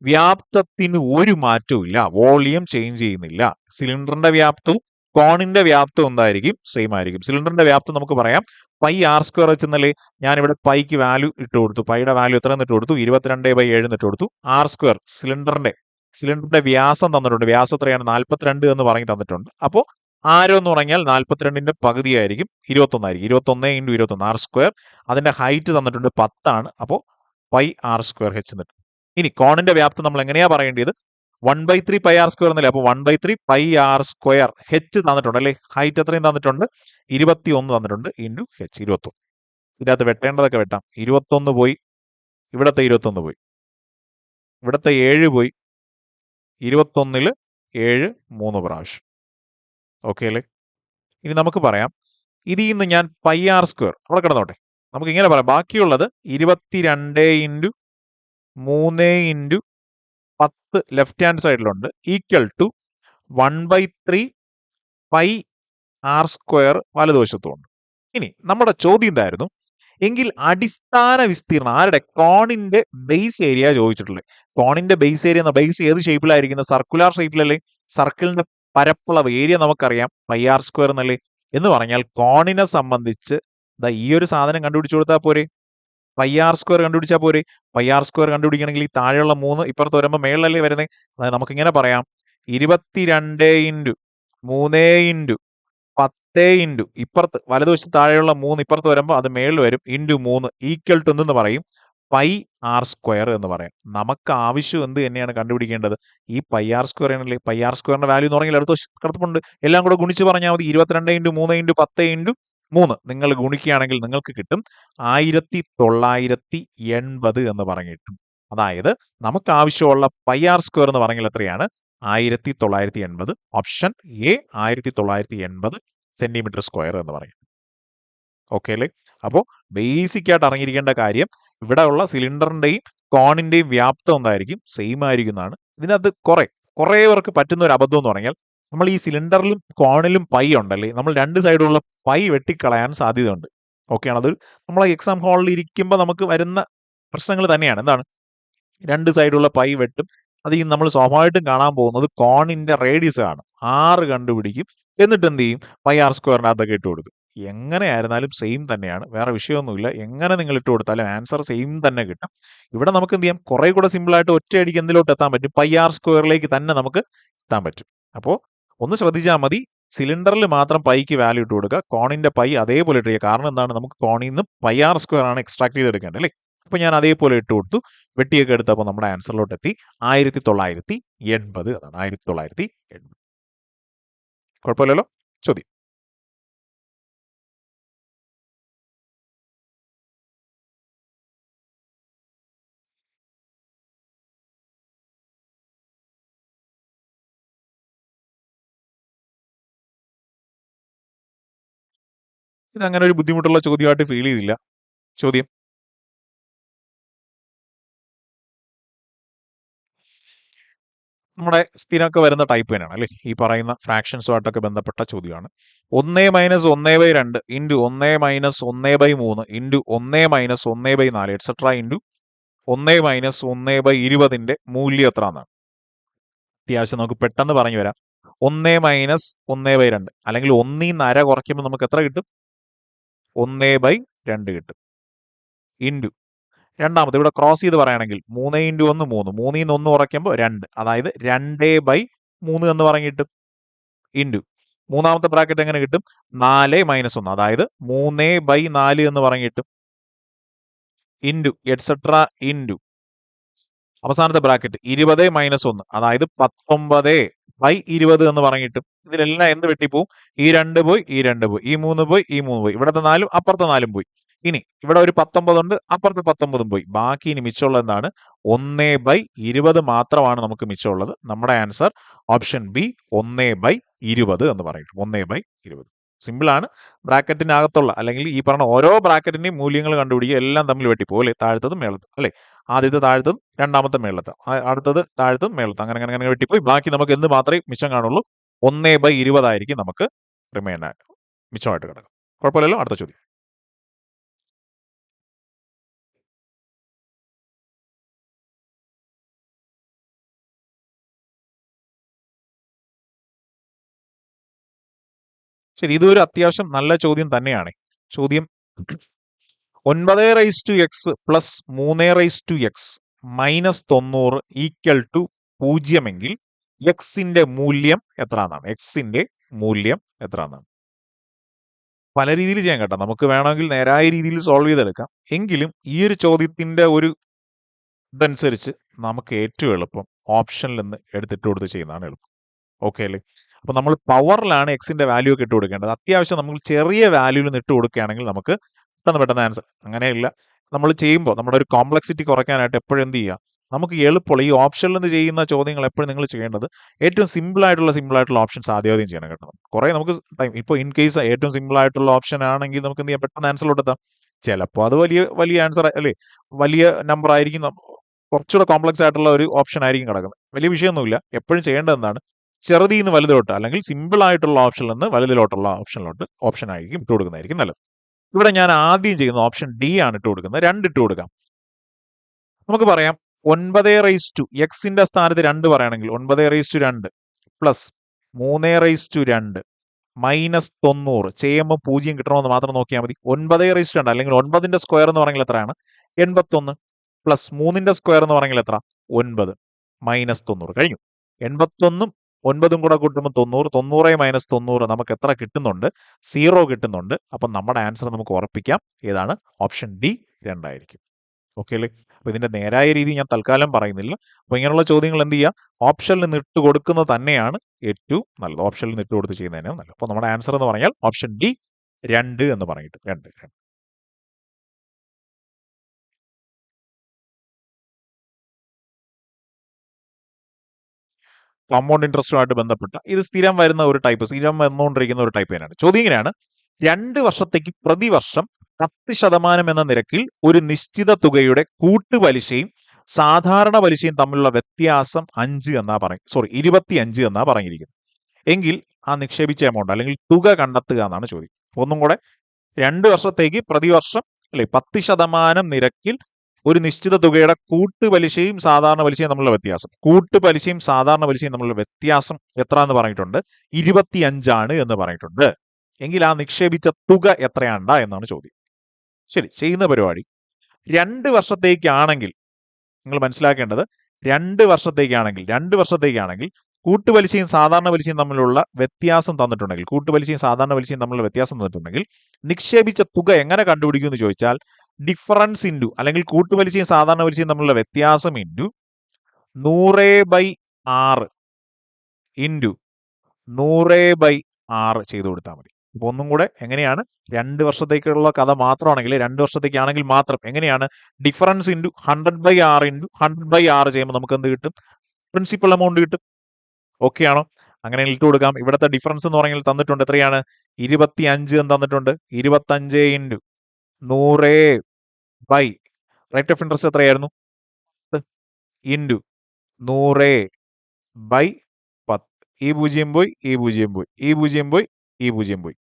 വ്യാപ്തത്തിന് ഒരു മാറ്റവും ഇല്ല, വോളിയം ചേഞ്ച് ചെയ്യുന്നില്ല. സിലിണ്ടറിന്റെ വ്യാപ്തവും കോണിന്റെ വ്യാപ്തം എന്തായിരിക്കും? സെയിം ആയിരിക്കും. സിലിണ്ടറിന്റെ വ്യാപ്തം നമുക്ക് പറയാം പൈ ആർ സ്ക്വയർ വെച്ചെന്നല്ലേ. ഞാനിവിടെ പൈക്ക് വാല്യൂ ഇട്ട് കൊടുത്തു. പൈയുടെ വാല്യൂ എത്ര ഇട്ട് കൊടുത്തു? 22/7 ഇട്ട് കൊടുത്തു. ആർ സ്ക്വയർ സിലിണ്ടറിന്റെ വ്യാസം തന്നിട്ടുണ്ട്. വ്യാസം എത്രയാണ്? 42 എന്ന് പറഞ്ഞ് തന്നിട്ടുണ്ട്. അപ്പോൾ ആരം എന്ന് പറഞ്ഞാൽ 42ന്റെ പകുതിയായിരിക്കും 21 ആയിരിക്കും. 21 × 21 ആർ സ്ക്വയർ. അതിന്റെ ഹൈറ്റ് തന്നിട്ടുണ്ട് 10 ആണ്. അപ്പോൾ പൈ ആർ സ്ക്വയർ h എന്നിട്ട്. ഇനി കോണിന്റെ വ്യാപ്തം നമ്മൾ എങ്ങനെയാ പറയേണ്ടത്? 1/3 പൈ ആർ സ്ക്വയർ എന്നല്ലേ. അപ്പോൾ 1/3 പൈ ആർ സ്ക്വയർ h തന്നിട്ടുണ്ട് അല്ലേ. ഹൈറ്റ് എത്രയും തന്നിട്ടുണ്ട്? 21 തന്നിട്ടുണ്ട് ഇൻറ്റു h 21. ഇതിനകത്ത് വെട്ടേണ്ടതൊക്കെ വെട്ടാം. 21 പോയി, ഇവിടത്തെ 21 പോയി, ഇവിടത്തെ 7 പോയി, 21ൽ 7 3 പ്രാവശ്യം. ഓക്കെ അല്ലേ. ഇനി നമുക്ക് പറയാം ഇതിൽ നിന്ന് ഞാൻ പൈ ആർ സ്ക്വയർ അവിടെ കിടന്നോട്ടെ. നമുക്ക് ഇങ്ങനെ പറയാം, ബാക്കിയുള്ളത് 22 × 3 × 10 ലെഫ്റ്റ് ഹാൻഡ് സൈഡിലുണ്ട് equal to 1/3 pi R square വലതുവശത്തുമുണ്ട്. ഇനി നമ്മുടെ ചോദ്യം എന്തായിരുന്നു? എങ്കിൽ അടിസ്ഥാന വിസ്തീർണം ആരുടെ? കോണിന്റെ ബേസ് ഏരിയ ചോദിച്ചിട്ടുള്ളത്. കോണിന്റെ ബേസ് ഏരിയ എന്ന ബേസ് ഏത് ഷേപ്പിലായിരിക്കുന്നത്? സർക്കുലർ ഷേപ്പിലല്ലേ. സർക്കിളിന്റെ പരപ്പളവ് ഏരിയ നമുക്കറിയാം പൈ ആർ സ്ക്വയർ എന്നല്ലേ. എന്ന് പറഞ്ഞാൽ കോണിനെ സംബന്ധിച്ച് ഈ ഒരു സാധനം കണ്ടുപിടിച്ചു കൊടുത്താൽ പോരെ. പൈ ആർ സ്ക്വയർ കണ്ടുപിടിച്ചാൽ പോരെ. പൈ ആർ സ്ക്വയർ കണ്ടുപിടിക്കണമെങ്കിൽ ഈ താഴെയുള്ള 3 ഇപ്പുറത്ത് വരുമ്പോൾ മേളിലല്ലേ വരുന്നത്. അതായത് നമുക്കിങ്ങനെ പറയാം 22 × 3 × 10 ഇപ്പുറത്ത് വലതുവശത്ത് താഴെയുള്ള 3 ഇപ്പുറത്ത് വരുമ്പോൾ അത് മേളിൽ വരും ഇൻറ്റു 3 ഈക്വൽ ടു എന്ന് പറയും പൈ ആർ സ്ക്വയർ എന്ന് പറയാം. നമുക്ക് ആവശ്യം എന്ത് തന്നെയാണ് കണ്ടുപിടിക്കേണ്ടത്? ഈ പൈ ആർ സ്ക്വയർ ആണല്ലേ. പൈ ആർ സ്ക്വയറിന്റെ വാല്യൂ എന്ന് പറഞ്ഞാൽ അടുത്ത കിടപ്പുണ്ട്. എല്ലാം കൂടെ ഗുണിച്ച് പറഞ്ഞാൽ മതി. 22 × 3 × 10 × 3 നിങ്ങൾ ഗുണിക്കുകയാണെങ്കിൽ നിങ്ങൾക്ക് കിട്ടും 1980 എന്ന് പറഞ്ഞു കിട്ടും. അതായത് നമുക്ക് ആവശ്യമുള്ള പൈ ആർ സ്ക്വയർ എന്ന് പറഞ്ഞാൽ എത്രയാണ്? 1980. ഓപ്ഷൻ എ 1980 സെന്റിമീറ്റർ സ്ക്വയർ എന്ന് പറയും. ഓക്കെ അല്ലേ. അപ്പോൾ ബേസിക് ആയിട്ട് അറിഞ്ഞിരിക്കേണ്ട കാര്യം ഇവിടെ ഉള്ള സിലിണ്ടറിന്റെയും കോണിന്റെയും വ്യാപ്തം എന്തായിരിക്കും? സെയിം ആയിരിക്കുന്നതാണ്. ഇതിനകത്ത് കുറേ പേർക്ക് പറ്റുന്ന ഒരു അബദ്ധം എന്ന് പറഞ്ഞാൽ നമ്മൾ ഈ സിലിണ്ടറിലും കോണിലും പൈ ഉണ്ടല്ലേ, നമ്മൾ രണ്ട് സൈഡിലുള്ള പൈ വെട്ടിക്കളയാൻ സാധ്യതയുണ്ട്. ഓക്കെയാണ്. അത് നമ്മൾ എക്സാം ഹാളിൽ ഇരിക്കുമ്പോൾ നമുക്ക് വരുന്ന പ്രശ്നങ്ങൾ തന്നെയാണ്. എന്താണ്? രണ്ട് സൈഡിലുള്ള പൈ വെട്ടും. അത് ഈ നമ്മൾ സ്വാഭാവികമായിട്ടും കാണാൻ പോകുന്നത് കോണിന്റെ റേഡിയസ് ആണ്. 6 കണ്ടുപിടിക്കും. എന്നിട്ട് എന്ത് ചെയ്യും? പൈ ആർ സ്ക്വയറിനകത്തൊക്കെ ഇട്ട് കൊടുക്കും. എങ്ങനെയായിരുന്നാലും സെയിം തന്നെയാണ്. വേറെ വിഷയമൊന്നുമില്ല. എങ്ങനെ നിങ്ങൾ ഇട്ട് കൊടുത്താലും ആൻസർ സെയിം തന്നെ കിട്ടും. ഇവിടെ നമുക്ക് എന്ത് ചെയ്യാം? കുറെ കൂടെ സിമ്പിളായിട്ട് ഒറ്റയടിക്ക് എന്തിലോട്ട് എത്താൻ പറ്റും? പൈ ആർ സ്ക്വയറിലേക്ക് തന്നെ നമുക്ക് എത്താൻ പറ്റും. അപ്പോൾ ഒന്ന് ശ്രദ്ധിച്ചാൽ മതി. സിലിണ്ടറിൽ മാത്രം പൈക്ക് വാല്യൂ ഇട്ട് കൊടുക്കുക. കോണിന്റെ പൈ അതേപോലെ ഇട്ട് ചെയ്യുക. കാരണം എന്താണ്? നമുക്ക് കോണിൽ നിന്ന് പൈ ആർ സ്ക്വയർ ആണ് എക്സ്ട്രാക്ട് ചെയ്തെടുക്കേണ്ടത് അല്ലേ. അപ്പോൾ ഞാൻ അതേപോലെ ഇട്ട് കൊടുത്തു. വെട്ടിയൊക്കെ എടുത്തപ്പോൾ നമ്മുടെ ആൻസറിലോട്ട് എത്തി 1980 എന്നാണ്. 1980. കുഴപ്പമില്ലല്ലോ. ചോദ്യം. ഇതങ്ങനെ ഒരു ബുദ്ധിമുട്ടുള്ള ചോദ്യമായിട്ട് ഫീൽ ചെയ്തില്ല. ചോദ്യം. നമ്മുടെ സ്ഥിരമൊക്കെ വരുന്ന ടൈപ്പ് തന്നെയാണ് അല്ലേ. ഈ പറയുന്ന ഫ്രാക്ഷൻസുമായിട്ടൊക്കെ ബന്ധപ്പെട്ട ചോദ്യമാണ്. 1 - 1/2 ഇൻറ്റു 1 - 1/3 ഇൻറ്റു 1 - 1/4 എക്സെട്ര ഇൻറ്റു 1 - 1/20 മൂല്യം എത്ര എന്നാണ്. അത്യാവശ്യം നമുക്ക് പെട്ടെന്ന് പറഞ്ഞു വരാം. 1 - 1/2 അല്ലെങ്കിൽ 1/2 കുറയ്ക്കുമ്പോൾ നമുക്ക് എത്ര കിട്ടും? 1/2 കിട്ടും. ഇൻറ്റു രണ്ടാമത് ഇവിടെ ക്രോസ് ചെയ്ത് പറയുകയാണെങ്കിൽ 3 × 1 3, 3 ൽ 1 കുറയ്ക്കുമ്പോൾ 2, അതായത് 2/3 എന്ന് പറഞ്ഞ് കിട്ടും. ഇൻറ്റു മൂന്നാമത്തെ ബ്രാക്കറ്റ് എങ്ങനെ കിട്ടും? 4 - 1, അതായത് 3/4 എന്ന് പറഞ്ഞ് കിട്ടും. ഇൻറ്റു എക്സെട്ര ഇൻറ്റു അവസാനത്തെ ബ്രാക്കറ്റ് 20 - 1, അതായത് 19/20 എന്ന് പറഞ്ഞ് കിട്ടും. ഇതിലെല്ലാം എന്ത് വെട്ടിപ്പോവും? ഈ 2 പോയി, ഈ 2 പോയി, ഈ 3 പോയി, ഈ 3 പോയി, ഇവിടുത്തെ 4 അപ്പുറത്തെ 4 പോയി. ഇനി ഇവിടെ ഒരു 19 ഉണ്ട്, അപ്പുറത്ത് 19 പോയി. ബാക്കി ഇനി മിച്ചമുള്ളത് എന്താണ്? 1/20 മാത്രമാണ് നമുക്ക് മിച്ചമുള്ളത്. നമ്മുടെ ആൻസർ ഓപ്ഷൻ ബി 1/20 എന്ന് പറയും. 1/20. സിമ്പിളാണ്. ബ്രാക്കറ്റിനകത്തുള്ള അല്ലെങ്കിൽ ഈ പറഞ്ഞ ഓരോ ബ്രാക്കറ്റിന്റെയും മൂല്യങ്ങൾ കണ്ടുപിടിക്കുക. എല്ലാം തമ്മിൽ വെട്ടിപ്പോകും അല്ലേ. താഴത്തതും മേളത്തും അല്ലേ. ആദ്യത്തെ താഴത്തും രണ്ടാമത്തെ മേളത്തും അടുത്തത് താഴത്തും മേളത്തും അങ്ങനെ അങ്ങനെ അങ്ങനെ വെട്ടിപ്പോയി. ബാക്കി നമുക്ക് എന്ത് മാത്രമേ മിച്ചം കാണുള്ളൂ? 1/20 ആയിരിക്കും നമുക്ക് റിമൈൻ ആയിട്ട് മിച്ചമായിട്ട് കിടക്കും. കുഴപ്പമില്ലല്ലോ. അടുത്ത ചോദ്യം. ശരി, ഇതൊരു അത്യാവശ്യം നല്ല ചോദ്യം തന്നെയാണ്. ചോദ്യം 9x plus 3x minus 90 equal to 0 എങ്കിൽ എക്സിന്റെ മൂല്യം എത്ര എന്നാണ്? എക്സിന്റെ മൂല്യം എത്ര എന്നാണ്? പല രീതിയിൽ ചെയ്യാൻ കേട്ടോ, നമുക്ക് വേണമെങ്കിൽ നേരായ രീതിയിൽ സോൾവ് ചെയ്തെടുക്കാം. എങ്കിലും ഈ ഒരു ചോദ്യത്തിന്റെ ഒരു ഇതനുസരിച്ച് നമുക്ക് ഏറ്റവും എളുപ്പം ഓപ്ഷനിൽ നിന്ന് എടുത്തിട്ട് കൊടുത്ത് ചെയ്യുന്നതാണ് എളുപ്പം. ഓക്കെ അല്ലേ? അപ്പൊ നമ്മൾ പവറിലാണ് എക്സിന്റെ വാല്യൂ ഒക്കെ ഇട്ട് കൊടുക്കേണ്ടത്. അത്യാവശ്യം നമ്മൾ ചെറിയ വാല്യൂവിൽ നിന്ന് ഇട്ട് കൊടുക്കുകയാണെങ്കിൽ നമുക്ക് പെട്ടെന്ന് ആൻസർ. അങ്ങനെയില്ല, നമ്മൾ ചെയ്യുമ്പോൾ നമ്മുടെ ഒരു കോംപ്ലക്സിറ്റി കുറയ്ക്കാനായിട്ട് എപ്പോഴും എന്ത് ചെയ്യുക, നമുക്ക് എളുപ്പമുള്ള ഈ ഓപ്ഷനിൽ നിന്ന് ചെയ്യുന്ന ചോദ്യങ്ങൾ എപ്പോഴും നിങ്ങൾ ചെയ്യേണ്ടത് ഏറ്റവും സിമ്പിൾ ആയിട്ടുള്ള ഓപ്ഷൻസ് ആദ്യം ചെയ്യണം കേട്ടോ. കുറേ നമുക്ക് ടൈം, ഇപ്പോൾ ഇൻ കേസ് ഏറ്റവും സിമ്പിൾ ആയിട്ടുള്ള ഓപ്ഷൻ ആണെങ്കിൽ നമുക്ക് എന്ത് ചെയ്യാം, പെട്ടെന്ന് ആൻസറിലോട്ട് എത്താം. ചിലപ്പോൾ അത് വലിയ ആൻസർ അല്ലേ, വലിയ നമ്പർ ആയിരിക്കും, കുറച്ചുകൂടെ കോംപ്ലക്സ് ആയിട്ടുള്ള ഒരു ഓപ്ഷൻ ആയിരിക്കും കിടക്കുന്നത്. വലിയ വിഷയമൊന്നുമില്ല. എപ്പോഴും ചെയ്യേണ്ടത് എന്താണ്, ചെറുതിൽ നിന്ന് വലുതിലോട്ട് അല്ലെങ്കിൽ സിമ്പിൾ ആയിട്ടുള്ള ഓപ്ഷനിൽ നിന്ന് വലുതിലോട്ടുള്ള ഓപ്ഷൻ ആയിരിക്കും ഇട്ട് കൊടുക്കുന്നതായിരിക്കും നല്ലത്. ഇവിടെ ഞാൻ ആദ്യം ചെയ്യുന്ന ഓപ്ഷൻ ഡി ആണ് ഇട്ട് കൊടുക്കുന്നത്. 2 ഇട്ട് കൊടുക്കാം. നമുക്ക് പറയാം 9 എക്സിന്റെ സ്ഥാനത്ത് 2 പറയുകയാണെങ്കിൽ 9 പ്ലസ് 3 മൈനസ് 90 ചെയ്യുമ്പോൾ 0 കിട്ടണമെന്ന് മാത്രം നോക്കിയാൽ മതി. 9 അല്ലെങ്കിൽ 9ന്റെ സ്ക്വയർ എന്ന് പറഞ്ഞാൽ എത്രയാണ്? 81 പ്ലസ് 3ന്റെ സ്ക്വയർ എന്ന് പറഞ്ഞാൽ എത്ര? 9 മൈനസ് 90 കഴിഞ്ഞു. 81 9 കൂടെ കൂട്ടുമ്പോൾ 90, 90 മൈനസ് 90 നമുക്ക് എത്ര കിട്ടുന്നുണ്ട്? 0 കിട്ടുന്നുണ്ട്. അപ്പം നമ്മുടെ ആൻസർ നമുക്ക് ഉറപ്പിക്കാം ഏതാണ്? ഓപ്ഷൻ ഡി 2 ആയിരിക്കും. ഓക്കെ അല്ലേ? അപ്പൊ ഇതിന്റെ നേരായ രീതി ഞാൻ തൽക്കാലം പറയുന്നില്ല. അപ്പൊ ഇങ്ങനെയുള്ള ചോദ്യങ്ങൾ എന്ത് ചെയ്യുക, ഓപ്ഷനിൽ നിന്ന് ഇട്ട് കൊടുക്കുന്നത് തന്നെയാണ് ഏറ്റവും നല്ലത്. ഓപ്ഷനിൽ നിന്ന് ഇട്ട് കൊടുത്ത് ചെയ്യുന്നതന്നെയാണ് നല്ലത്. അപ്പൊ നമ്മുടെ ആൻസർ എന്ന് പറഞ്ഞാൽ ഓപ്ഷൻ ഡി 2 എന്ന് പറഞ്ഞിട്ട് 2. കോമ്പൗണ്ട് ഇൻട്രസ്റ്റുമായിട്ട് ബന്ധപ്പെട്ട ഇത് സ്ഥിരം വരുന്ന ഒരു ടൈപ്പ്, സ്ഥിരം വന്നുകൊണ്ടിരിക്കുന്ന ഒരു ടൈപ്പ് തന്നെയാണ്. ചോദ്യം ഇങ്ങനെയാണ്: 2 വർഷത്തേക്ക് പ്രതിവർഷം 10% എന്ന നിരക്കിൽ ഒരു നിശ്ചിത തുകയുടെ കൂട്ടുപലിശയും സാധാരണ പലിശയും തമ്മിലുള്ള വ്യത്യാസം 25 എന്നാ പറഞ്ഞിരിക്കുന്നത്. എങ്കിൽ ആ നിക്ഷേപിച്ച എമൗണ്ട് അല്ലെങ്കിൽ തുക കണ്ടെത്തുക എന്നാണ് ചോദ്യം. ഒന്നും കൂടെ, 2 വർഷത്തേക്ക് പ്രതിവർഷം അല്ലെ 10% നിരക്കിൽ ഒരു നിശ്ചിത തുകയുടെ കൂട്ടുപലിശയും സാധാരണ പലിശയും തമ്മിലുള്ള വ്യത്യാസം. കൂട്ടുപലിശയും സാധാരണ പലിശയും തമ്മിലുള്ള വ്യത്യാസം എത്ര എന്ന് പറഞ്ഞിട്ടുണ്ട്? 25 എന്ന് പറഞ്ഞിട്ടുണ്ട്. എങ്കിൽ ആ നിക്ഷേപിച്ച തുക എത്രയാണ്ട എന്നാണ് ചോദ്യം. ശരി, ചെയ്യുന്ന പരിപാടി 2 വർഷത്തേക്കാണെങ്കിൽ നിങ്ങൾ മനസ്സിലാക്കേണ്ടത്, 2 വർഷത്തേക്കാണെങ്കിൽ കൂട്ടുപലിശയും സാധാരണ പലിശയും തമ്മിലുള്ള വ്യത്യാസം തന്നിട്ടുണ്ടെങ്കിൽ നിക്ഷേപിച്ച തുക എങ്ങനെ കണ്ടുപിടിക്കും എന്ന് ചോദിച്ചാൽ ഡിഫറൻസ് ഇൻറ്റു അല്ലെങ്കിൽ കൂട്ടുപലിശയും സാധാരണ പലിശയും തമ്മിലുള്ള വ്യത്യാസം ഇൻറ്റു 100/6 ഇൻറ്റു 100/6 ചെയ്തു കൊടുത്താൽ മതി. അപ്പൊ ഒന്നും കൂടെ, എങ്ങനെയാണ്? 2 വർഷത്തേക്കുള്ള കഥ മാത്രമാണെങ്കിൽ, 2 വർഷത്തേക്കാണെങ്കിൽ മാത്രം എങ്ങനെയാണ്? ഡിഫറൻസ് ഇൻറ്റു 100/6 ഇൻറ്റു 100/6 ചെയ്യുമ്പോൾ നമുക്ക് എന്ത് കിട്ടും? പ്രിൻസിപ്പൽ എമൗണ്ട് കിട്ടും. ഓക്കെ ആണോ? അങ്ങനെ ഇട്ട് കൊടുക്കാം. ഇവിടുത്തെ ഡിഫറൻസ് എന്ന് പറഞ്ഞാൽ തന്നിട്ടുണ്ട് എത്രയാണ്? 25 എന്ന് തന്നിട്ടുണ്ട്. 25 ഇൻറ്റു 100 റേറ്റ് ഓഫ് ഇൻട്രസ്റ്റ് എത്രയായിരുന്നു? ഇൻറ്റു 100/10. ഈ 0 പോയി, ഈ 0 പോയി, ഈ 0 പോയി, ഈ 0 പോയി.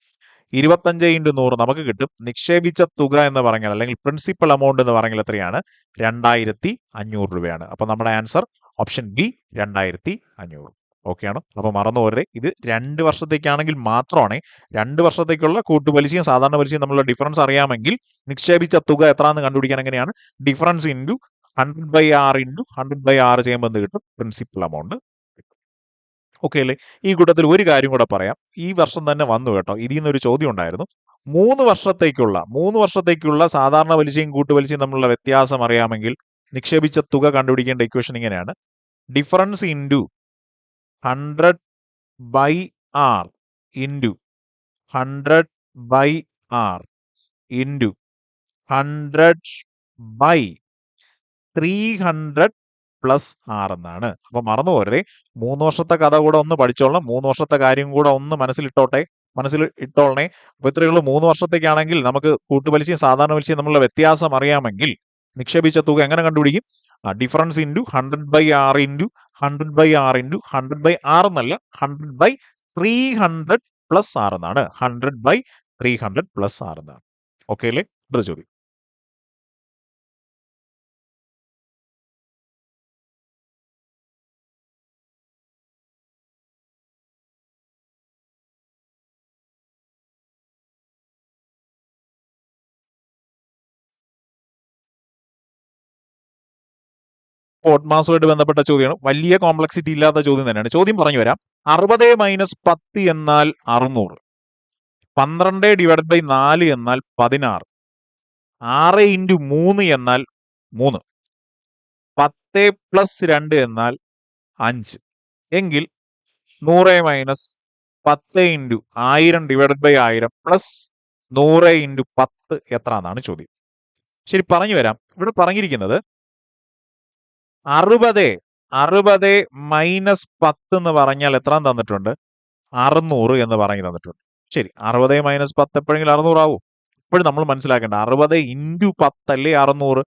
25 ഇൻറ്റു 100 നമുക്ക് കിട്ടും. നിക്ഷേപിച്ച തുക എന്ന് പറഞ്ഞാൽ അല്ലെങ്കിൽ പ്രിൻസിപ്പൽ എമൗണ്ട് എന്ന് പറഞ്ഞാൽ എത്രയാണ്? 2500 രൂപയാണ്. അപ്പൊ നമ്മുടെ ആൻസർ ഓപ്ഷൻ ബി 2500. ഓക്കെ ആണോ? അപ്പൊ മറന്നു പോരുത്, ഇത് 2 വർഷത്തേക്കാണെങ്കിൽ മാത്രമാണ്. 2 വർഷത്തേക്കുള്ള കൂട്ടുപലിശയും സാധാരണ പലിശയും തമ്മിലുള്ള ഡിഫറൻസ് അറിയാമെങ്കിൽ നിക്ഷേപിച്ച തുക എത്രയാണെന്ന് കണ്ടുപിടിക്കാൻ എങ്ങനെയാണ്? ഡിഫറൻസ് ഇൻറ്റു 100/6 ഇൻറ്റു 100/6 ചെയ്യുമ്പോൾ എന്ത് കിട്ടും? Principal amount. ഓക്കെ അല്ലേ? ഈ കൂട്ടത്തിൽ ഒരു കാര്യം കൂടെ പറയാം. ഈ വർഷം തന്നെ വന്നു കേട്ടോ, ഇതിൽ നിന്നൊരു ചോദ്യം ഉണ്ടായിരുന്നു. 3 വർഷത്തേക്കുള്ള സാധാരണ പലിശയും കൂട്ടുപലിശയും തമ്മിലുള്ള വ്യത്യാസം അറിയാമെങ്കിൽ നിക്ഷേപിച്ച തുക കണ്ടുപിടിക്കേണ്ട ഇക്വേഷൻ ഇങ്ങനെയാണ്: difference into 100/6 into 100/6 into 100/300 plus 6 എന്നാണ്. അപ്പൊ മറന്നു പോരുതേ, 3 വർഷത്തെ കഥ കൂടെ ഒന്ന് പഠിച്ചോളണം. 3 വർഷത്തെ കാര്യം കൂടെ ഒന്ന് മനസ്സിൽ ഇട്ടോളണേ. അപ്പൊ ഇത്രയുള്ളൂ. 3 വർഷത്തേക്കാണെങ്കിൽ നമുക്ക് കൂട്ടുപലിശയും സാധാരണ പലിശയും തമ്മിലുള്ള വ്യത്യാസം അറിയാമെങ്കിൽ നിക്ഷേപിച്ച തുക എങ്ങനെ കണ്ടുപിടിക്കും? ഡിഫറൻസ് ഇൻറ്റു 100/6 ഇൻറ്റു 100/6 ഇൻറ്റു 100/6 എന്നല്ല, 100/300 പ്ലസ് 6 എന്നാണ്. 100/300 പ്ലസ് 6 എന്നാണ്. ഓക്കെ അല്ലേ? അടുത്ത ചോദ്യം. സ്പോട്ട് മാസുമായിട്ട് ബന്ധപ്പെട്ട ചോദ്യമാണ്. വലിയ കോംപ്ലക്സിറ്റി ഇല്ലാത്ത ചോദ്യം തന്നെയാണ്. ചോദ്യം പറഞ്ഞു വരാം. 60 - 10 എന്നാൽ 600. 12 / 4 എന്നാൽ 16. 6 × 3 എന്നാൽ 3. 10 + 2 എന്നാൽ 5. എങ്കിൽ 100 - 10 × 1000 / 1000 പ്ലസ് 100 × 10 എത്ര എന്നാണ് ചോദ്യം. ശരി, പറഞ്ഞു വരാം. ഇവിടെ പറഞ്ഞിരിക്കുന്നത് 60 - 10 എന്ന് പറഞ്ഞാൽ എത്ര തന്നിട്ടുണ്ട്? 600 എന്ന് പറഞ്ഞു തന്നിട്ടുണ്ട്. ശരി, 60 - 10 എപ്പോഴെങ്കിലും 600 ആവും? ഇപ്പോഴും നമ്മൾ മനസ്സിലാക്കേണ്ട 60 × 10 അല്ലേ 600.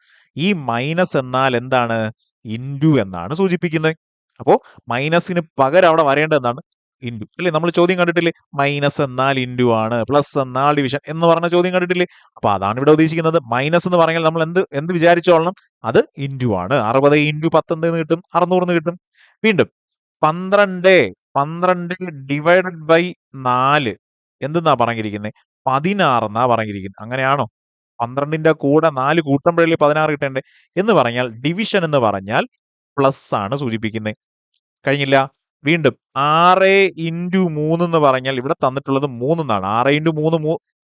ഈ മൈനസ് എന്നാൽ എന്താണ്? ഇൻറ്റു എന്നാണ് സൂചിപ്പിക്കുന്നത്. അപ്പോൾ മൈനസിന് പകരം അവിടെ വരേണ്ടത് എന്താണ്? ഇൻറ്റു അല്ലേ? നമ്മൾ ചോദ്യം കണ്ടിട്ടില്ലേ? മൈനസ് എന്നാൽ ഇൻറ്റു ആണ്, പ്ലസ് എന്നാൽ ഡിവിഷൻ എന്ന് പറഞ്ഞ ചോദ്യം കണ്ടിട്ടില്ലേ? അപ്പൊ അതാണ് ഇവിടെ ഉദ്ദേശിക്കുന്നത്. മൈനസ് എന്ന് പറഞ്ഞാൽ നമ്മൾ എന്ത് വിചാരിച്ചോളണം? അത് ഇൻറ്റു ആണ്. 60 × 10 എന്ന് കിട്ടും? 600 എന്ന് കിട്ടും. വീണ്ടും 12 / 4 എന്തെന്നാ പറഞ്ഞിരിക്കുന്നത്? 16 എന്നാ പറഞ്ഞിരിക്കുന്നത്. അങ്ങനെയാണോ? 12ന്റെ കൂടെ 4 കൂട്ടുമ്പോഴല്ലേ 16 കിട്ടേണ്ടേ? എന്ന് പറഞ്ഞാൽ ഡിവിഷൻ എന്ന് പറഞ്ഞാൽ പ്ലസ് ആണ് സൂചിപ്പിക്കുന്നത്. കഴിഞ്ഞില്ല. വീണ്ടും 6 × 3 എന്ന് പറഞ്ഞാൽ ഇവിടെ തന്നിട്ടുള്ളത് 3 എന്നാണ്. 6 × 3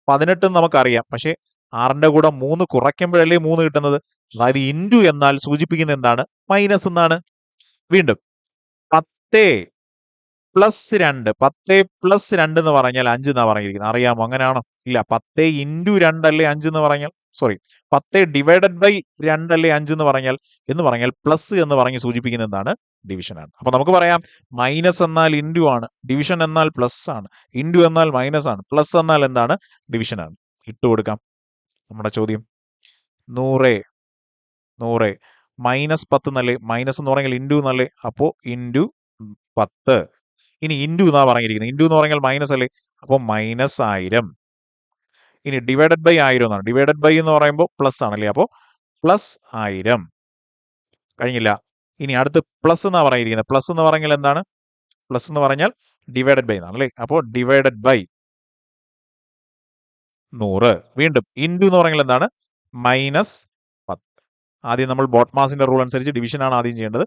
18 എന്ന് നമുക്കറിയാം. പക്ഷേ 6ന്റെ കൂടെ 3 കുറയ്ക്കുമ്പോഴല്ലേ 3 കിട്ടുന്നത്. അതായത് ഇൻറ്റു എന്നാൽ സൂചിപ്പിക്കുന്നത് എന്താണ്? മൈനസ് എന്നാണ്. വീണ്ടും 10 + 2 എന്ന് പറഞ്ഞാൽ 5 എന്നാ പറഞ്ഞിരിക്കുന്നത്. അറിയാമോ? അങ്ങനെയാണോ? ഇല്ല. 10 × 2 അല്ലേ 5 എന്ന് പറഞ്ഞാൽ, സോറി 10 / 2 അല്ലേ 5 എന്ന് പറഞ്ഞാൽ പ്ലസ് എന്ന് പറഞ്ഞ് സൂചിപ്പിക്കുന്നത് എന്താണ്? ഡിവിഷൻ ആണ്. അപ്പൊ നമുക്ക് പറയാം മൈനസ് എന്നാൽ ഇൻറ്റു ആണ്, ഡിവിഷൻ എന്നാൽ പ്ലസ് ആണ്, ഇൻറ്റു എന്നാൽ മൈനസ് ആണ്, പ്ലസ് എന്നാൽ എന്താണ്? ഡിവിഷൻ ആണ്. ഇട്ട് കൊടുക്കാം നമ്മുടെ ചോദ്യം. 100 -10 എന്നല്ലേ? മൈനസ് എന്ന് പറഞ്ഞാൽ ഇൻറ്റു എന്നല്ലേ? അപ്പോ ഇൻറ്റു 10. ഇനി ഇൻറ്റു എന്നാ പറഞ്ഞിരിക്കുന്നത്. ഇൻറ്റു എന്ന് പറഞ്ഞാൽ മൈനസ് അല്ലേ? അപ്പോൾ -1000. ഇനി ഡിവൈഡഡ് ബൈ 1000 എന്നാണ്. ഡിവൈഡഡ് ബൈ എന്ന് പറയുമ്പോൾ പ്ലസ് ആണല്ലേ? അപ്പോൾ പ്ലസ് 1000. കഴിഞ്ഞില്ല. ഇനി അടുത്ത് പ്ലസ് എന്നാ പറഞ്ഞിരിക്കുന്നത്. പ്ലസ് എന്ന് പറഞ്ഞാൽ എന്താണ്? പ്ലസ് എന്ന് പറഞ്ഞാൽ ഡിവൈഡഡ് ബൈ എന്നാണ് അല്ലേ? അപ്പോൾ ഡിവൈഡഡ് ബൈ 100. വീണ്ടും ഇൻറ്റു എന്ന് പറഞ്ഞാൽ എന്താണ്? -10. ആദ്യം നമ്മൾ ബോട്ട്മാസിന്റെ റൂൾ അനുസരിച്ച് ഡിവിഷൻ ആണ് ആദ്യം ചെയ്യേണ്ടത്.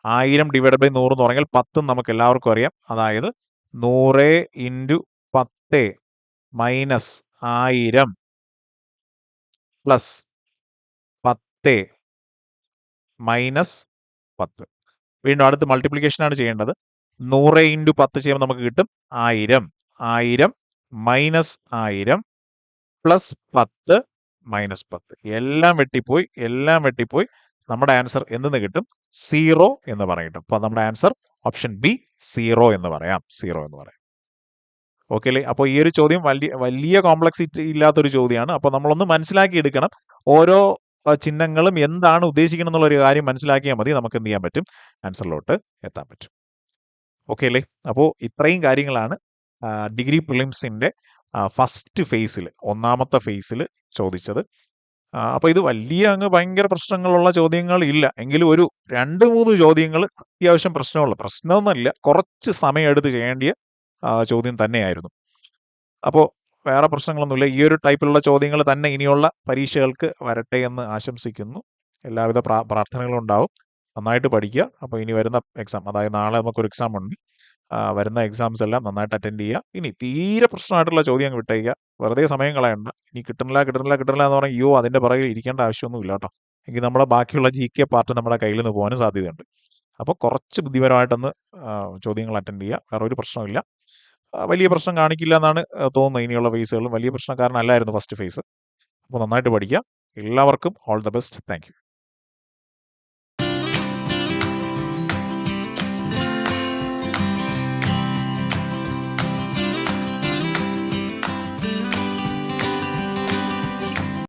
1000 / 100 എന്ന് പറഞ്ഞാൽ 10 നമുക്ക് എല്ലാവർക്കും അറിയാം. അതായത് 100 × 10 - 1000 പ്ലസ് 10 - 10. വീണ്ടും അടുത്ത് മൾട്ടിപ്ലിക്കേഷൻ ആണ് ചെയ്യേണ്ടത്. 100 × 10 ചെയ്യുമ്പോൾ നമുക്ക് കിട്ടും 1000. 1000 - 1000 പ്ലസ് 10 - 10. എല്ലാം വെട്ടിപ്പോയി. നമ്മുടെ ആൻസർ എന്തെന്ന് കിട്ടും? 0 എന്ന് പറയും. അപ്പൊ നമ്മുടെ ആൻസർ ഓപ്ഷൻ ബി 0 എന്ന് പറയാം. 0 എന്ന് പറയാം. ഓക്കെ അല്ലേ? അപ്പോൾ ഈ ഒരു ചോദ്യം വലിയ കോംപ്ലക്സിറ്റി ഇല്ലാത്തൊരു ചോദ്യമാണ്. അപ്പോൾ നമ്മളൊന്ന് മനസ്സിലാക്കി എടുക്കണം. ഓരോ ചിഹ്നങ്ങളും എന്താണ് ഉദ്ദേശിക്കുന്നത് എന്നുള്ള ഒരു കാര്യം മനസ്സിലാക്കിയാൽ മതി. നമുക്ക് എന്ത് ചെയ്യാൻ പറ്റും? ആൻസറിലോട്ട് എത്താൻ പറ്റും. ഓക്കെ അല്ലേ? അപ്പോൾ ഇത്രയും കാര്യങ്ങളാണ് ഡിഗ്രി പ്രിലിംസിന്റെ ഫസ്റ്റ് ഫേസിൽ, ഒന്നാമത്തെ ഫേസിൽ ചോദിച്ചത്. അപ്പോൾ ഇത് ഭയങ്കര പ്രശ്നങ്ങളുള്ള ചോദ്യങ്ങൾ ഇല്ല. എങ്കിലും ഒരു 2-3 ചോദ്യങ്ങൾ അത്യാവശ്യം പ്രശ്നമൊന്നുമില്ല, കുറച്ച് സമയം എടുത്ത് ചെയ്യേണ്ടിയ ചോദ്യം തന്നെയായിരുന്നു. അപ്പോൾ വേറെ പ്രശ്നങ്ങളൊന്നുമില്ല. ഈ ഒരു ടൈപ്പിലുള്ള ചോദ്യങ്ങൾ തന്നെ ഇനിയുള്ള പരീക്ഷകൾക്ക് വരട്ടെ എന്ന് ആശംസിക്കുന്നു. എല്ലാവിധ പ്രാർത്ഥനകളും ഉണ്ടാവും. നന്നായിട്ട് പഠിക്കുക. അപ്പോൾ ഇനി വരുന്ന എക്സാം, അതായത് നാളെ നമുക്കൊരു എക്സാം ഉണ്ട്. വരുന്ന എക്സാംസ് എല്ലാം നന്നായിട്ട് അറ്റൻഡ് ചെയ്യുക. ഇനി തീരെ പ്രശ്നമായിട്ടുള്ള ചോദ്യം അങ്ങ് വിട്ടേക്കുക. വെറുതെ സമയം കളയണ്ട. ഇനി കിട്ടുന്നില്ല എന്ന് പറഞ്ഞാൽ അയ്യോ അതിൻ്റെ പുറകിൽ ഇരിക്കേണ്ട ആവശ്യമൊന്നും ഇല്ല കേട്ടോ. എങ്കിൽ നമ്മുടെ ബാക്കിയുള്ള GK പാർട്ട് നമ്മുടെ കയ്യിൽ നിന്ന് പോകാനും സാധ്യതയുണ്ട്. അപ്പോൾ കുറച്ച് ബുദ്ധിപരമായിട്ടൊന്ന് ചോദ്യങ്ങൾ അറ്റൻഡ് ചെയ്യുക. വേറെ ഒരു പ്രശ്നമില്ല. വലിയ പ്രശ്നം കാണിക്കില്ല എന്നാണ് തോന്നുന്നത്. ഇനിയുള്ള ഫേസുകളും വലിയ പ്രശ്നക്കാരനല്ലായിരുന്നു ഫസ്റ്റ് ഫേസ്. അപ്പോൾ നന്നായിട്ട് പഠിക്കുക. എല്ലാവർക്കും all the best. Thank you.